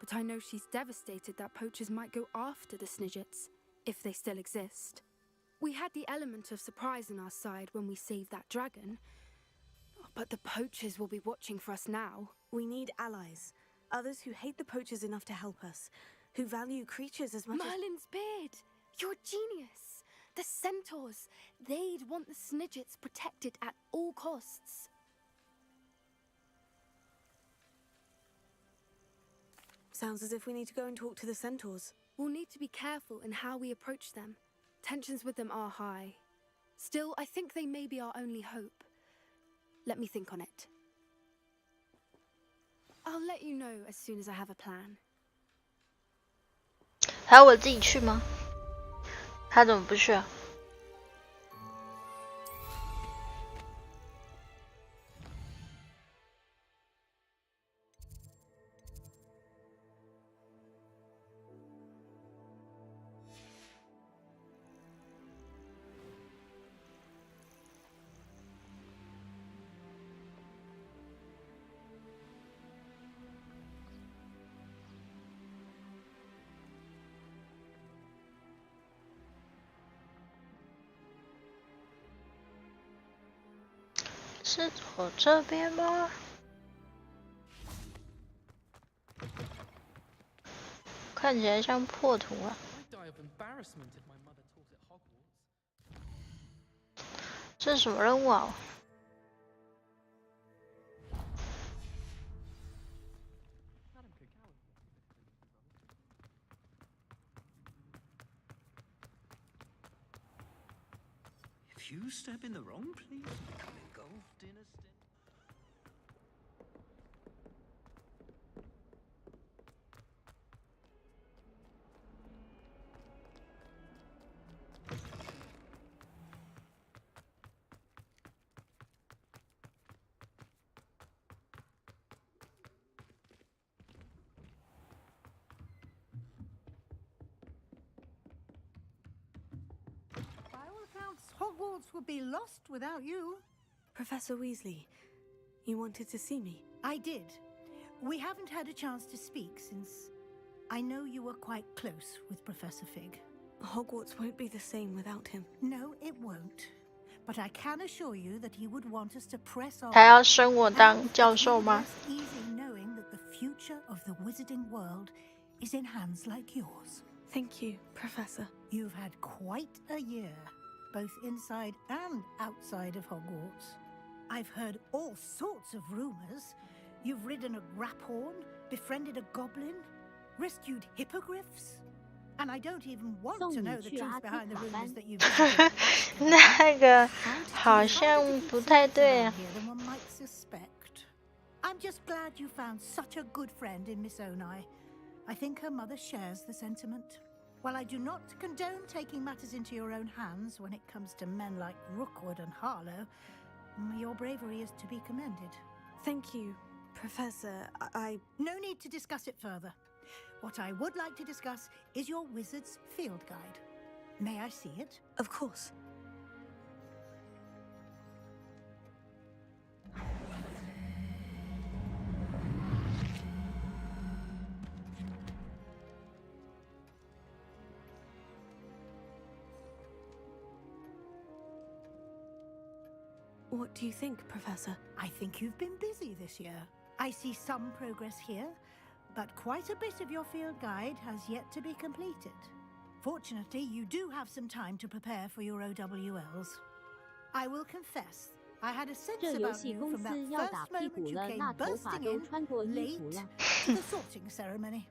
but I know she's devastated that poachers might go after the Snidgets, if they still exist. We had the element of surprise on our side when we saved that dragon. But the poachers will be watching for us now. We need allies. Others who hate the poachers enough to help us. Who value creatures as much Merlin's beard! You're a genius! The centaurs! They'd want the Snidgets protected at all costs.
Sounds as if we need to go and talk to the centaurs.
We'll need to be careful in how we approach them. Tensions with them are high. Still, I think they may be our only hope. Let me think on it. I'll let you know as soon as I have a plan.
还要我自己去吗？他怎么不去啊？是走这边吗？看起来像破图啊。这是什么任务啊？
If you step in the wrong place and become engulfed in a
Hogwarts would be lost without you.
Professor Weasley, you wanted to see me?
I did. We haven't had a chance to speak since I know you were quite close with Professor Fig.
Hogwarts won't be the same without him.
No, it won't. But I can assure you that he would want us to press on.
还要升我当教授吗？
Easy knowing that the future of the wizarding world is in hands like yours.
Thank you, Professor.
You've had quite a year, both inside and outside of Hogwarts. I've heard all sorts of rumors. You've ridden a graphorn, befriended a goblin, rescued hippogriffs. And I don't even want to know the truth behind the rumors that you've
那个好像不太对啊。
I'm just glad you found such a good friend in Miss Onai. I think her mother shares the sentiment. While I do not condone taking matters into your own hands when it comes to men like Rookwood and Harlow, your bravery is to be commended.
Thank you, Professor.
No need to discuss it further. What I would like to discuss is your wizard's field guide. May I see it?
Of course. 'What do you think, Professor?
I think you've been busy this year. I see some progress here, but quite a bit of your field guide has yet to be completed. Fortunately, you do have some time to prepare for your OWLs. I will confess, I had a sense
这游
about
戏
you
公
from
司
that
要打
first
屁
moment
股
you
了，
came
那头发
bursting
都
in
穿过衣
late
服了。
to the sorting ceremony.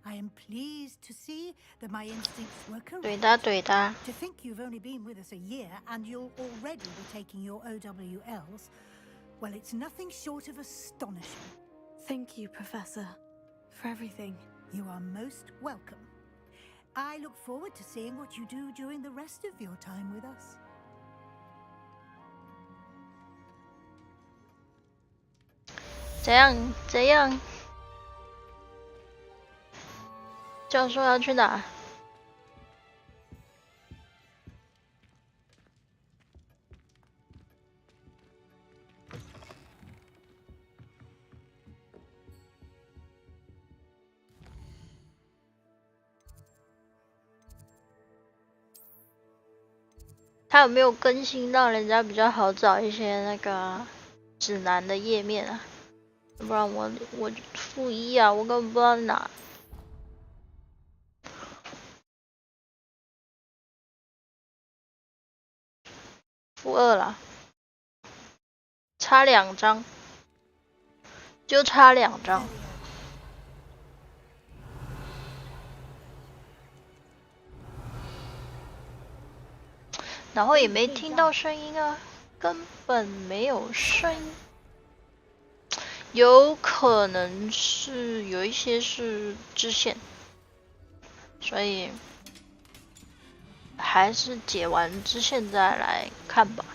I am pleased to see that my instincts were correct.
对的，对的。
To think you've only been with us a year and you'll already be taking your OWLs, well, it's nothing short of astonishing.
Thank you, Professor, for everything.
You are most welcome. I look forward to seeing what you do during the rest of your time with us.
怎样？怎样？教授要去哪？他有没有更新让人家比较好找一些那个指南的页面啊？要不然我负1啊，我根本不知道哪。负2啦，差2张，就差2张。然后也没听到声音啊，根本没有声音。有可能是有一些是支线，所以还是解完支线再来看吧。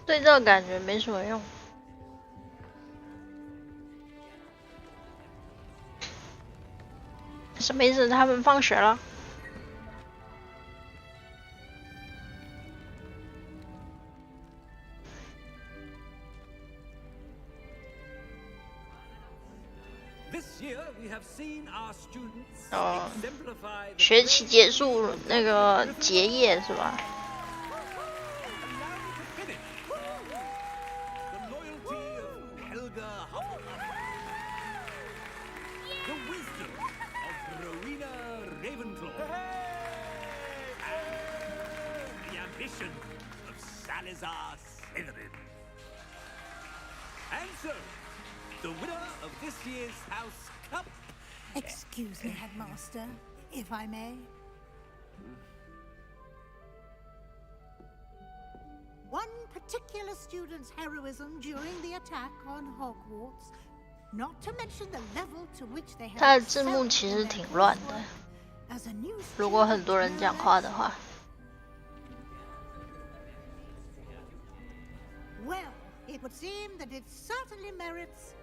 对这个感觉没什么用。什么意思？他们放学了？
This year we have
哦，学期结束那个结业是吧？
And so, the winner of this year's House Cup.
Excuse me, Headmaster, if I may. One particular student's heroism during the attack on Hogwarts, not to mention the level to which they have.
它的字幕其实挺乱的，如果很多人讲话的话。
Well, it would seem that it certainly merits,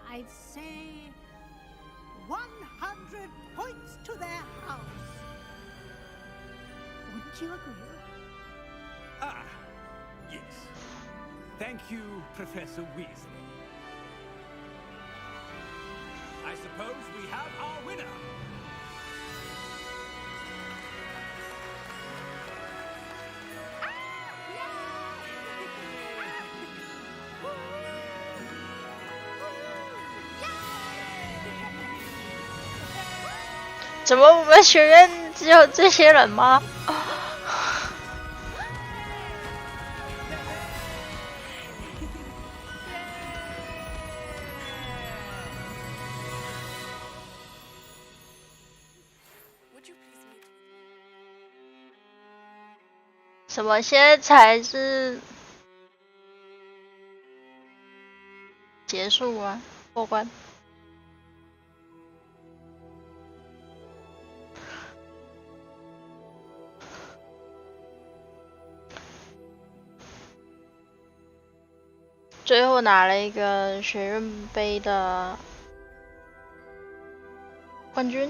I'd say, 100 points to their house. Wouldn't you agree?
Ah, yes. Thank you, Professor Weasley. I suppose we have our winner.
Ah,
怎么我们学院只有这些人吗？什么？现在才是结束啊？过关。 最后拿了一个学院杯的冠军。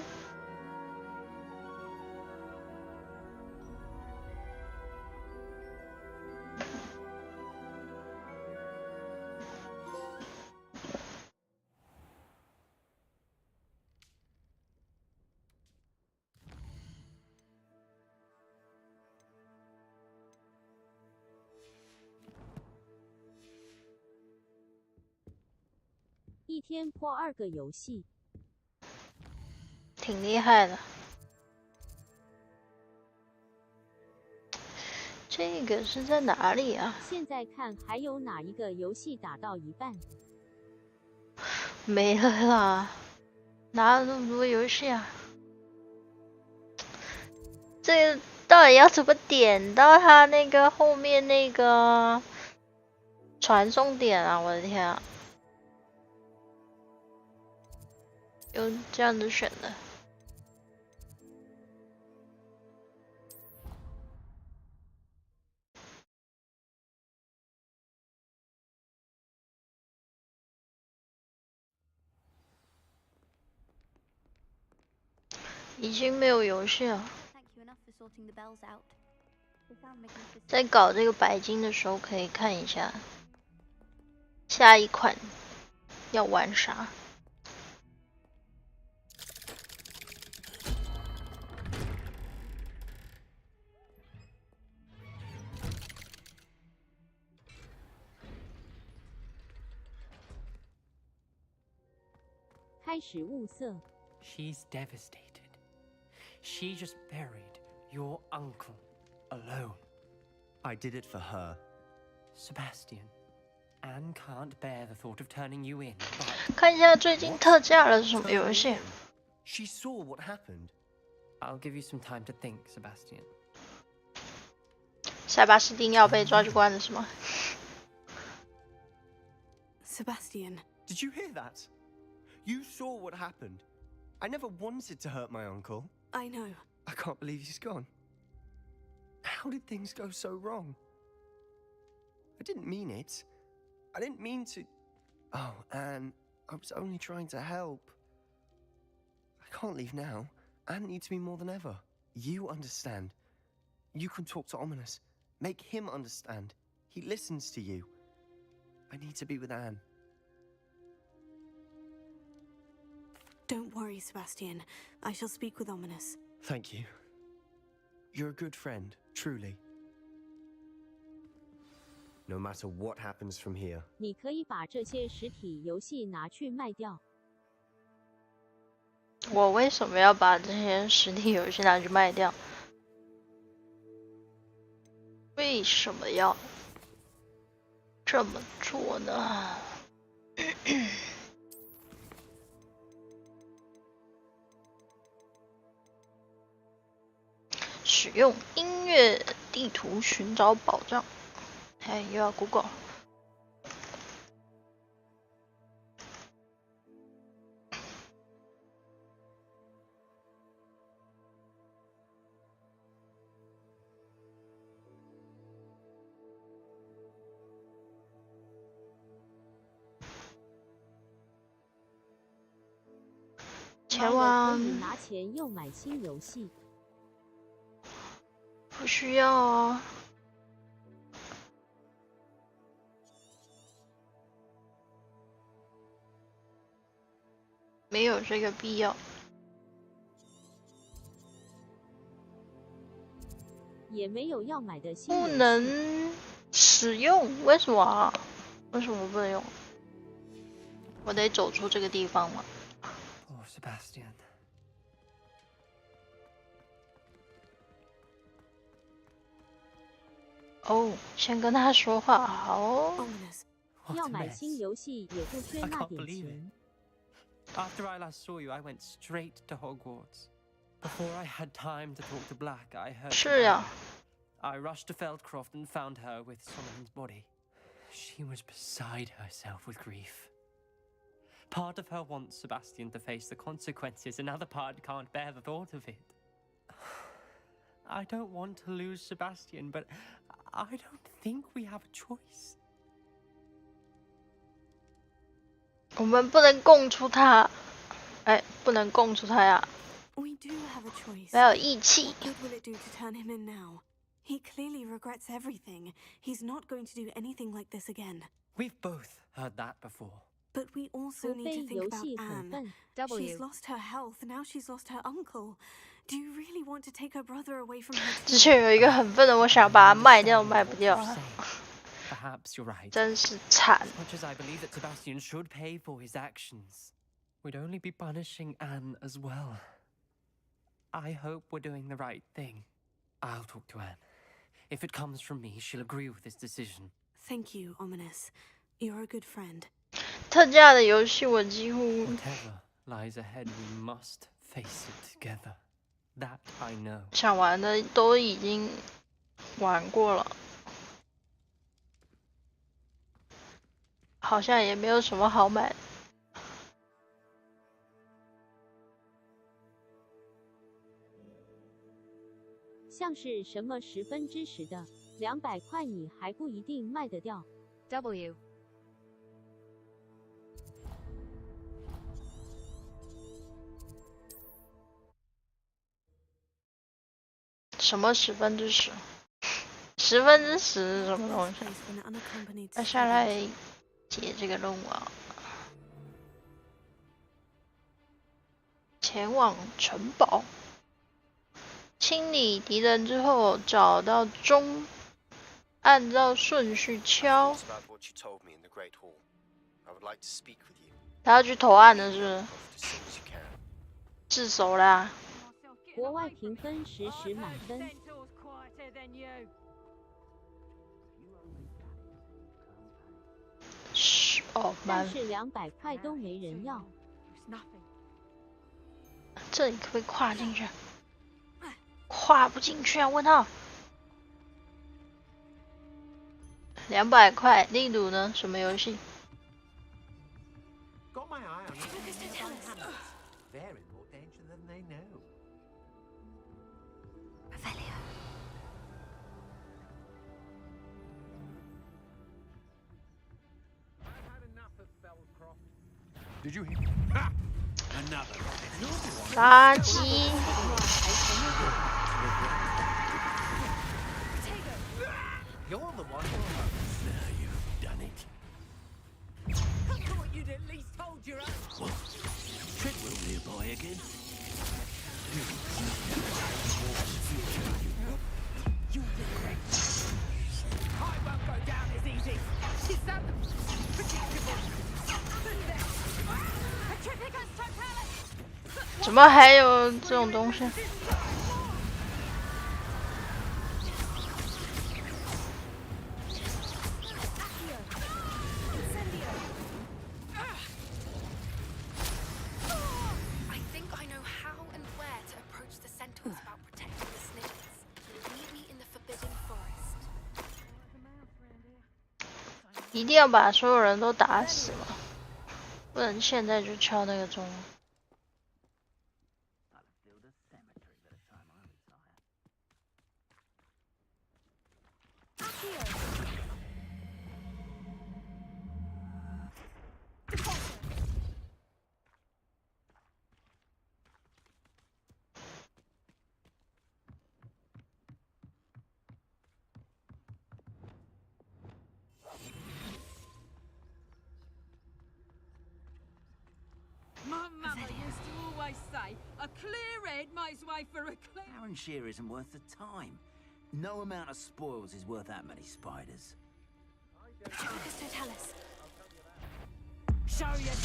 一天破2个游戏，
挺厉害的。这个是在哪里啊？
现在看还有哪一个游戏打到一半？
没了啦，哪有那么多游戏啊？这个到底要怎么点到它那个后面那个传送点啊？我的天啊！ 用这样子选的，已经没有游戏了。在搞这个白金的时候，可以看一下下一款要玩啥。
开始物色。
She's devastated. She just buried your uncle alone.
I did it for her.
Sebastian, Anne can't bear the thought of turning you in.
看一下最近特价了是什么游戏？
She saw what happened.
I'll give you some time to think, Sebastian.
塞巴斯汀要被抓去关了是吗
Sebastian.
Did you hear that? You saw what happened. I never wanted to hurt my uncle.
I know.
I can't believe he's gone. How did things go so wrong? I didn't mean it. I didn't mean to... Oh, Anne, I was only trying to help. I can't leave now. Anne needs me more than ever. You understand. You can talk to Ominous. Make him understand. He listens to you. I need to be with Anne.
Don't worry, Sebastian. I shall speak with Ominous.
Thank you. You're a good friend, truly. No matter what happens from here.
你可以把这些实体游戏拿去卖掉。
我为什么要把这些实体游戏拿去卖掉？为什么要这么做呢？使用音乐地图寻找宝藏。哎，又要 Google。前往。
可以拿钱又买新游戏。
不需要啊。没有这个必要。
也没有要买的新。
不能使用？为什么啊？为什么不能用？我得走出这个地方吗？
Oh, Sebastian.
哦，先跟他说话好。
要买新游戏也不缺那点钱。
After I last saw you, I went straight to Hogwarts. Before I had time to talk to Black, I heard.
是呀。
I rushed to Feldcroft and found her with Solomon's body. She was beside herself with grief. Part of her wants Sebastian to face the consequences, another part can't bear the thought of it. I don't want to lose Sebastian, but I don't think we have a choice.
我们不能供出他，哎，不能供出他呀。
We do have a choice.
没有义气。
What good will it do to turn him in now? He clearly regrets everything. He's not going to do anything like this again.
We've both heard that before.
But we also need to think about Anne. She's lost her health, now she's lost her uncle. Do you really want to take her brother away from her?
之前有一个很笨的，我想把它卖掉，卖不掉。
Perhaps you're right.
真是惨。
As much as I believe that Sebastian should pay for his actions, we'd only be punishing Anne as well. I hope we're doing the right thing. I'll talk to Anne. If it comes from me, she'll agree with this decision.
Thank you, Ominous. You're a good friend.
特价的游戏我几乎。
Whatever lies ahead, we must face it together. That I know.
想玩的都已经玩过了。 好像也没有什么好买的。
像是什么10%的200块，你还不一定卖得掉。W。
什么10%？10%是什么东西？那下来。 解这个任务啊！前往城堡，清理敌人之后找到钟，按照顺序敲。他要去投案了，是不是？自首啦！
国外评分10满分。
哦，
但是200块都没人要。
这里可不可以跨进去？跨不进去啊！问号。200块，例如呢？什么游戏？
Did you hear? Another.
垃圾。
You're the one. Now you've done it. I thought you'd at least hold your own.
Treadwell nearby again. You'll regret this.
I won't go down as easy. Is that predictable? Petrificus totalis.
怎么还有这种东西？ 一定要把所有人都打死吗？不能现在就敲那个钟。
A clear head makes way for a clear.
Aaron Shear isn't worth the time. No amount of spoils is worth that many spiders.
Petrificus totalis. Show your.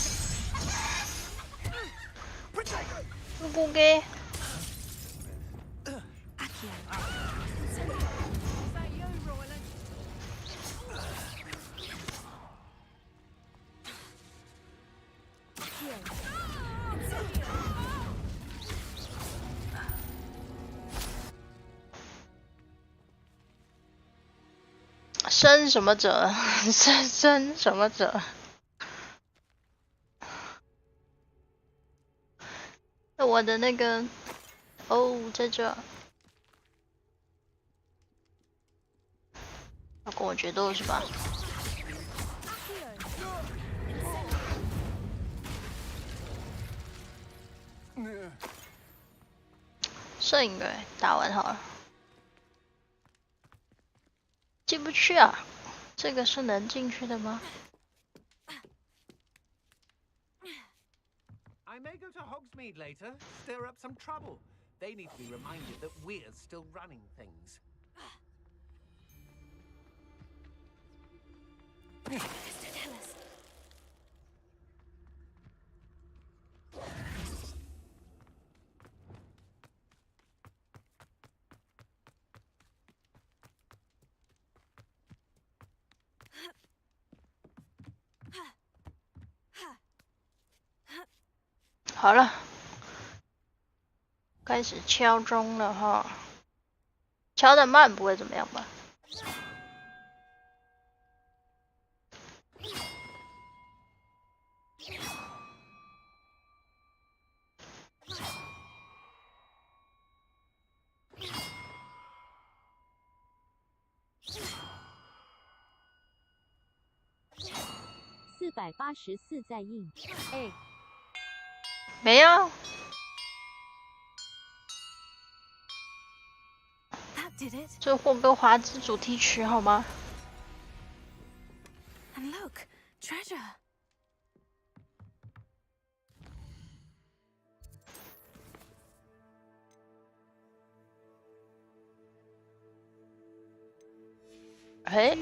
누구게?
Accio. Is that you, Royland? Accio.
生什么者？生什么者？我的那个哦，在这，要跟我决斗是吧？摄影队打完好了。 进不去啊！这个是能进去的吗？
I may go to Hogsmeade later, stir up some trouble. They need to be reminded that we're still running things.
Aristotelis 好了，开始敲钟了哈。敲得慢不会怎么样吧？484
在印。哎，
没有。 这霍格华兹主题曲好吗
？And look, treasure.
哎，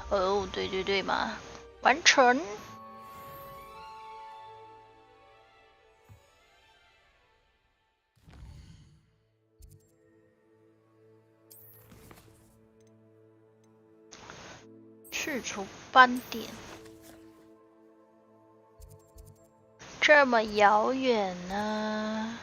哦，对对对嘛，完成。 去除斑点，这么遥远呢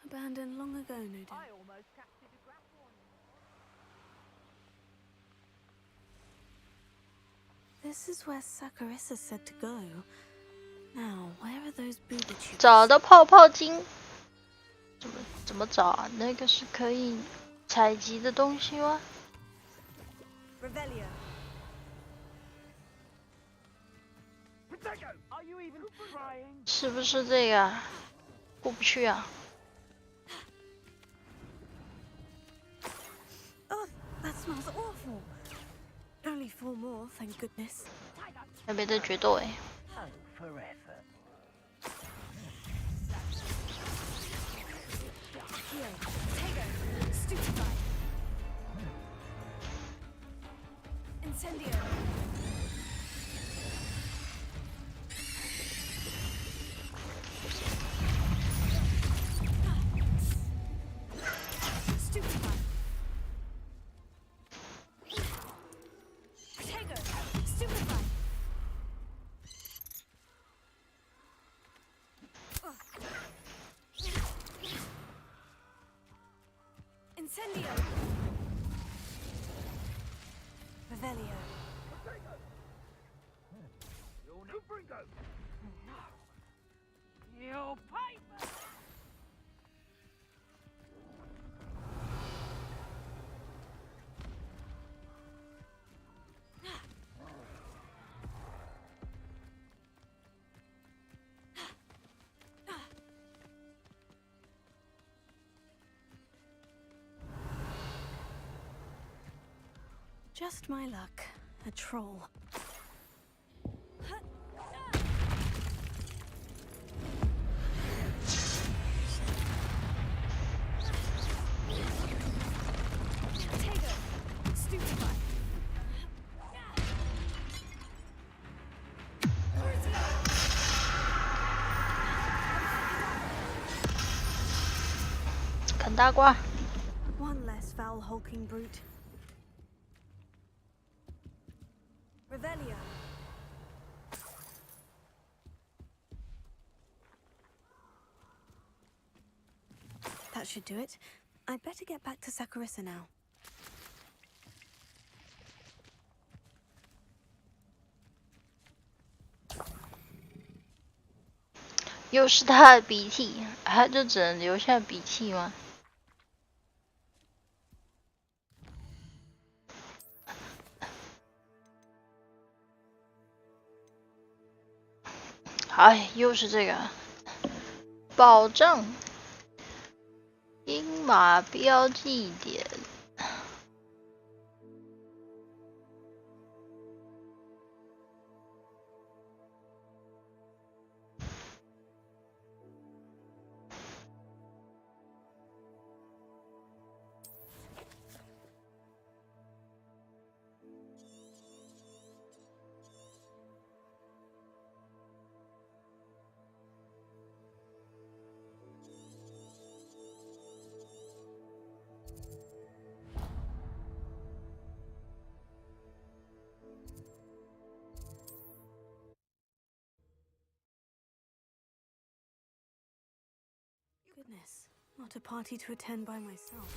？Abandoned
long ago, no doubt. This is where Saccharissa said to go. Now, where are those booby tubes?
找到泡泡金，怎么找啊？那个是可以采集的东西吗？
Revelio.
Are you even trying?
是不是这个啊？过不去啊！
Oh, that smells awful. Only 4 more, thank goodness.
还没得决斗哎。
Incendio. Stupefy. Protego. Stupefy. Incendio. Revelio.
You pipe!
Just my luck. A troll. Stupefy.
啃大瓜。
One less foul hulking brute. Revelio. That should do it. I'd better get back to Sakurisa now.
又是他的鼻涕，他就只能留下鼻涕吗？哎，又是这个保障鹰马标记点。
Goodness, not a party to attend by myself.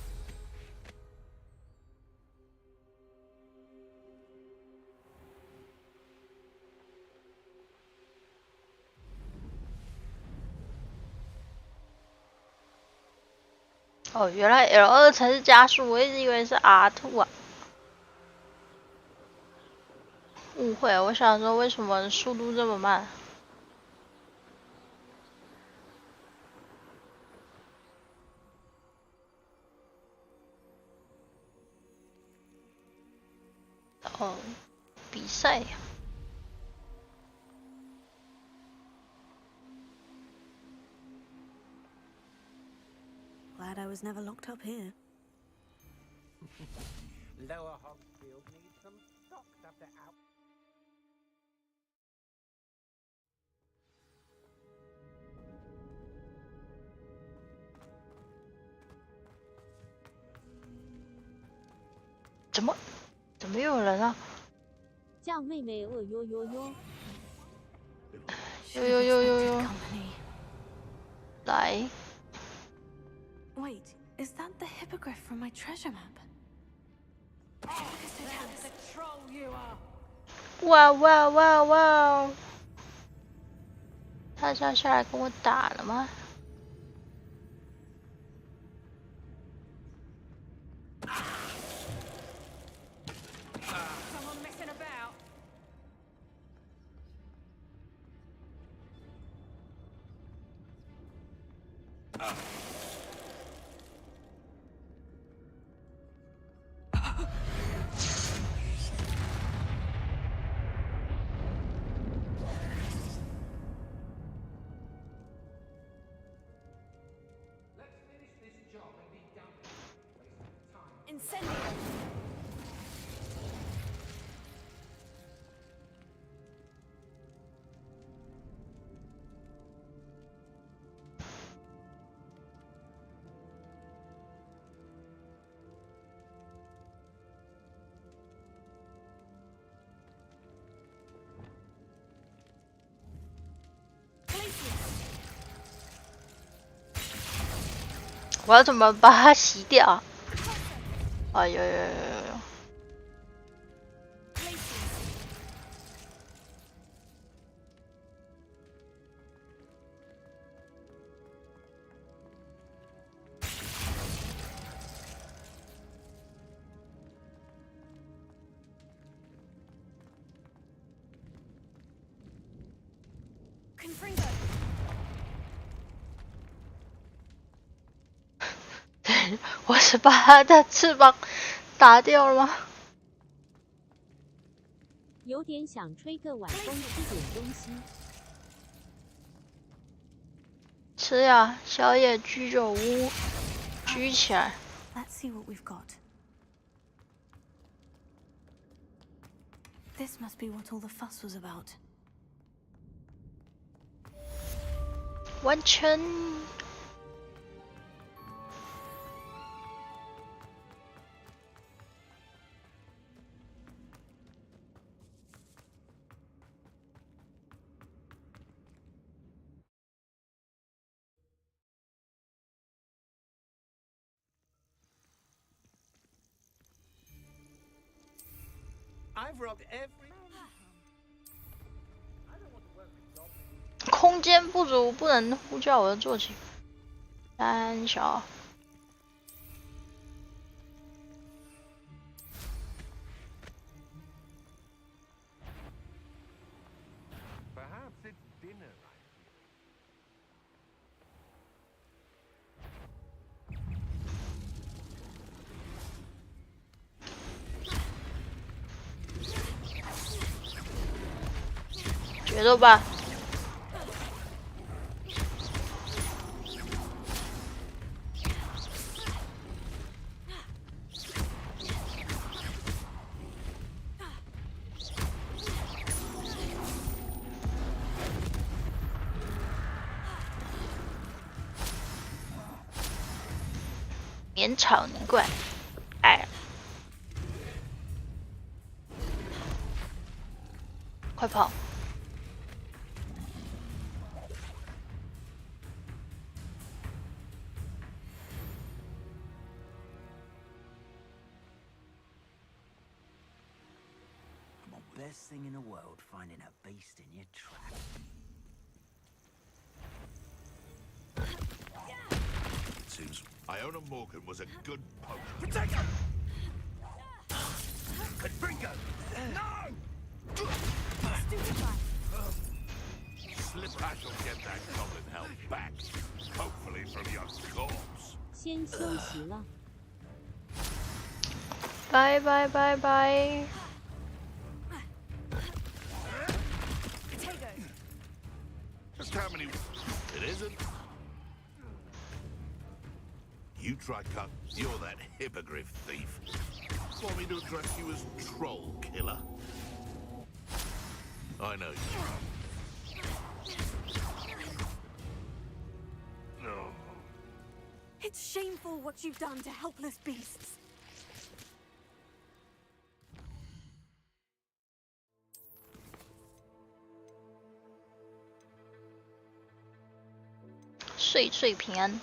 Oh, 原来 L2才是加速，我一直以为是 R2 啊。误会，我想说为什么速度这么慢？ 哦，比赛呀！
Glad I was never locked up here.
Lower Hogsfield needs some socks after out.
怎么又有人啊？
酱妹妹哟哟哟哟！
哟！来。
Wait, is that the hippogriff from my treasure map?
Wow! 他是要下来跟我打了吗？我要怎么把它洗掉？哎呦呦呦呦！ 我是把它的翅膀打掉了吗？
有点想吹个晚风，吃点东西。
吃呀，宵夜居酒屋，居起来。
Let's see what we've got. This must be what all the fuss was about.
完成。
I've robbed every.
空间不足，不能呼叫我的坐骑。胆小。
Perhaps it's dinner.
决斗吧！绵草泥怪，哎，快跑！
Best thing in the world, finding a beast in your trap.
It seems Iona Morgan was a good poker.
Protect him! Confringo! No!
Slip-Hash will get that goblin help back, hopefully from your corpse.
先休息了。
拜拜拜拜。
Just how many? It isn't. You try cut. You're that hippogriff thief. Want me to address you as troll killer? I know you. No.
It's shameful what you've done to helpless beasts.
岁岁平安。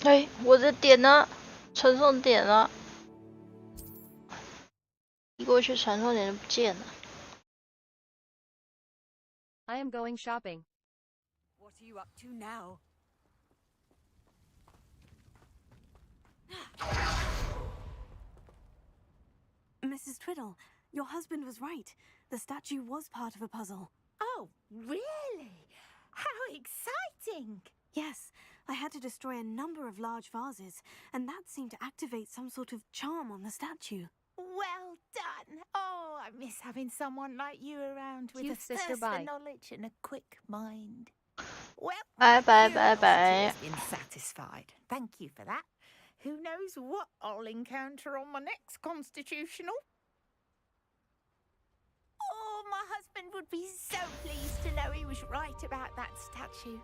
哎，我的点呢？传送点呢？一过去，传送点就不见了。
I am going shopping.
What are you up to now?
Mrs. Twiddle, your husband was right. The statue was part of a puzzle.
Oh, really? How exciting!
Yes, I had to destroy a number of large vases, and that seemed to activate some sort of charm on the statue.
Well done! Oh, I miss having someone like you around with a thirst for knowledge and a quick mind. Well,
bye.
Has been satisfied. Thank you for that. Who knows what I'll encounter on my next constitutional? Oh, my husband would be so pleased to know he was right about that statue.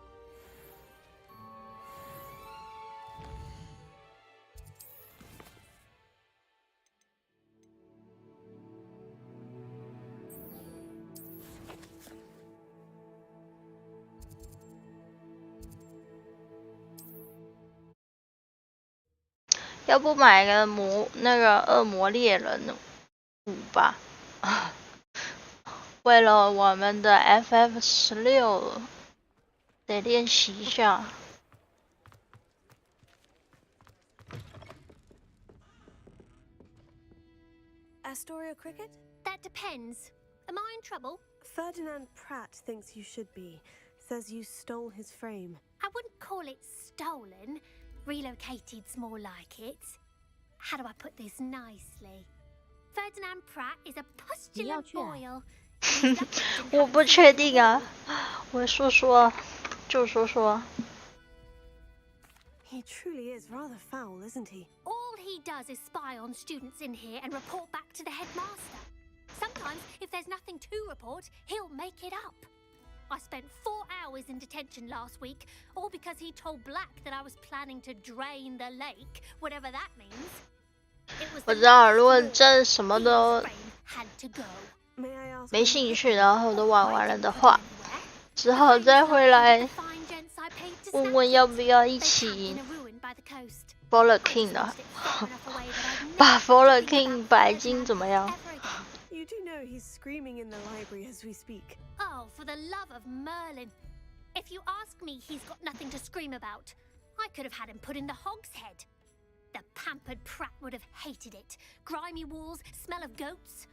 要不买个那个恶魔猎人5吧，为了我们的 FF16得练习一下。
Astoria Cricket?
That depends. Am I in trouble?
Ferdinand Pratt thinks you should be. Says you stole his frame.
I wouldn't call it stolen. Relocated's more like it. How do I put this nicely? Ferdinand Pratt is a postulant foil.
我不确定啊，我说就说。
He truly is rather foul, isn't he?
All he does is spy on students in here and report back to the headmaster. Sometimes, if there's nothing to report, he'll make it up. I spent 4 hours in detention last week, all because he told Black that I was planning to drain the lake, whatever that means.
我知道，如果真什么都没兴趣，然后都玩完了的话，只好再回来问问要不要一起 Follow King 的，把 Follow King 白金怎么样？
You do know he's screaming in the library as we speak.
Oh, for the love of Merlin. If you ask me, he's got nothing to scream about. I could have had him put in the hogshead. The pampered Pratt would have hated it. Grimy walls, smell of goats.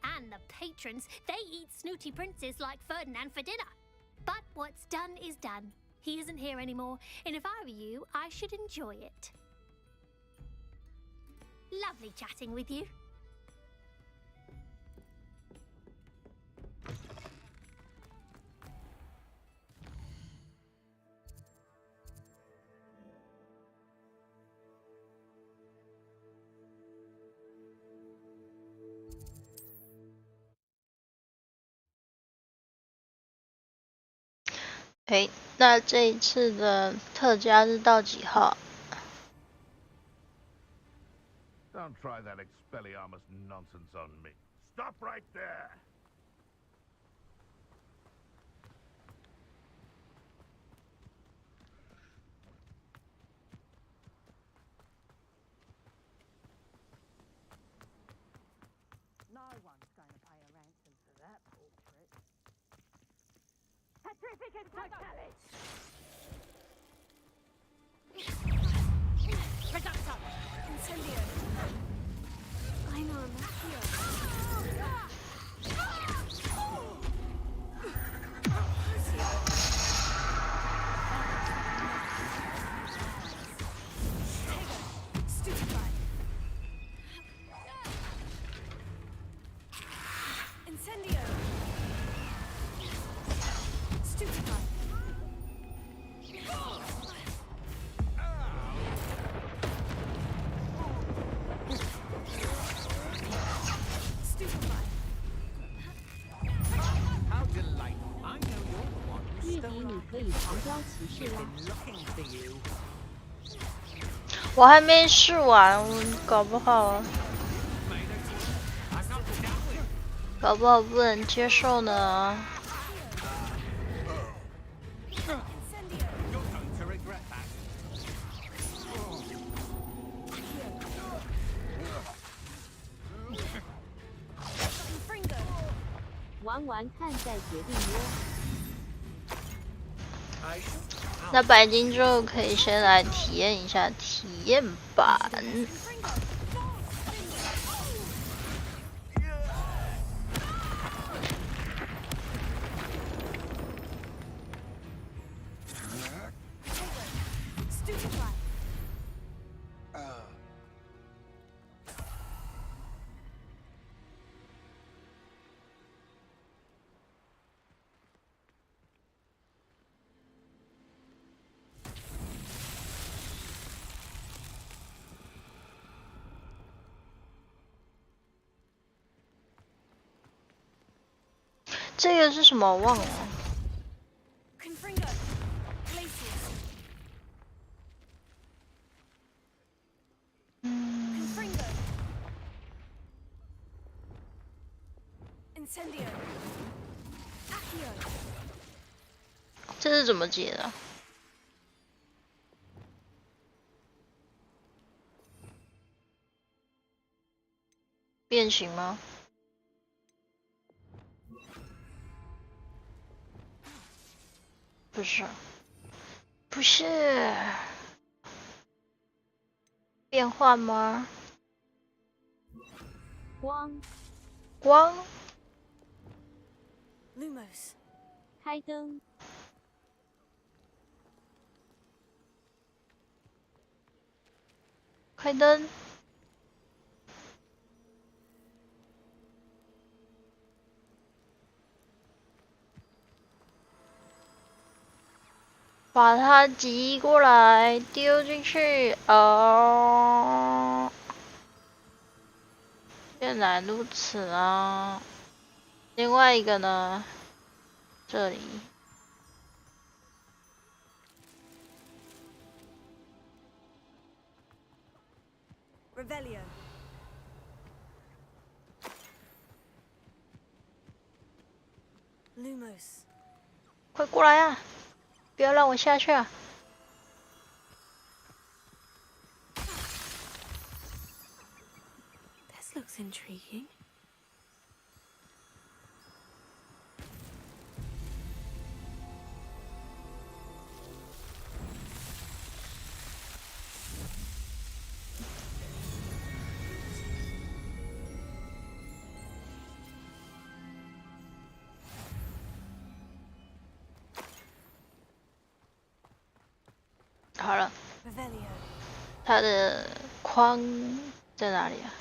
And the patrons, they eat snooty princes like Ferdinand for dinner. But what's done is done. He isn't here anymore, and if I were you, I should enjoy it. Lovely chatting with you.
Okay, 那这一次的特价是到几号？
Don't try that Expelliarmus nonsense on me. Stop right there!
No one's going to pay a ransom for that portrait. Petrificus totalis! Reducto! Incendio!
I know I'm not here.
Stupefy! Incendio! Stupefy!
How delightful. I know you're the one who
月底你可以狂飙骑士啦。
looking for you.
我还没试完，搞不好不能接受呢。
You're going to regret that.
玩玩看再决定哟。
那白金就可以先来体验一下体验版。这个是什么？忘了。这是怎么解的？变形吗？不是，不是变换吗？光。
Lumos， 开灯。
开灯。把它挤过来，丢进去。哦，原来如此啊！另外一个呢？这里。
Revelio。Lumos。
快过来啊！不要让我下去啊！
This looks intriguing.
好了，它的框在哪里啊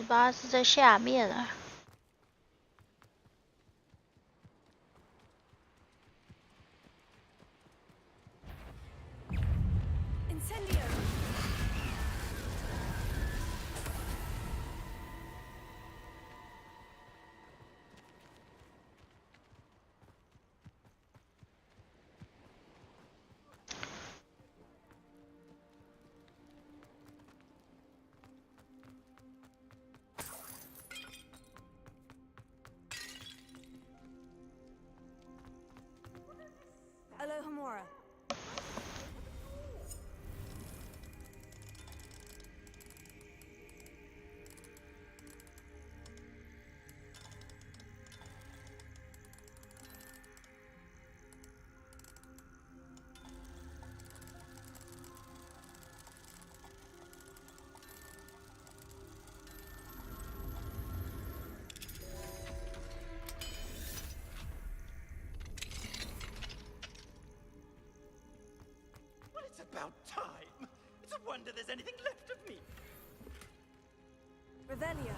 ？18是在下面啊。
Alohomora.
About time. It's a wonder there's anything left of me.
Revelio.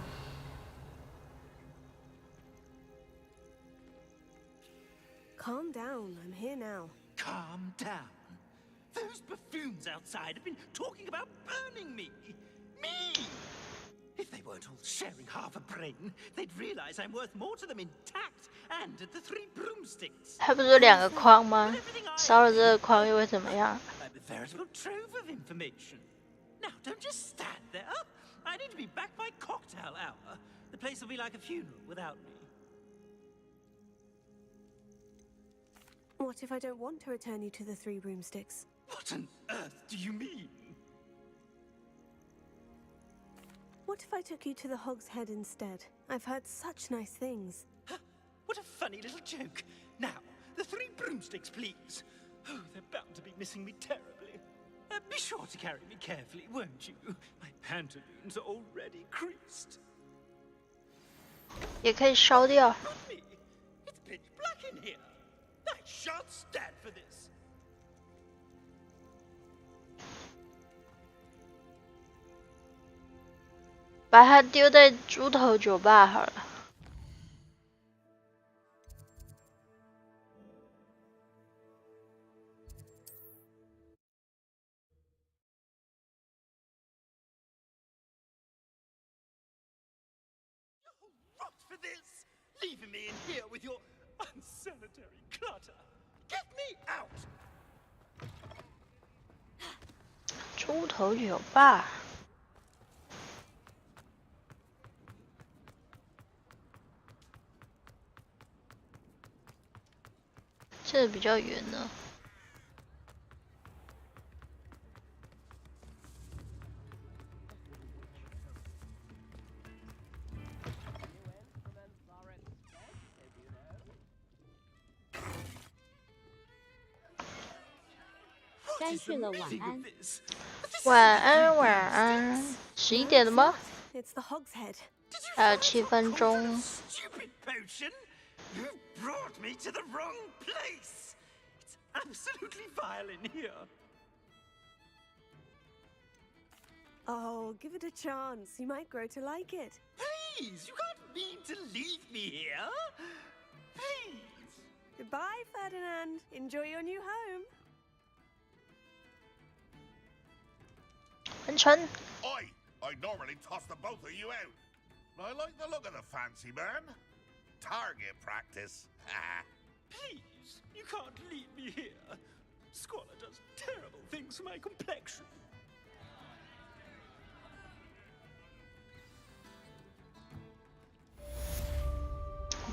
Calm down. I'm here now.
Calm down. Those buffoons outside have been talking about burning me. Me! If they weren't all sharing half a brain, they'd realize I'm worth more to them intact and at the 3 broomsticks.
它不是有2个框吗？烧了这个框又会怎么样？
Veritable trove of information. Now, don't just stand there. I need to be back by cocktail hour. The place will be like a funeral without me.
What if I don't want to return you to the 3 broomsticks?
What on earth do you mean?
What if I took you to the Hog's Head instead? I've heard such nice things.
What a funny little joke. Now, the 3 broomsticks, please. Oh, they're bound to be missing me terribly. Be sure to carry me carefully, won't you? My pantaloons are already creased.
也可以烧掉。
It's pitch black in here. I shan't stand for this.
把它丢在猪头酒吧好了。
Rot for this! Leaving me in here with your unsanitary clutter. Get me out!
猪头酒吧。 这比较远呢。
该睡了，晚安。
晚安，晚安。11点了吗？还有7分钟。
You brought me to the wrong place! It's absolutely vile in here.
Oh, give it a chance. You might grow to like it.
Please, you can't mean to leave me here. Please.
Goodbye, Ferdinand. Enjoy your new home.
完成。
I normally toss the both of you out. I like the look of the fancy man. Target practice.
Please, you can't leave me here. Squalor does terrible things for my complexion.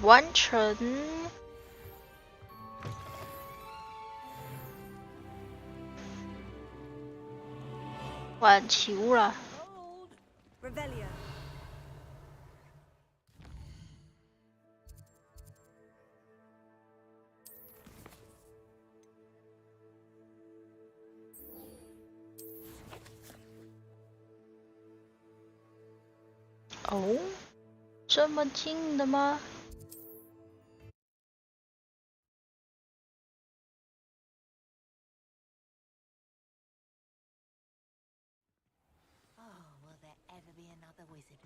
完成。哇，起雾了。
Revelio.
哦，这么近的吗？
Will there ever be another wizard?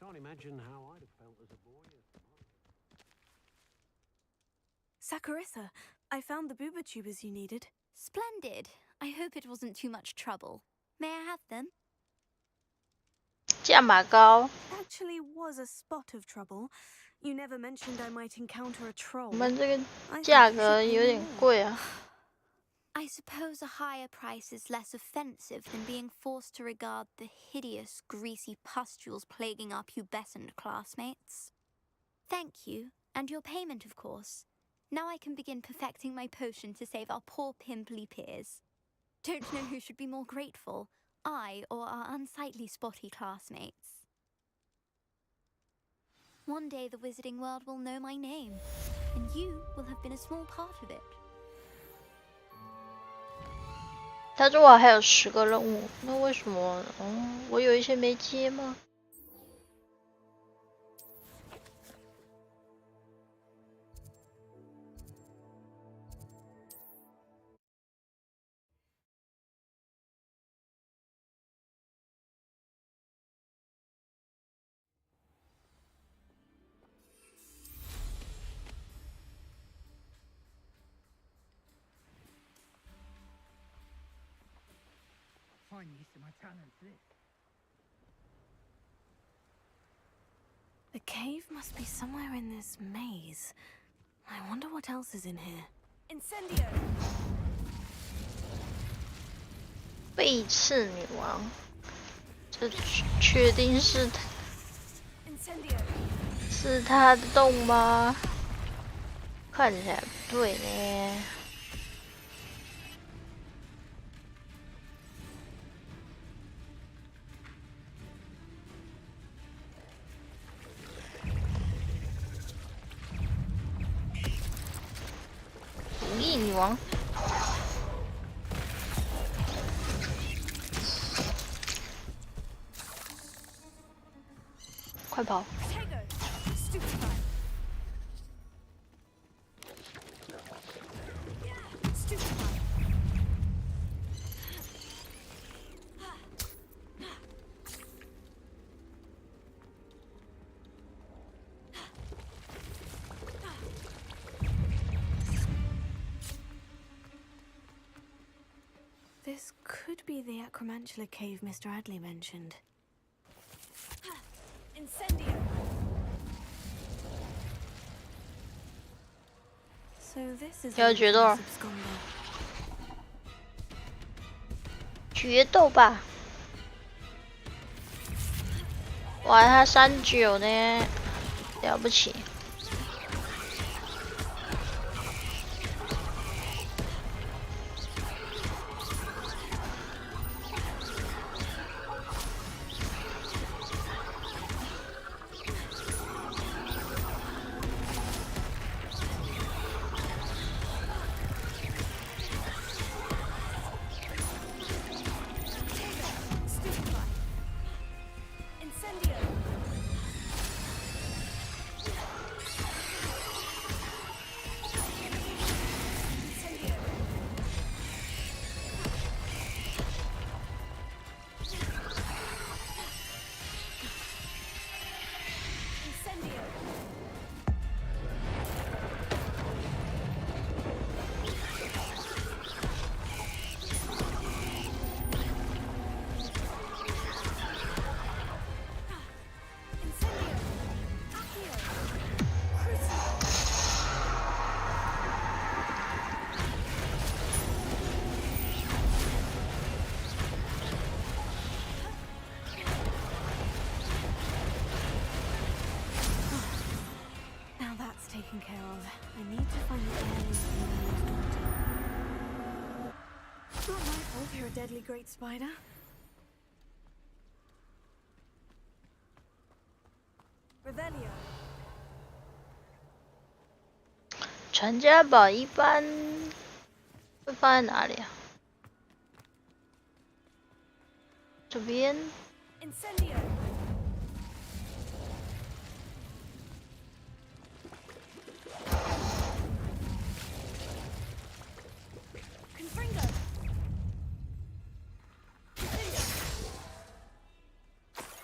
Can't imagine how I'd have felt as a boy.
Saccharissa, I found the booba tubers you needed.
Splendid. I hope it wasn't too much trouble. May I have them?
价码高。
Actually was a spot of trouble. You never mentioned I might encounter a troll.
我们这个价格有点贵啊。
I suppose a higher price is less offensive than being forced to regard the hideous, greasy pustules plaguing our pubescent classmates. Thank you, and your payment, of course. Now I can begin perfecting my potion to save our poor pimply peers. Don't know who should be more grateful, I or our unsightly spotty classmates. One day the wizarding world will know my name, and you will have been a small part of it.
他说我还有10个任务，那为什么？我有一些没接吗？The
cave must be somewhere in this maze. I wonder what else is in here. Incendio!
背刺女王，这确定是
Incendio!
是他的洞吗？看起来不对呢。武艺女王。快跑！
This could be the Acromantula cave Mr. Adley mentioned. Incendio! So this is
要决斗，决斗吧！哇，他39呢，了不起！Taken
care of. I need to find the heirloom from the daughter. It's not my fault you're a deadly great spider. Revelio.
传家宝一般会放在哪里啊？这边。
Incendio.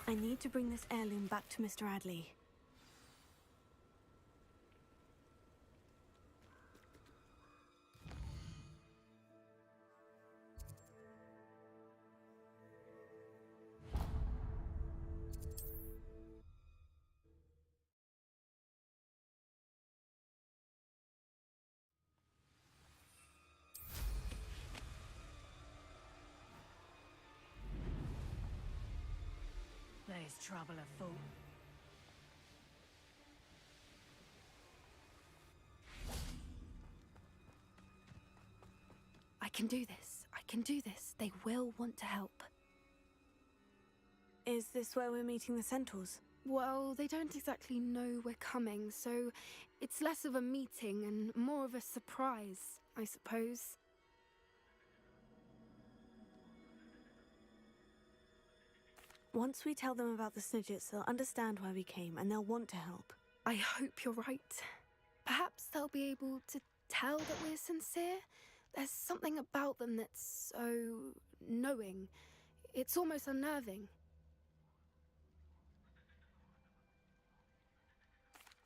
I need to bring this heirloom back to Mr. Adley.
There's trouble afoot.
I can do this. I can do this. They will want to help. Is this where we're meeting the centaurs?
Well, they don't exactly know we're coming, so it's less of a meeting and more of a surprise, I suppose.
Once we tell them about the Snidgets, they'll understand why we came and they'll want to help.
I hope you're right. Perhaps they'll be able to tell that we're sincere. There's something about them that's so knowing. It's almost unnerving.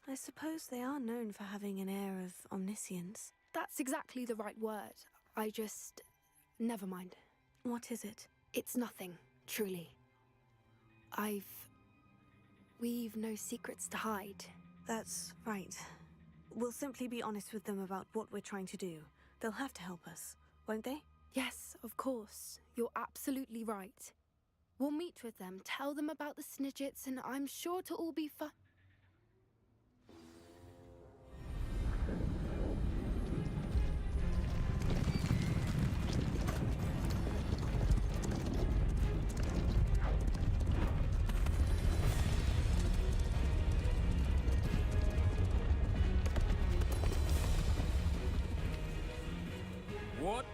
I suppose they are known for having an air of omniscience.
That's exactly the right word. I just... never mind.
What is it?
It's nothing, truly. We've no secrets to hide.
That's right. We'll simply be honest with them about what we're trying to do. They'll have to help us, won't they?
Yes, of course. You're absolutely right. We'll meet with them, tell them about the Snidgets, and I'm sure to all be fine.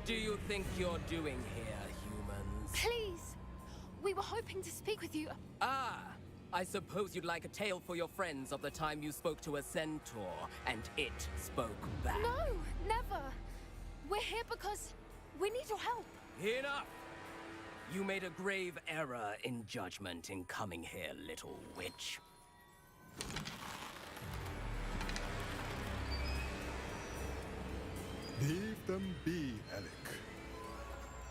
do you think you're doing here, humans?
Please! We were hoping to speak with you.
Ah, I suppose you'd like a tale for your friends of the time you spoke to a centaur, and it spoke back.
No, never. We're here because we need your help.
Enough! You made a grave error in judgment in coming here, little witch.
Leave them be, Alec.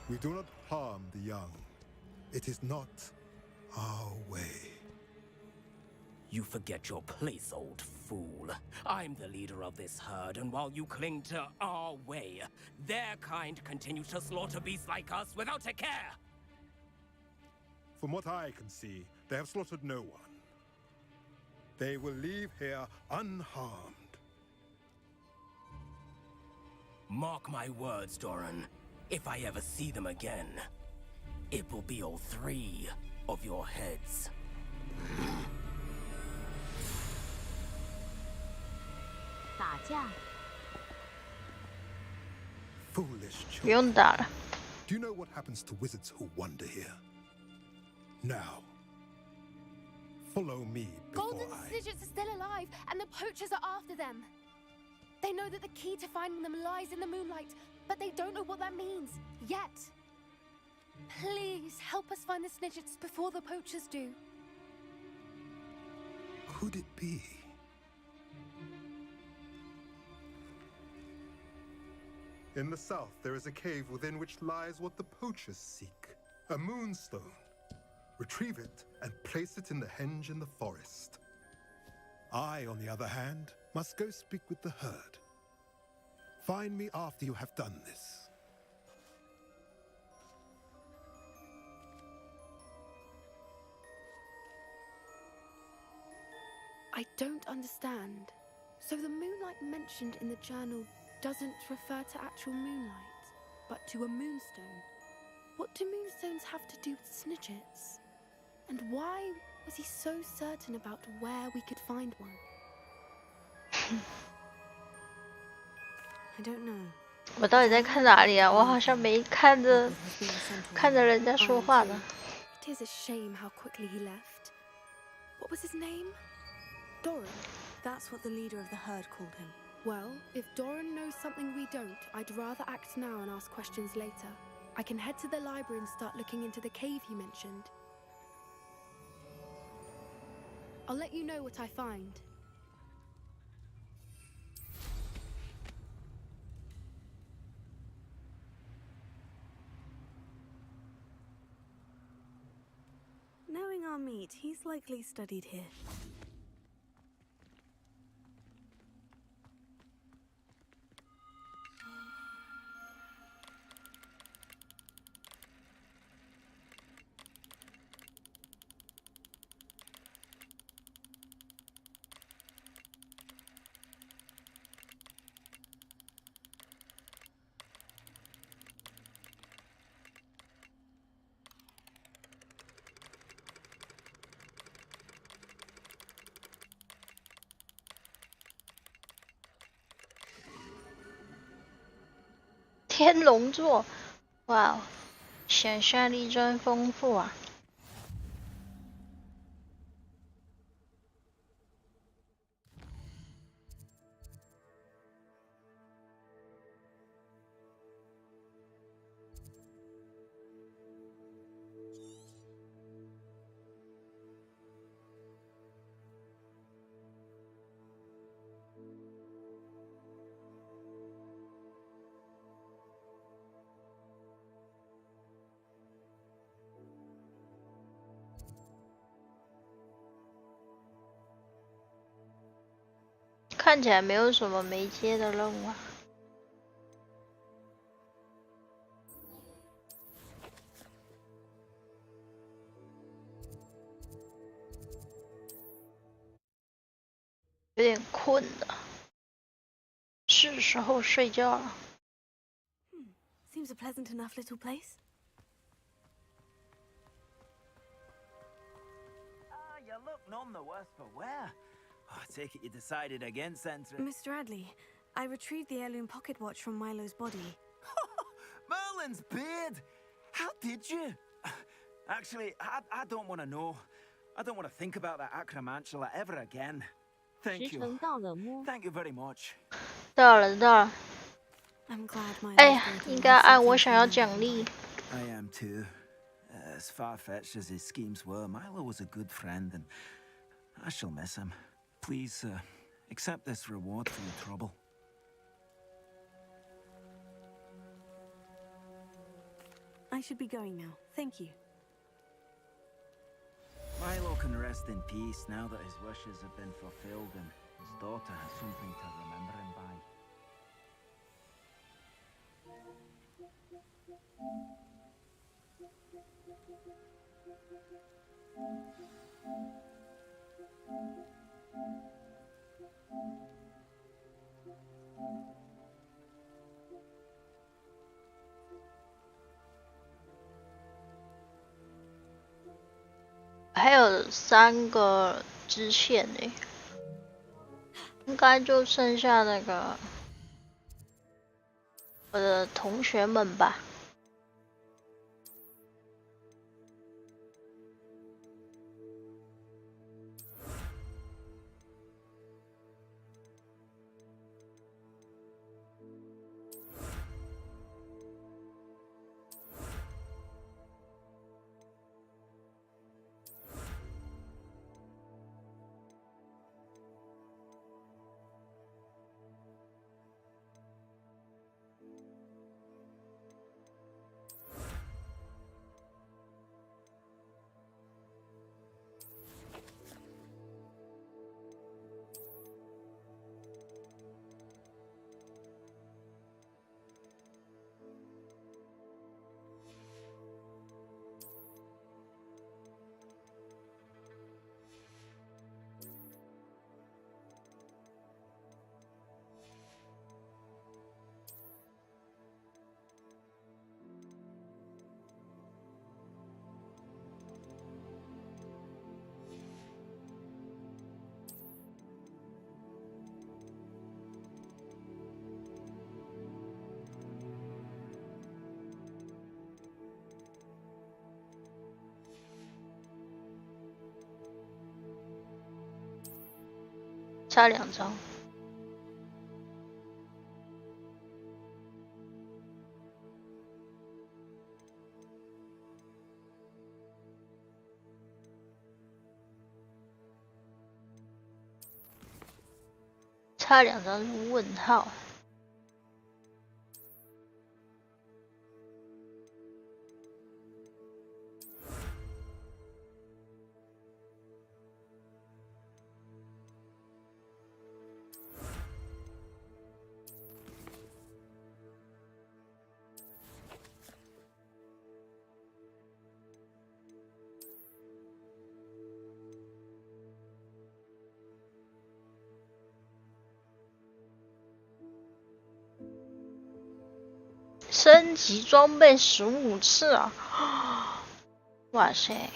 We do not harm the young. It is not our way.
You forget your place, old fool. I'm the leader of this herd, and while you cling to our way, their kind continue to slaughter beasts like us without a care!
From what I can see, they have slaughtered no one. They will leave here unharmed.
Mark my words, Doran. If I ever see them again, it will be all 3 of your heads.
打架。
Foolish
不用打了。
Do you know what happens to wizards who wander here? Now, follow me before
Golden Snidgets are still alive, and the poachers are after them. They know that the key to finding them lies in the moonlight, but they don't know what that means yet. Please help us find the Snidgets before the poachers do.
Could it be? In the south, there is a cave within which lies what the poachers seek. A moonstone. Retrieve it and place it in the henge in the forest. I, on the other hand, must go speak with the herd. Find me after you have done this.
I don't understand. So the moonlight mentioned in the journal doesn't refer to actual moonlight, but to a moonstone. What do moonstones have to do with Snidgets? And why was he so certain about where we could find one?
I don't know.
我到底在看哪里啊？我好像没看着人家说话呢。
It is a shame how quickly he left. What was his name? Doran.
That's what the leader of the herd called him.
Well, if Doran knows something we don't, I'd rather act now and ask questions later. I can head to the library and start looking into the cave you mentioned. I'll let you know what I find.
Knowing our meat, he's likely studied here.
"天龙座，哇，想象力真丰富啊！看起来没有什么没接的任务啊。有点困了，是时候睡觉了。
Seems a pleasant enough little place.
You look none the worse for wear. I take it you decided against entering.
Mr. Adley, I retrieved the heirloom pocket watch from Milo's body.
Goblins, beard! How did you? Actually, I don't want to know. I don't want to think about that acromantula ever again. Thank you. Thank you very much.
到了。
I'm glad my
哎呀，应该按我想要奖励。
I am too. As far-fetched as his schemes were, Milo was a good friend, and I shall miss him. Please, accept this reward for your trouble.
I should be going now. Thank you.
Milo can rest in peace now that his wishes have been fulfilled and his daughter has something to remember him by.
还有3个支线呢，应该就剩下那个我的同学们吧。差2张。差2张是问号。升级装备15次啊！哇塞！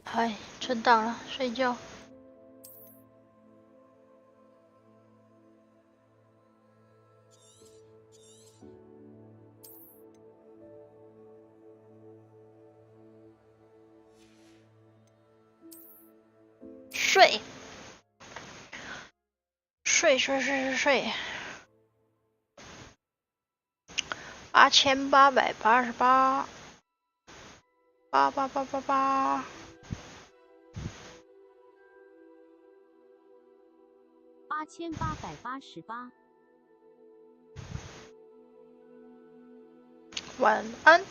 哎，存档了，睡觉。睡，8888，888888。
8888。
晚安。